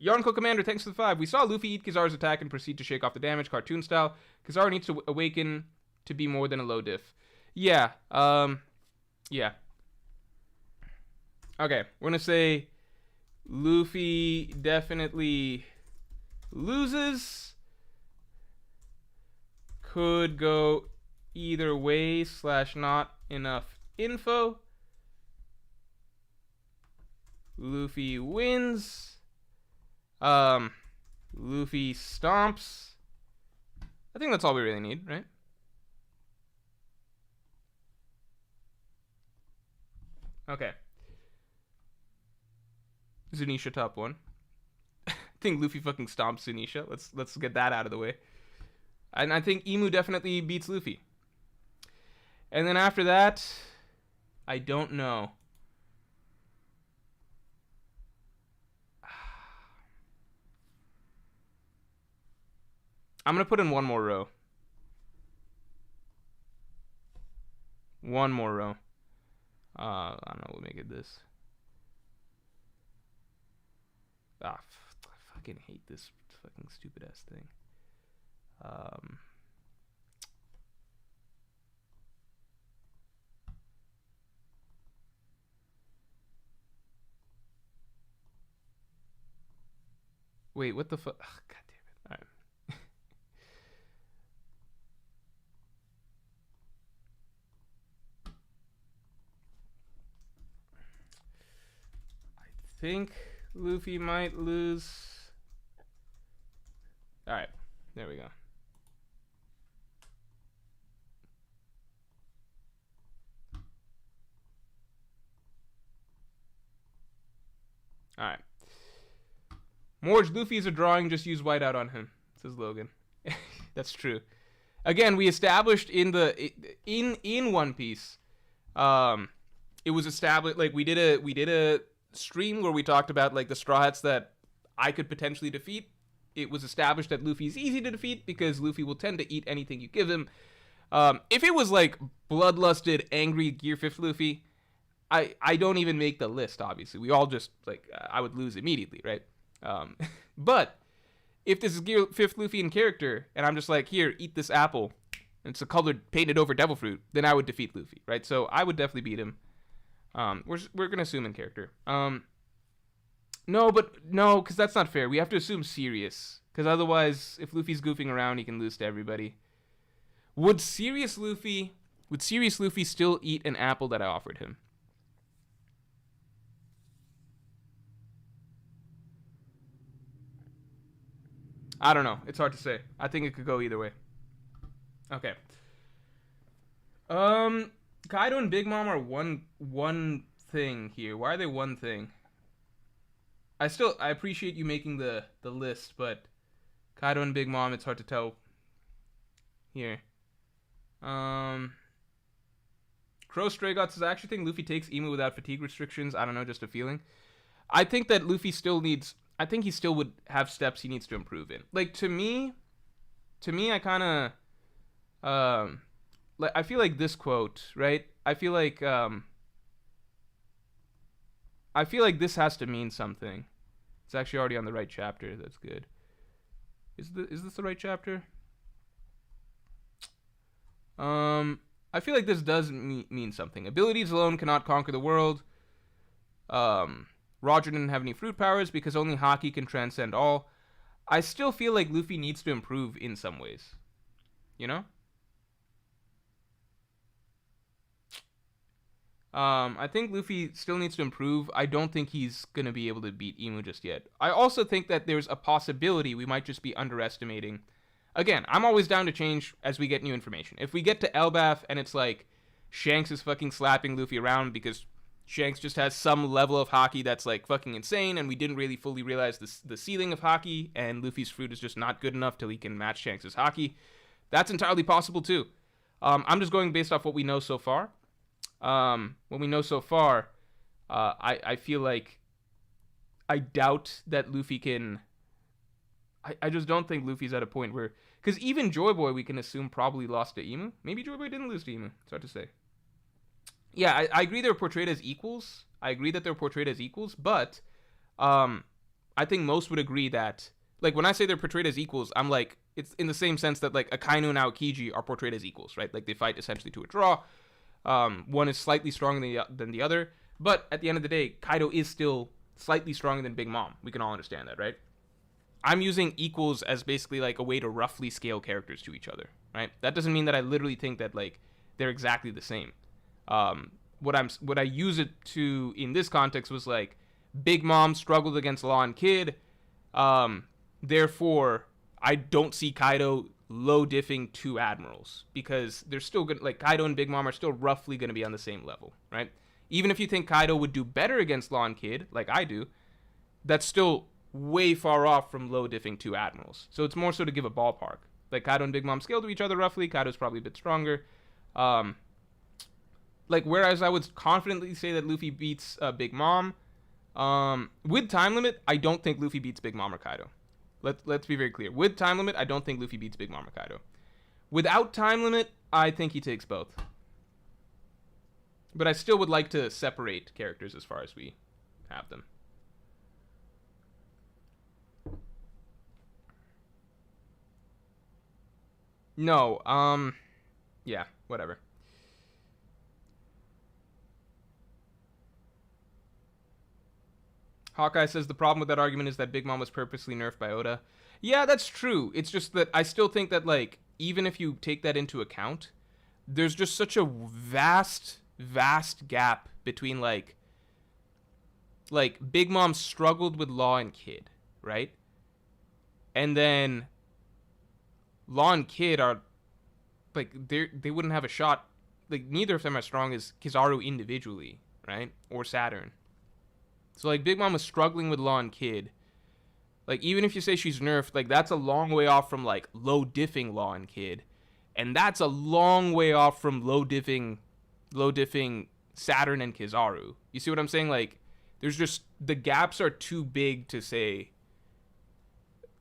Yonko Commander, thanks for the 5. We saw Luffy eat Kizaru's attack and proceed to shake off the damage, cartoon style. Kizaru needs to awaken to be more than a low diff. Yeah, yeah. Okay, we're gonna say Luffy definitely loses. Could go either way / not enough info. Luffy wins. Luffy stomps. I think that's all we really need, right? Okay. Zunisha top 1. I think Luffy fucking stomps Zunisha. Let's get that out of the way. And I think Emu definitely beats Luffy. And then after that, I don't know. I'm going to put in one more row. One more row. I don't know, we'll make it this. I fucking hate this fucking stupid ass thing. Wait, what the fuck? Oh, God damn it. All right. I think Luffy might lose. All right, there we go. All right. Morj, Luffy is a drawing. Just use whiteout on him, says Logan. That's true. Again, we established in One Piece, it was established, like we did a stream where we talked about like the Straw Hats that I could potentially defeat. It was established that Luffy's easy to defeat because Luffy will tend to eat anything you give him. If it was like bloodlusted, angry Gear 5th Luffy, I don't even make the list, obviously. We all just, like, I would lose immediately, right? But if this is Gear 5th Luffy in character, and I'm just like, here, eat this apple, and it's a colored, painted over devil fruit, then I would defeat Luffy, right? So I would definitely beat him. We're gonna assume in character. No, because that's not fair. We have to assume serious, because otherwise, if Luffy's goofing around, he can lose to everybody. Would serious Luffy still eat an apple that I offered him? I don't know. It's hard to say. I think it could go either way. Okay. Kaido and Big Mom are one thing here. Why are they one thing? I appreciate you making the list, but Kaido and Big Mom, it's hard to tell here. Crow Stray God says, I actually think Luffy takes Emu without fatigue restrictions. I don't know, just a feeling. I think that Luffy still needs... I think he still would have steps he needs to improve in. Like, to me, I kind of... like, I feel like this quote, right? I feel like this has to mean something. It's actually already on the right chapter. That's good. Is this the right chapter? I feel like this does mean something. Abilities alone cannot conquer the world. Roger didn't have any fruit powers because only Haki can transcend all. I still feel like Luffy needs to improve in some ways. You know? I think Luffy still needs to improve. I don't think he's going to be able to beat Emu just yet. I also think that there's a possibility we might just be underestimating. Again, I'm always down to change as we get new information. If we get to Elbaf and it's like Shanks is fucking slapping Luffy around because Shanks just has some level of Haki that's like fucking insane, and we didn't really fully realize the ceiling of Haki, and Luffy's fruit is just not good enough till he can match Shanks' Haki. That's entirely possible too. I'm just going based off what we know so far. What we know so far, I feel like I doubt that Luffy can... I just don't think Luffy's at a point where... Because even Joy Boy, we can assume, probably lost to Emu. Maybe Joy Boy didn't lose to Emu. It's hard to say. Yeah, I agree they're portrayed as equals. But I think most would agree that, like, when I say they're portrayed as equals, I'm like, it's in the same sense that, like, Akainu and Aokiji are portrayed as equals, right? Like, they fight essentially to a draw. One is slightly stronger than the other. But at the end of the day, Kaido is still slightly stronger than Big Mom. We can all understand that, right? I'm using equals as basically, like, a way to roughly scale characters to each other, right? That doesn't mean that I literally think that, like, they're exactly the same. What I use it to in this context was like Big Mom struggled against Law and Kid, therefore I don't see Kaido low diffing two admirals because they're still good. Like Kaido and Big Mom are still roughly going to be on the same level, right? Even if you think Kaido would do better against Law and Kid, like I do, that's still way far off from low diffing two admirals. So it's more so to give a ballpark. Like Kaido and Big Mom scale to each other roughly. Kaido's probably a bit stronger. Like, whereas I would confidently say that Luffy beats Big Mom, with time limit, I don't think Luffy beats Big Mom or Kaido. Let's be very clear. With time limit, I don't think Luffy beats Big Mom or Kaido. Without time limit, I think he takes both. But I still would like to separate characters as far as we have them. No, yeah, whatever. Hawkeye says the problem with that argument is that Big Mom was purposely nerfed by Oda. Yeah, that's true. It's just that I still think that, like, even if you take that into account, there's just such a vast gap between, like Big Mom struggled with Law and Kid, right? And then Law and Kid are, like, they wouldn't have a shot. Like, neither of them are strong as Kizaru individually, right? Or Saturn. So, like, Big Mom was struggling with Law and Kid. Like, even if you say she's nerfed, like, that's a long way off from, like, low diffing Law and Kid. And that's a long way off from low diffing Saturn and Kizaru. You see what I'm saying? Like, there's just, the gaps are too big to say,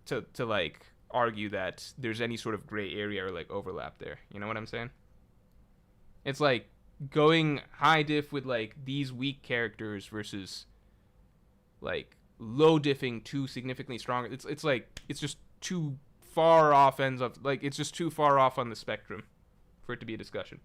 to like, argue that there's any sort of gray area or, like, overlap there. You know what I'm saying? It's like going high diff with, like, these weak characters versus, like, low diffing two significantly stronger. It's like, it's just too far off ends of, like, it's just too far off on the spectrum for it to be a discussion.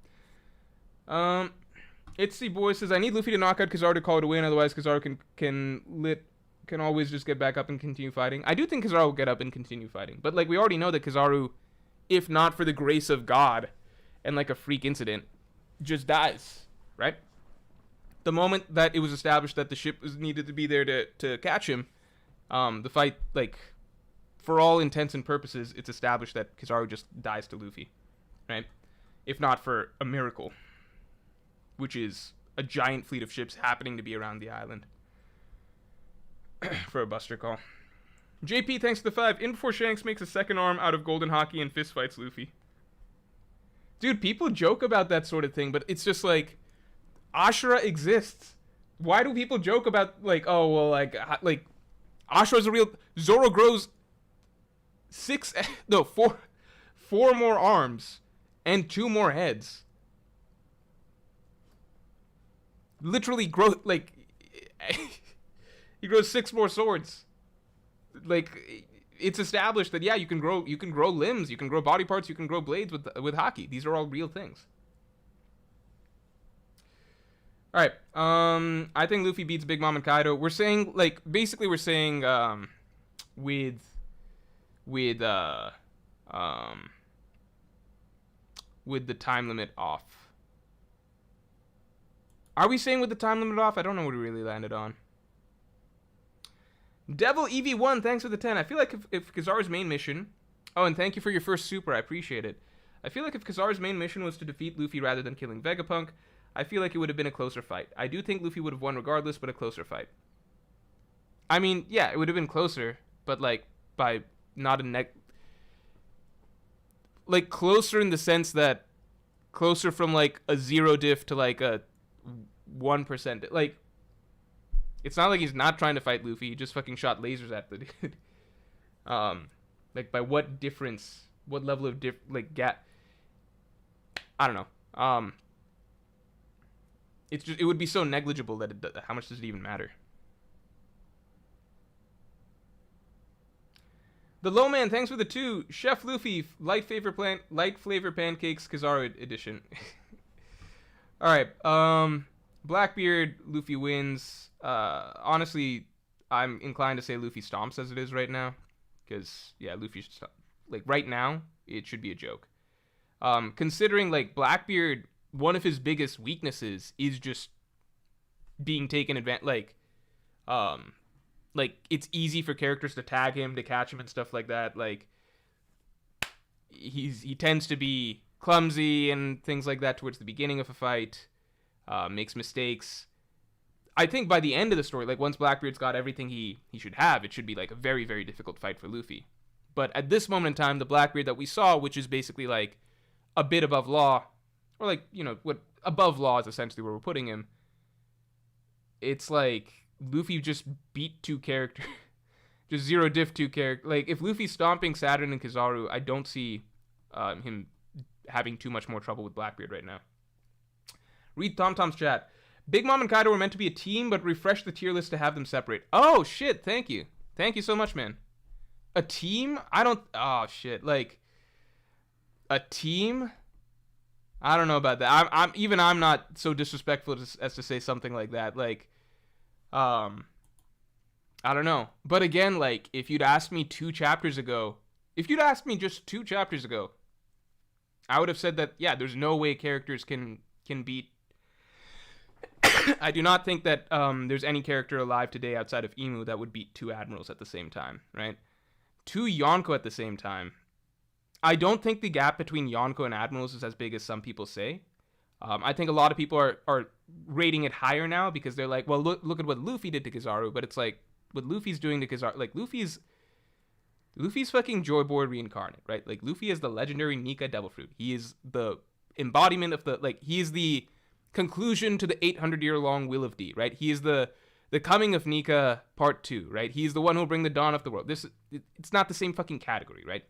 Itsy Boy says, I need Luffy to knock out Kizaru to call it a win, otherwise Kizaru can always just get back up and continue fighting. I do think Kizaru will get up and continue fighting, but, like, we already know that Kizaru, if not for the grace of God and, like, a freak incident, just dies, right? The moment that it was established that the ship was needed to be there to catch him, the fight, like, for all intents and purposes, it's established that Kizaru just dies to Luffy, right? If not for a miracle, which is a giant fleet of ships happening to be around the island for a buster call. JP, thanks to the 5. In before Shanks makes a second arm out of golden Haki and fist fights Luffy. Dude, people joke about that sort of thing, but it's just like, Ashura exists. Why do people joke about, like, oh, well, like Ashura's a real... Zoro grows four more arms and 2 more heads. Literally grow, like, he grows 6 more swords. Like, it's established that, yeah, you can grow limbs, you can grow body parts, you can grow blades with Haki. These are all real things. All right, I think Luffy beats Big Mom and Kaido. We're saying, like, basically we're saying, with the time limit off. Are we saying with the time limit off? I don't know what we really landed on. Devil EV1, thanks for the 10. I feel like if Kizaru's main mission... Oh, and thank you for your first super, I appreciate it. I feel like if Kizaru's main mission was to defeat Luffy rather than killing Vegapunk, I feel like it would have been a closer fight. I do think Luffy would have won regardless, but a closer fight. I mean, yeah, it would have been closer, but like by not a like closer in the sense that closer from like a 0 diff to like a 1%. Like, it's not like he's not trying to fight Luffy. He just fucking shot lasers at the dude. Like by what difference? What level of like gap? I don't know. It's just, it would be so negligible that how much does it even matter? The Low Man, thanks for the 2. Chef Luffy, light flavor pancakes, Kizaru edition. All right. Blackbeard, Luffy wins. Honestly, I'm inclined to say Luffy stomps as it is right now, because yeah, Luffy should stop. Like right now, it should be a joke. Considering like Blackbeard, one of his biggest weaknesses is just being taken advantage. Like it's easy for characters to tag him, to catch him, and stuff like that. Like he tends to be clumsy and things like that towards the beginning of a fight. Makes mistakes. I think by the end of the story, like once Blackbeard's got everything he should have, it should be like a very, very difficult fight for Luffy. But at this moment in time, the Blackbeard that we saw, which is basically like a bit above law, or like, you know, what above law is essentially where we're putting him. It's like Luffy just beat 2 characters. Just 0 diff 2 characters. Like, if Luffy's stomping Saturn and Kizaru, I don't see him having too much more trouble with Blackbeard right now. Read TomTom's chat. Big Mom and Kaido were meant to be a team, but refresh the tier list to have them separate. Oh, shit. Thank you. Thank you so much, man. A team? I don't... Oh, shit. Like, a team? I don't know about that. I'm not so disrespectful as to say something like that. Like, I don't know. But again, like, if you'd asked me 2 chapters ago, if you'd asked me just 2 chapters ago, I would have said that, yeah, there's no way characters can beat. I do not think that there's any character alive today outside of Emu that would beat 2 admirals at the same time, right? 2 Yonko at the same time. I don't think the gap between Yonko and admirals is as big as some people say. I think a lot of people are rating it higher now because they're like, well, look at what Luffy did to Kizaru, but it's like what Luffy's doing to Kizaru. Like Luffy's fucking Joy Boy reincarnate, right? Like Luffy is the legendary Nika Devil Fruit. He is the embodiment of he is the conclusion to the 800-year-long Will of D, right? He is the coming of Nika Part 2, right? He's the one who'll bring the dawn of the world. It's not the same fucking category, right?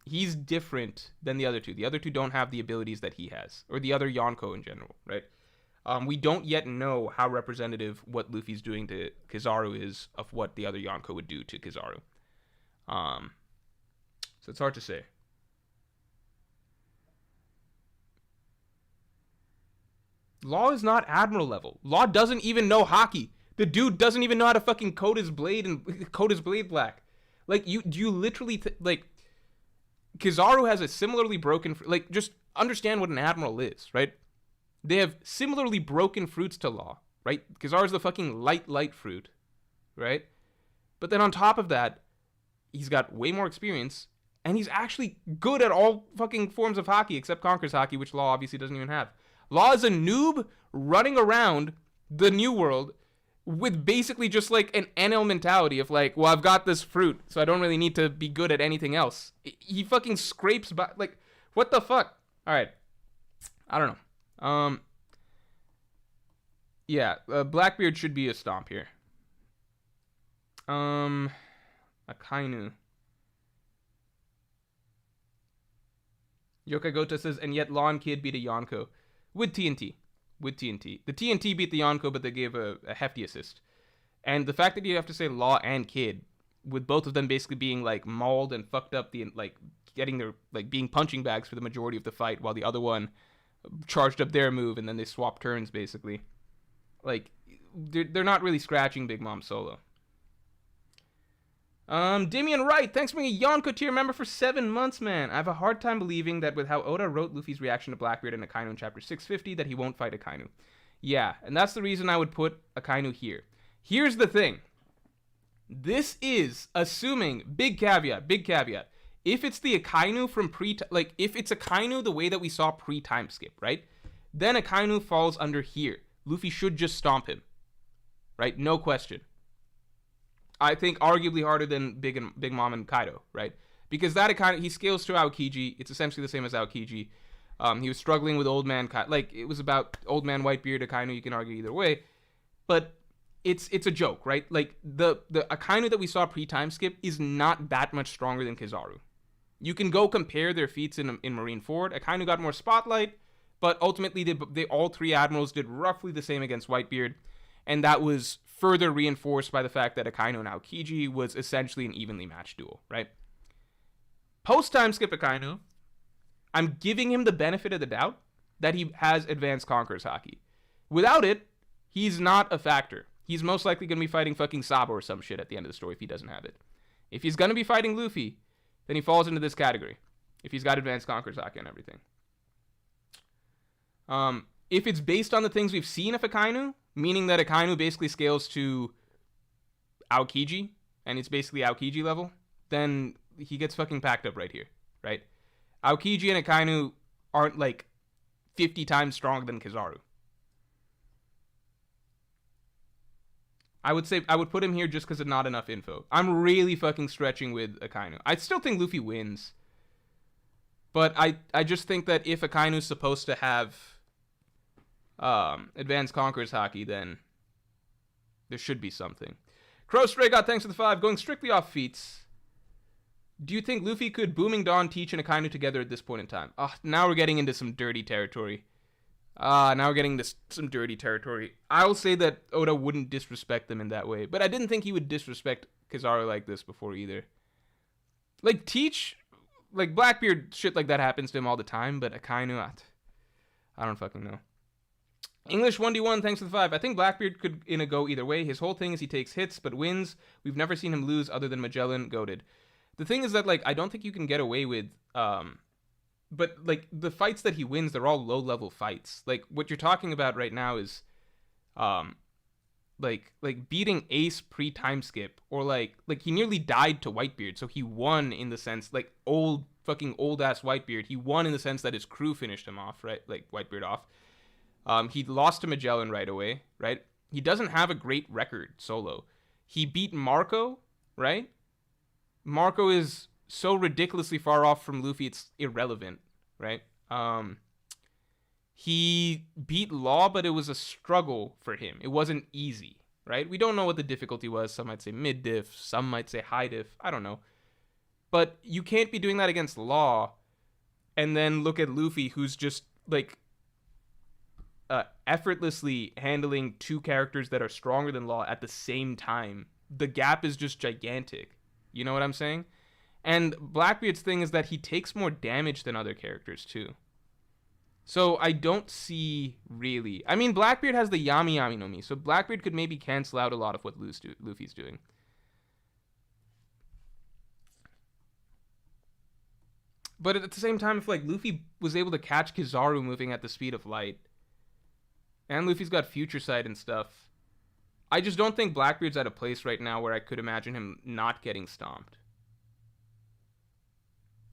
He's different than the other 2. The other 2 don't have the abilities that he has, or the other Yonko in general, right? We don't yet know how representative what Luffy's doing to Kizaru is of what the other Yonko would do to Kizaru. So it's hard to say. Law is not Admiral level. Law doesn't even know Haki. The dude doesn't even know how to fucking coat his blade and coat his blade black. Like, do you literally, like, Kizaru has a similarly broken, like, just understand what an Admiral is, right? They have similarly broken fruits to Law, right? Kizaru's the fucking light fruit, right? But then on top of that, he's got way more experience, and he's actually good at all fucking forms of Haki, except Conqueror's Haki, which Law obviously doesn't even have. Law is a noob running around the New World with basically just like an NL mentality of like, well, I've got this fruit, so I don't really need to be good at anything else. He fucking scrapes by, like, what the fuck? All right. I don't know. Yeah, Blackbeard should be a stomp here. Akainu. Yokagota says, and yet Law and Kid beat a Yonko. With TNT. The TNT beat the Yonko, but they gave a hefty assist. And the fact that you have to say Law and Kid, with both of them basically being, like, mauled and fucked up, like, getting their, like, being punching bags for the majority of the fight, while the other one charged up their move, and then they swapped turns, basically. Like, they're not really scratching Big Mom solo. Damian Wright, thanks for being a Yonko tier member for 7 months, man. I have a hard time believing that with how Oda wrote Luffy's reaction to Blackbeard and Akainu in chapter 650, that he won't fight Akainu. Yeah, and that's the reason I would put Akainu here. Here's the thing. This is assuming, big caveat, if it's the Akainu from if it's Akainu the way that we saw pre-time skip, right? then Akainu falls under here. Luffy should just stomp him, right? No question. I think arguably harder than Big Mom and Kaido, right? Because that Akainu, he scales to Aokiji. It's essentially the same as Aokiji. He was struggling with Old Man, like it was about Old Man Whitebeard, Akainu. You can argue either way, but it's a joke, right? Like the Akainu that we saw pre-time skip is not that much stronger than Kizaru. You can go compare their feats in Marineford. Akainu got more spotlight, but ultimately they all three admirals did roughly the same against Whitebeard, and that was further reinforced by the fact that Akainu and Aokiji was essentially an evenly matched duel, right? Post-time skip Akainu, I'm giving him the benefit of the doubt that he has advanced Conqueror's Haki. Without it, he's not a factor. He's most likely going to be fighting fucking Sabo or some shit at the end of the story if he doesn't have it. If he's going to be fighting Luffy, then he falls into this category. If he's got advanced Conqueror's Haki and everything. If it's based on the things we've seen of Akainu, meaning that Akainu basically scales to Aokiji, and it's basically Aokiji level, then he gets fucking packed up right here, right? Aokiji and Akainu aren't like 50 times stronger than Kizaru. I would say I would put him here just because of not enough info. I'm really fucking stretching with Akainu. I still think Luffy wins. But I just think that if Akainu's supposed to have advanced Conqueror's Haki, then there should be something. Crow Stray got thanks for the 5. Going strictly off feats. Do you think Luffy could Booming Dawn teach and Akainu together at this point in time? Now we're getting into some dirty territory. Now we're getting into some dirty territory. I'll say that Oda wouldn't disrespect them in that way, but I didn't think he would disrespect Kizaru like this before either. Like, teach, like, Blackbeard, shit like that happens to him all the time, but Akainu, I don't fucking know. English 1D1, thanks for the 5. I think Blackbeard could go either way. His whole thing is he takes hits, but wins. We've never seen him lose other than Magellan, goated. The thing is that, like, I don't think you can get away with, but, like, the fights that he wins, they're all low-level fights. Like, what you're talking about right now is, like beating Ace pre-time skip, or, like, he nearly died to Whitebeard, so he won in the sense, like, fucking old-ass Whitebeard, he won in the sense that his crew finished him off, right? Like, Whitebeard off. He lost to Magellan right away, right? He doesn't have a great record solo. He beat Marco, right? Marco is so ridiculously far off from Luffy, it's irrelevant, right? He beat Law, but it was a struggle for him. It wasn't easy, right? We don't know what the difficulty was. Some might say mid-diff, some might say high-diff. I don't know. But you can't be doing that against Law and then look at Luffy, who's just, like, effortlessly handling two characters that are stronger than Law at the same time. The gap is just gigantic. You know what I'm saying? And Blackbeard's thing is that he takes more damage than other characters, too. So I don't see, really. I mean, Blackbeard has the Yami Yami no Mi, so Blackbeard could maybe cancel out a lot of what Luffy's doing. But at the same time, if, like, Luffy was able to catch Kizaru moving at the speed of light, and Luffy's got future sight and stuff, I just don't think Blackbeard's at a place right now where I could imagine him not getting stomped.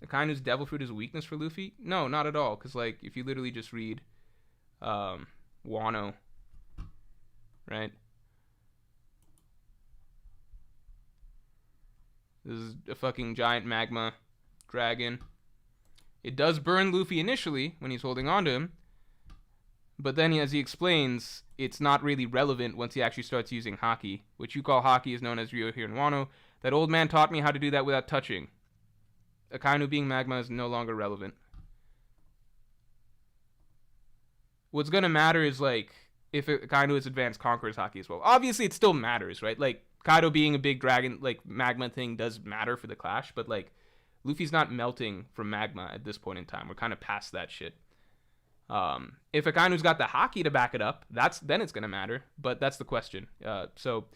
Akainu's Devil Fruit is a weakness for Luffy? No, not at all. Because, like, if you literally just read Wano, right? This is a fucking giant magma dragon. It does burn Luffy initially when he's holding on to him. But then, as he explains, it's not really relevant once he actually starts using Haki, which you call Haki is known as Ryo here in Wano. That old man taught me how to do that without touching. Akainu being magma is no longer relevant. What's going to matter is, like, if Akainu is advanced Conqueror's Haki as well. Obviously, it still matters, right? Like, Kaido being a big dragon, like, magma thing does matter for the clash, but, like, Luffy's not melting from magma at this point in time. We're kind of past that shit. If Akainu's got the Haki to back it up, then it's going to matter, but that's the question. So,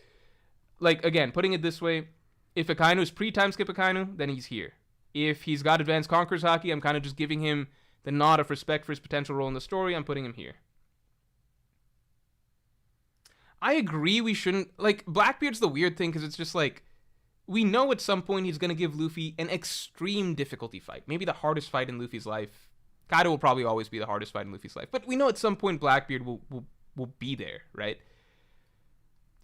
like, again, putting it this way, if Akainu's pre-time skip Akainu, then he's here. If he's got advanced Conqueror's Haki, I'm kind of just giving him the nod of respect for his potential role in the story. I'm putting him here. I agree we shouldn't, like, Blackbeard's the weird thing, because it's just, like, we know at some point he's going to give Luffy an extreme difficulty fight. Maybe the hardest fight in Luffy's life. Kaido will probably always be the hardest fight in Luffy's life. But we know at some point Blackbeard will be there, right?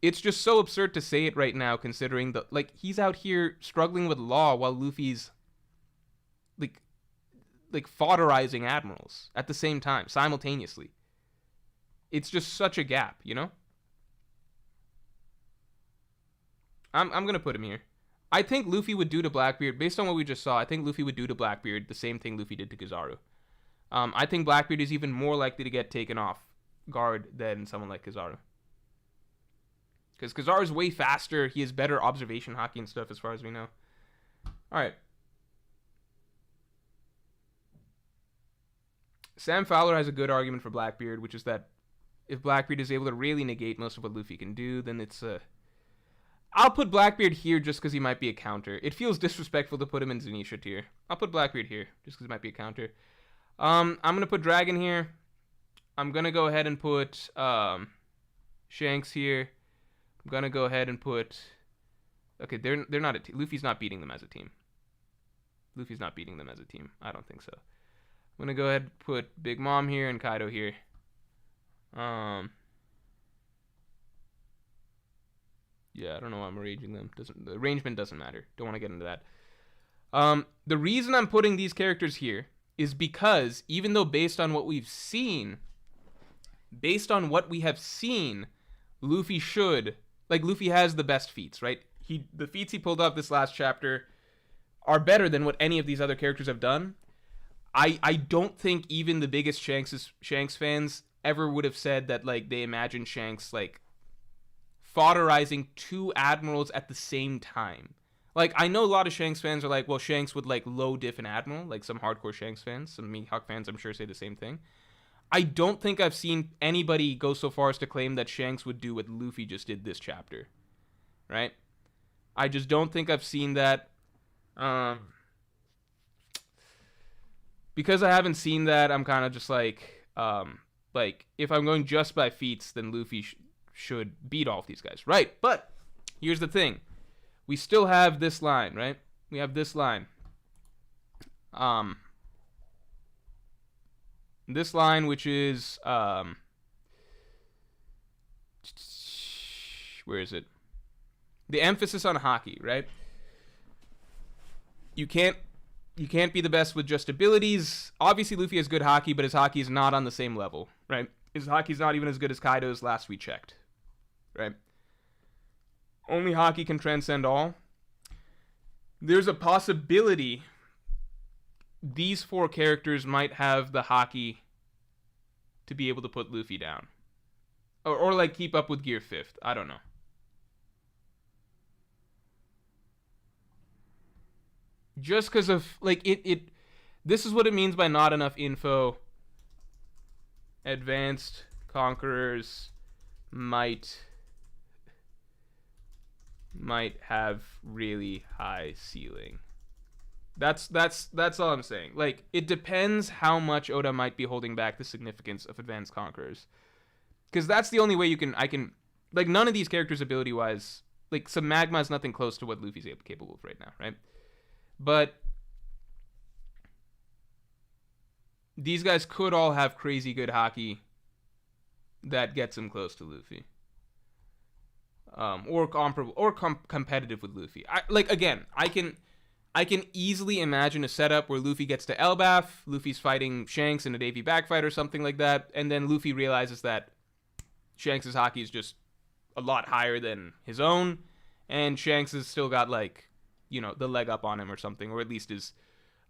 It's just so absurd to say it right now, considering the, like, he's out here struggling with law while Luffy's like fodderizing admirals at the same time, simultaneously. It's just such a gap, you know? I'm gonna put him here. I think Luffy would do to Blackbeard, based on what we just saw, I think Luffy would do to Blackbeard the same thing Luffy did to Kizaru. I think Blackbeard is even more likely to get taken off guard than someone like Kizaru. Because Kizaru is way faster. He has better observation haki and stuff as far as we know. Alright. Sam Fowler has a good argument for Blackbeard, which is that if Blackbeard is able to really negate most of what Luffy can do, then it's a... I'll put Blackbeard here just because he might be a counter. It feels disrespectful to put him in Zenisha tier. I'll put Blackbeard here just because he might be a counter. I'm going to put Dragon here. I'm going to go ahead and put Shanks here. I'm going to go ahead and put... Okay, they're not a team. Luffy's not beating them as a team. Luffy's not beating them as a team. I don't think so. I'm going to go ahead and put Big Mom here and Kaido here. Yeah, I don't know why I'm arranging them. The arrangement doesn't matter. Don't want to get into that. The reason I'm putting these characters here is because even though based on what we have seen, Luffy Luffy has the best feats, right? The feats he pulled off this last chapter are better than what any of these other characters have done. I don't think even the biggest Shanks fans ever would have said that like they imagined Shanks like fodderizing two admirals at the same time. Like, I know a lot of Shanks fans are like, well, Shanks would like low diff an admiral, like some hardcore Shanks fans, some Mihawk fans I'm sure say the same thing. I don't think I've seen anybody go so far as to claim that Shanks would do what Luffy just did this chapter, right? I just don't think I've seen that. Because I haven't seen that, I'm kind of just like if I'm going just by feats, then Luffy should beat all of these guys, right? But here's the thing. We still have this line, right? We have this line. This line, which is where is it? The emphasis on Haki, right? You can't be the best with just abilities. Obviously, Luffy has good Haki, but his Haki is not on the same level, right? His Haki is not even as good as Kaido's last we checked, right? Only Haki can transcend all. There's a possibility these four characters might have the Haki to be able to put Luffy down. Or like keep up with Gear 5th. I don't know. Just because of, like, this is what it means by not enough info. Advanced Conquerors might have really high ceiling. That's all I'm saying. Like, it depends how much Oda might be holding back the significance of Advanced Conquerors. Because that's the only way I can, like, none of these characters ability-wise, like, some Magma is nothing close to what Luffy's capable of right now, right? But these guys could all have crazy good Haki that gets them close to Luffy. Or comparable, or competitive with Luffy. I can easily imagine a setup where Luffy gets to Elbaf, Luffy's fighting Shanks in a Davy backfight or something like that, and then Luffy realizes that Shanks' Haki is just a lot higher than his own, and Shanks has still got, like, you know, the leg up on him or something, or at least is,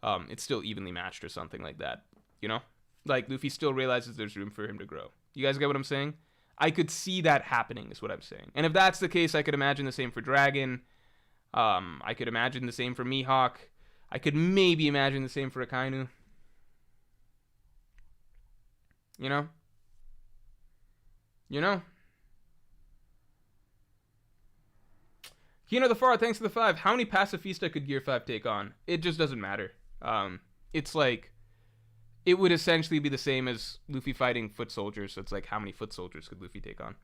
it's still evenly matched or something like that, you know? Like, Luffy still realizes there's room for him to grow. You guys get what I'm saying? I could see that happening, is what I'm saying. And if that's the case, I could imagine the same for Dragon. I could imagine the same for Mihawk. I could maybe imagine the same for Akainu. You know? You know? Kino the Far, thanks for the 5. How many Pacifista could Gear 5 take on? It just doesn't matter. It's like, it would essentially be the same as Luffy fighting foot soldiers, so it's like, how many foot soldiers could Luffy take on?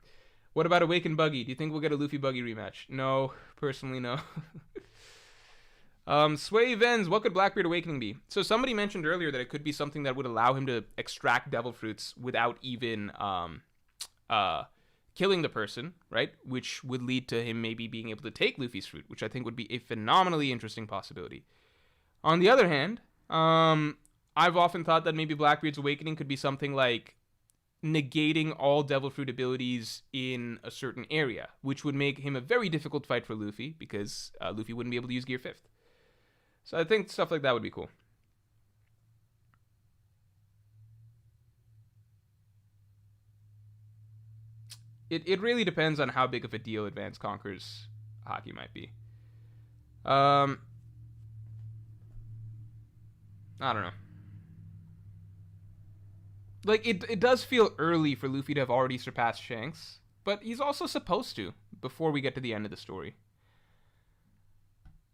What about Awakened Buggy? Do you think we'll get a Luffy Buggy rematch? No, personally, no. Sway Vens, what could Blackbeard Awakening be? So somebody mentioned earlier that it could be something that would allow him to extract devil fruits without even killing the person, right? Which would lead to him maybe being able to take Luffy's fruit, which I think would be a phenomenally interesting possibility. On the other hand, I've often thought that maybe Blackbeard's Awakening could be something like negating all devil fruit abilities in a certain area, which would make him a very difficult fight for Luffy because Luffy wouldn't be able to use Gear 5th. So I think stuff like that would be cool. It really depends on how big of a deal Advanced Conqueror's Haki might be. I don't know. Like, it does feel early for Luffy to have already surpassed Shanks, but he's also supposed to before we get to the end of the story.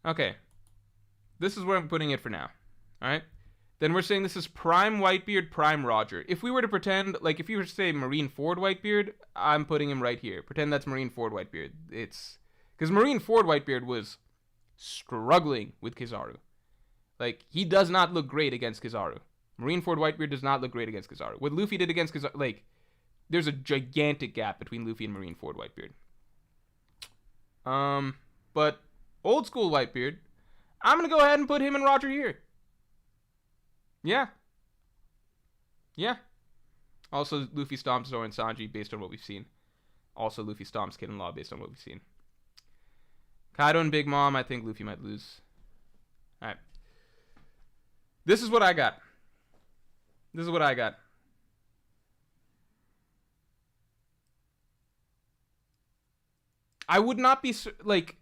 Okay. This is where I'm putting it for now. Alright? Then we're saying this is Prime Whitebeard, Prime Roger. If we were to pretend, like if you were to say Marineford Whitebeard, I'm putting him right here. Pretend that's Marineford Whitebeard. It's... Because Marineford Whitebeard was struggling with Kizaru. Like, he does not look great against Kizaru. Marineford Whitebeard does not look great against Kizaru. What Luffy did against Kizaru, like, there's a gigantic gap between Luffy and Marineford Whitebeard. But old school Whitebeard, I'm going to go ahead and put him and Roger here. Yeah. Yeah. Also, Luffy stomps Zoro and Sanji based on what we've seen. Also, Luffy stomps Kid and Law based on what we've seen. Kaido and Big Mom, I think Luffy might lose. Alright. This is what I got. This is what I got. I would not be, like,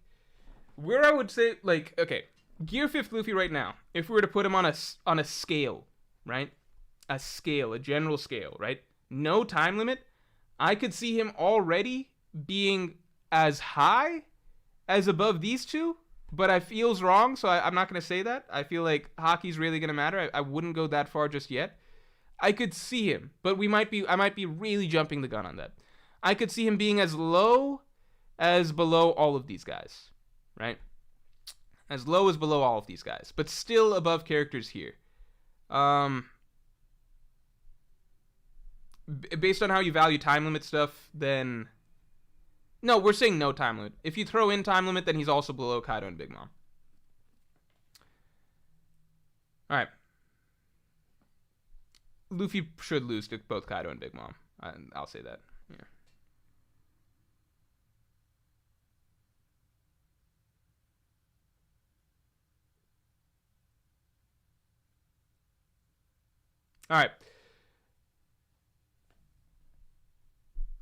where I would say, like, okay, Gear 5th Luffy right now, if we were to put him on a scale, right? A scale, a general scale, right? No time limit, I could see him already being as high as above these two, but I feels wrong, so I'm not going to say that. I feel like Haki's really going to matter. I wouldn't go that far just yet. I could see him, but I might be really jumping the gun on that. I could see him being as low as below all of these guys, right? As low as below all of these guys, but still above characters here. Based on how you value time limit stuff, then... No, we're saying no time limit. If you throw in time limit, then he's also below Kaido and Big Mom. Alright. Luffy should lose to both Kaido and Big Mom. I'll say that. Yeah. Alright.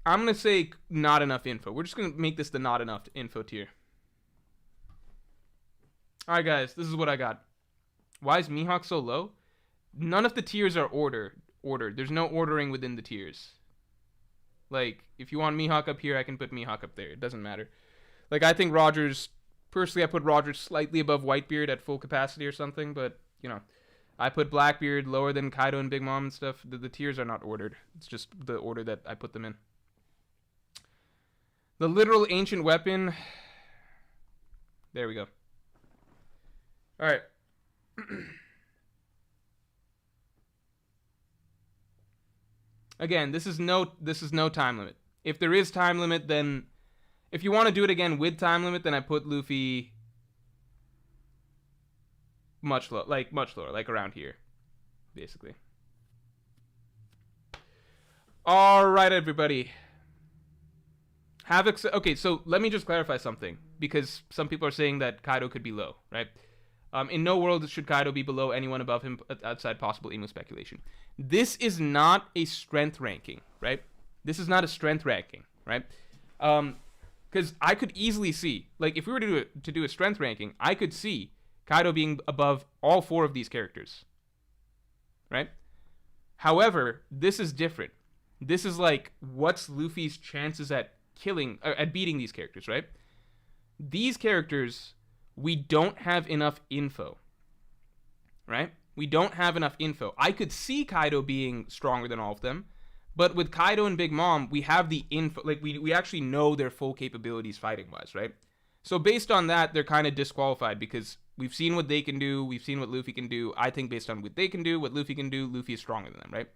I'm going to say not enough info. We're just going to make this the not enough info tier. Alright, guys. This is what I got. Why is Mihawk so low? None of the tiers are ordered. There's no ordering within the tiers. Like, if you want Mihawk up here, I can put Mihawk up there. It doesn't matter. Like, I think Rogers... Personally, I put Rogers slightly above Whitebeard at full capacity or something, but, you know... I put Blackbeard lower than Kaido and Big Mom and stuff. The tiers are not ordered. It's just the order that I put them in. The literal ancient weapon. There we go. Alright. Again, this is no time limit. If there is time limit, then... If you want to do it again with time limit, then I put Luffy... much lower, like around here, basically. All right, everybody. Okay, so let me just clarify something, because some people are saying that Kaido could be low, right? In no world should Kaido be below anyone above him outside possible emu speculation. This is not a strength ranking, right? This is not a strength ranking, right? Because I could easily see, like, if we were to do a strength ranking, I could see Kaido being above all four of these characters, right? However, this is different. This is like, what's Luffy's chances at beating these characters, right? These characters, we don't have enough info, right? We don't have enough info. I could see Kaido being stronger than all of them, but with Kaido and Big Mom, we have the info, like, we actually know their full capabilities fighting-wise, right? So based on that, they're kind of disqualified because We've seen what they can do. We've seen what Luffy can do. I think based on what they can do, what Luffy can do, Luffy is stronger than them, right?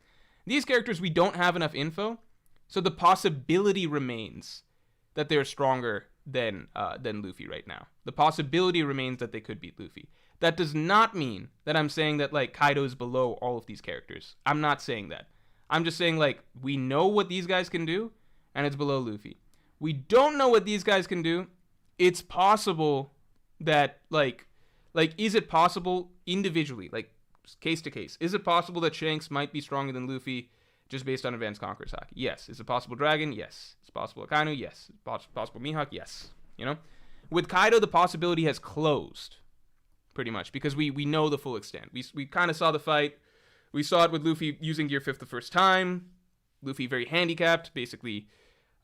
These characters, we don't have enough info, so the possibility remains that they're stronger than Luffy right now. The possibility remains that they could beat Luffy. That does not mean that I'm saying that, like, Kaido is below all of these characters. I'm not saying that. I'm just saying, like, we know what these guys can do, and it's below Luffy. We don't know what these guys can do. It's possible that, like, is it possible individually, like, case to case, is it possible that Shanks might be stronger than Luffy just based on Advanced Conqueror's Haki? Yes. Is it possible Dragon? Yes. Is it possible Akainu? Yes. Is it possible Mihawk? Yes. You know? With Kaido, the possibility has closed, pretty much, because we know the full extent. We kind of saw the fight. We saw it with Luffy using Gear 5 the first time. Luffy very handicapped, basically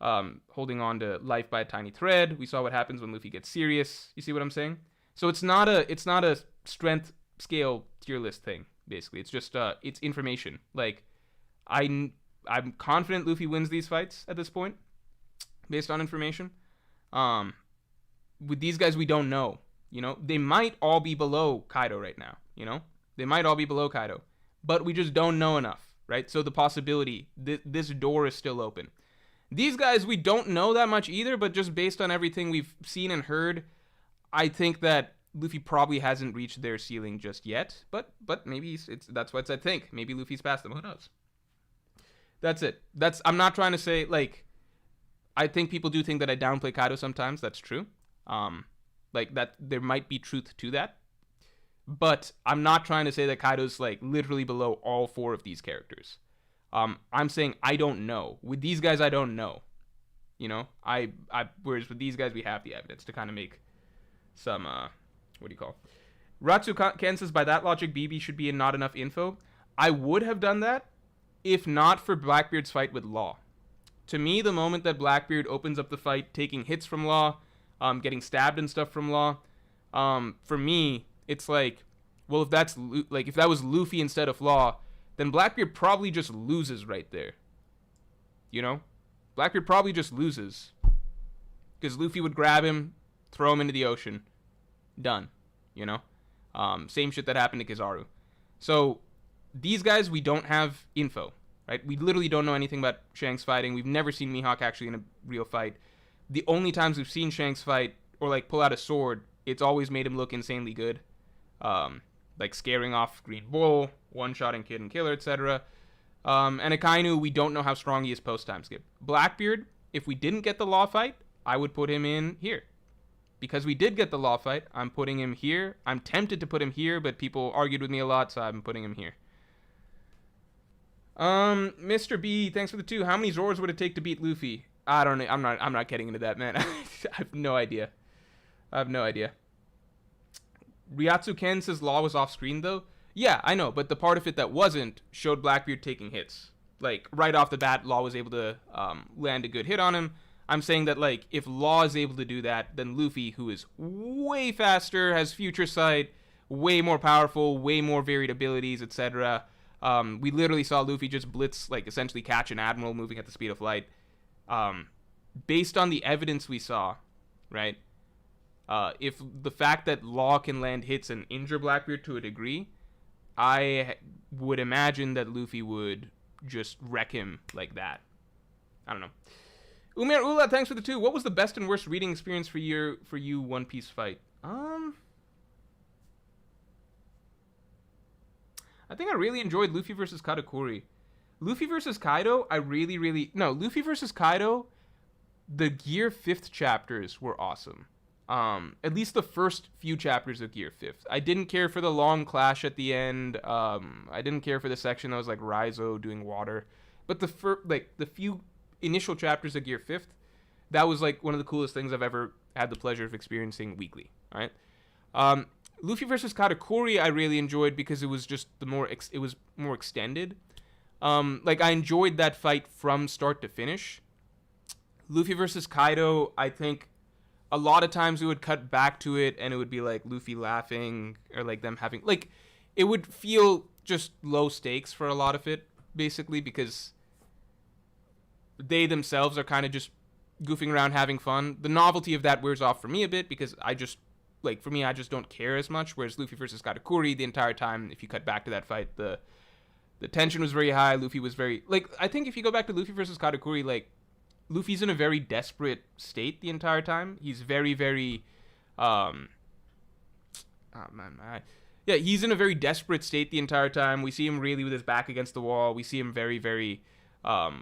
holding on to life by a tiny thread. We saw what happens when Luffy gets serious. You see what I'm saying? So it's not a strength scale tier list thing, basically. It's just it's information. Like, I'm confident Luffy wins these fights at this point, based on information. With these guys, we don't know. You know, they might all be below Kaido right now. You know, they might all be below Kaido, but we just don't know enough, right? So the possibility, this door is still open. These guys, we don't know that much either, but just based on everything we've seen and heard, I think that Luffy probably hasn't reached their ceiling just yet. But maybe that's what I think. Maybe Luffy's past them. Who knows? That's it. I'm not trying to say, like, I think people do think that I downplay Kaido sometimes. That's true. Like, that there might be truth to that. But I'm not trying to say that Kaido's, like, literally below all four of these characters. I'm saying I don't know. With these guys, I don't know. You know? Whereas with these guys, we have the evidence to kind of make some, what do you call? Ratsu Ken says, by that logic, BB should be in not enough info. I would have done that if not for Blackbeard's fight with Law. To me, the moment that Blackbeard opens up the fight, taking hits from Law, getting stabbed and stuff from Law, for me, it's like, well, if that was Luffy instead of Law, then Blackbeard probably just loses right there. You know? Blackbeard probably just loses. Because Luffy would grab him, throw him into the ocean. Done. You know? Same shit that happened to Kizaru. So, these guys, we don't have info. Right? We literally don't know anything about Shanks fighting. We've never seen Mihawk actually in a real fight. The only times we've seen Shanks fight, or, like, pull out a sword, it's always made him look insanely good. Like scaring off Green Bull, one-shotting Kid and Killer, etc. And Akainu, we don't know how strong he is post-time skip. Blackbeard, if we didn't get the Law fight, I would put him in here. Because we did get the Law fight, I'm putting him here. I'm tempted to put him here, but people argued with me a lot, so I'm putting him here. Mr. B, thanks for the 2. How many Zoros would it take to beat Luffy? I don't know. I'm not getting into that, man. I have no idea. Ryatsu Ken says Law was off screen though. Yeah, I know, but the part of it that wasn't showed Blackbeard taking hits. Like, right off the bat, Law was able to land a good hit on him. I'm saying that, like, if Law is able to do that, then Luffy, who is way faster, has future sight, way more powerful, way more varied abilities, etc. We literally saw Luffy just blitz, like, essentially catch an Admiral moving at the speed of light. Based on the evidence we saw, right? If the fact that Law can land hits and injure Blackbeard to a degree, I would imagine that Luffy would just wreck him like that. I don't know. Umir Ula, thanks for the 2. What was the best and worst reading experience for you One Piece fight? I think I really enjoyed Luffy versus Katakuri. Luffy versus Kaido, Luffy versus Kaido, the Gear 5th chapters were awesome. At least the first few chapters of Gear 5th. I didn't care for the long clash at the end. I didn't care for the section that was like Raizo doing water. But the few initial chapters of Gear 5th, that was like one of the coolest things I've ever had the pleasure of experiencing weekly. All right. Luffy versus Katakuri I really enjoyed because it was just it was more extended. Like, I enjoyed that fight from start to finish. Luffy versus Kaido, I think a lot of times we would cut back to it and it would be like Luffy laughing or like them having, like, it would feel just low stakes for a lot of it, basically, because they themselves are kind of just goofing around having fun. The novelty of that wears off for me a bit because I just like, for me, I just don't care as much. Whereas Luffy versus Katakuri, the entire time, if you cut back to that fight, the tension was very high. Luffy was very, like, I think if you go back to Luffy versus Katakuri, like, Luffy's in a very desperate state the entire time. He's very, very, yeah, he's in a very desperate state the entire time. We see him really with his back against the wall. We see him very, very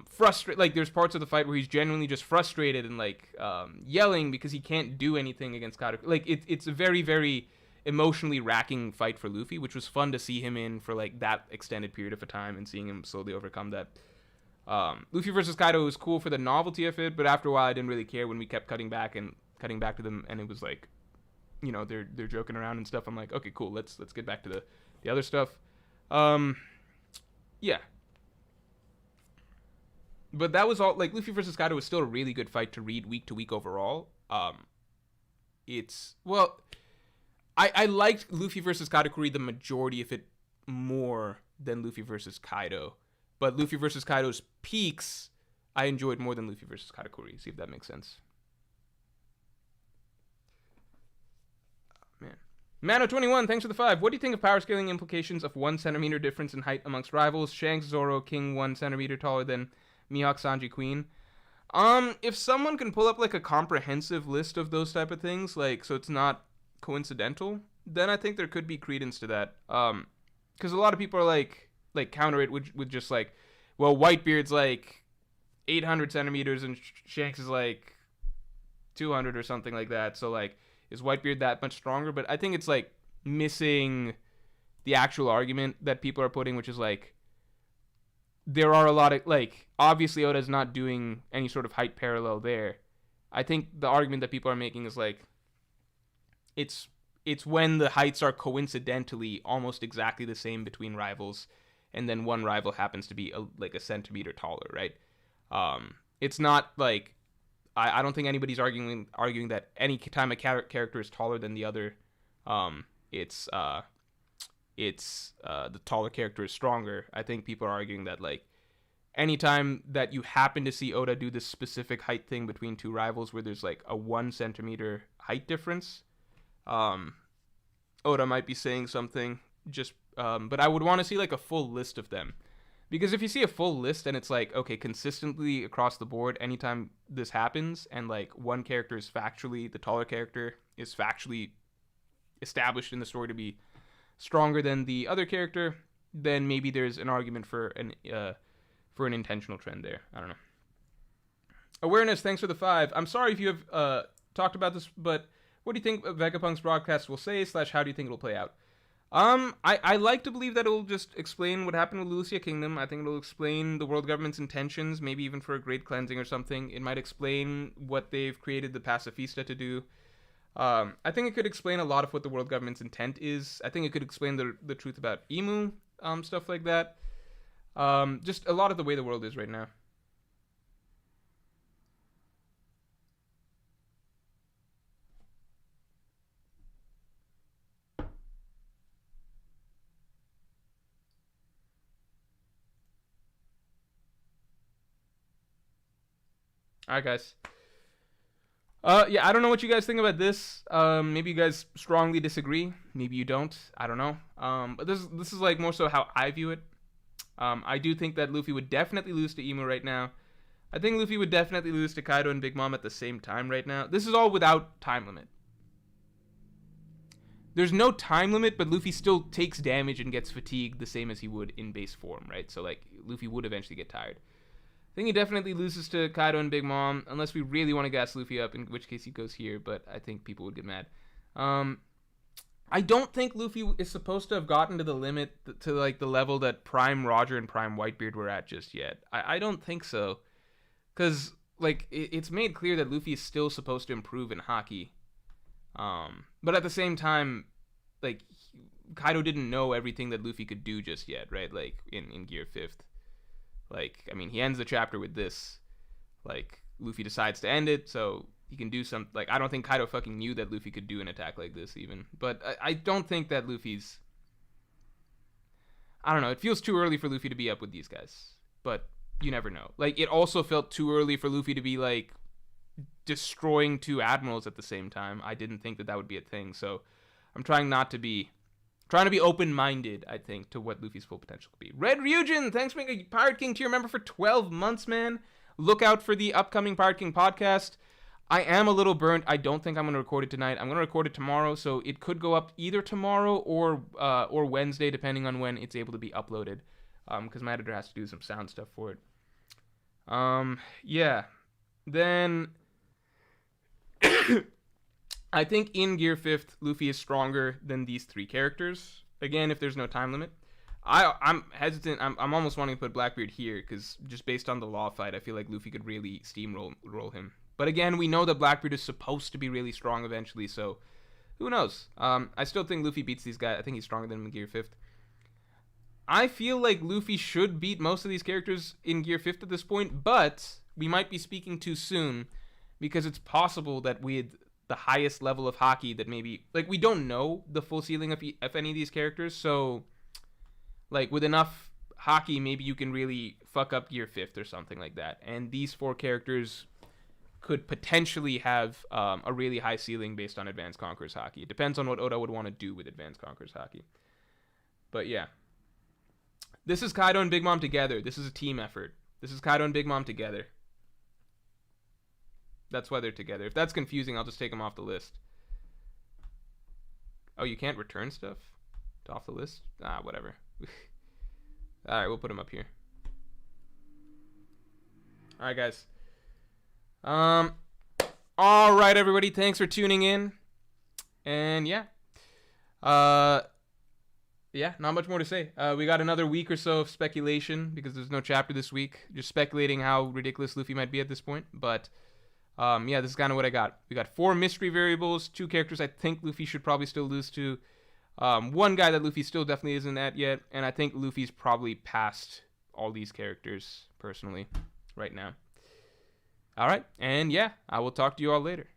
frustrated. Like, there's parts of the fight where he's genuinely just frustrated and, like, yelling because he can't do anything against Katakuri. Like, it's a very, very emotionally racking fight for Luffy, which was fun to see him in for, like, that extended period of a time and seeing him slowly overcome that. Luffy versus Kaido was cool for the novelty of it, but after a while I didn't really care when we kept cutting back to them, and it was like, you know, they're joking around and stuff. I'm like, okay, cool, let's get back to the other stuff. Yeah. But that was all, like, Luffy versus Kaido was still a really good fight to read week to week overall. I liked Luffy versus Katakuri the majority of it more than Luffy versus Kaido. But Luffy versus Kaido's peaks, I enjoyed more than Luffy versus Katakuri. See if that makes sense. Man. Mano21, thanks for the 5. What do you think of power scaling implications of 1 centimeter difference in height amongst rivals? Shanks, Zoro, King 1 centimeter taller than Mihawk, Sanji, Queen. If someone can pull up, like, a comprehensive list of those type of things, like, so it's not coincidental, then I think there could be credence to that. Because a lot of people are like counter it with just like, well, Whitebeard's like 800 centimeters and Shanks is like 200 or something like that. So, like, is Whitebeard that much stronger? But I think it's, like, missing the actual argument that people are putting, which is, like, there are a lot of, like, obviously Oda's not doing any sort of height parallel there. I think the argument that people are making is, like, it's when the heights are coincidentally almost exactly the same between rivals, and then one rival happens to be like a centimeter taller, right? It's not like, I don't think anybody's arguing that any time a character is taller than the other, it's the taller character is stronger. I think people are arguing that, like, anytime that you happen to see Oda do this specific height thing between two rivals where there's, like, a 1 centimeter height difference, Oda might be saying something. Just but I would want to see, like, a full list of them, because if you see a full list and it's like, okay, consistently across the board, anytime this happens and, like, one character is factually, the taller character is factually established in the story to be stronger than the other character, then maybe there's an argument for an intentional trend there. I don't know. Awareness, thanks for the 5. I'm sorry if you have talked about this, but what do you think Vegapunk's broadcast will say, / how do you think it'll play out? I like to believe that it'll just explain what happened with Lucia Kingdom. I think it'll explain the world government's intentions, maybe even for a great cleansing or something. It might explain what they've created the Pacifista to do. I think it could explain a lot of what the world government's intent is. I think it could explain the truth about Emu, stuff like that. Just a lot of the way the world is right now. All right, guys. Yeah, I don't know what you guys think about this. Maybe you guys strongly disagree. Maybe you don't. I don't know. But this is like more so how I view it. I do think that Luffy would definitely lose to Emu right now. I think Luffy would definitely lose to Kaido and Big Mom at the same time right now. This is all without time limit. There's no time limit, but Luffy still takes damage and gets fatigued the same as he would in base form, right? So, like, Luffy would eventually get tired. I think he definitely loses to Kaido and Big Mom, unless we really want to gas Luffy up, in which case he goes here, but I think people would get mad. I don't think Luffy is supposed to have gotten to the limit, to, like, the level that Prime Roger and Prime Whitebeard were at just yet. I don't think so. Because, like, it's made clear that Luffy is still supposed to improve in Haki. But at the same time, like, Kaido didn't know everything that Luffy could do just yet, right? Like, in Gear 5th. Like, I mean, he ends the chapter with this. Like, Luffy decides to end it, so he can do some... Like, I don't think Kaido fucking knew that Luffy could do an attack like this, even. But I don't think that Luffy's... I don't know. It feels too early for Luffy to be up with these guys. But you never know. Like, it also felt too early for Luffy to be, like, destroying 2 admirals at the same time. I didn't think that would be a thing. So I'm trying to be open-minded, I think, to what Luffy's full potential could be. Red Ryujin, thanks for being a Pirate King tier member for 12 months, man. Look out for the upcoming Pirate King podcast. I am a little burnt. I don't think I'm going to record it tonight. I'm going to record it tomorrow, so it could go up either tomorrow or Wednesday, depending on when it's able to be uploaded, because my editor has to do some sound stuff for it. Yeah. Then I think in Gear 5th, Luffy is stronger than these 3 characters. Again, if there's no time limit. I'm hesitant. I'm almost wanting to put Blackbeard here, because just based on the law fight, I feel like Luffy could really steamroll him. But again, we know that Blackbeard is supposed to be really strong eventually, so who knows? I still think Luffy beats these guys. I think he's stronger than him in Gear 5th. I feel like Luffy should beat most of these characters in Gear 5th at this point, but we might be speaking too soon, because it's possible that with the highest level of Haki that maybe... Like, we don't know the full ceiling of any of these characters, so... Like, with enough Haki, maybe you can really fuck up Gear 5th or something like that. And these 4 characters could potentially have a really high ceiling based on Advanced Conqueror's Haki. It depends on what Oda would want to do with Advanced Conqueror's Haki. But yeah. This is Kaido and Big Mom together. This is a team effort. This is Kaido and Big Mom together. That's why they're together. If that's confusing, I'll just take them off the list. Oh, you can't return stuff off the list? Ah, whatever. Alright, we'll put them up here. Alright, guys. Alright, everybody. Thanks for tuning in. And yeah. Yeah, not much more to say. We got another week or so of speculation because there's no chapter this week. Just speculating how ridiculous Luffy might be at this point. But, yeah, this is kind of what I got. We got 4 mystery variables, 2 characters I think Luffy should probably still lose to. 1 guy that Luffy still definitely isn't at yet. And I think Luffy's probably past all these characters, personally, right now. Alright, and yeah, I will talk to you all later.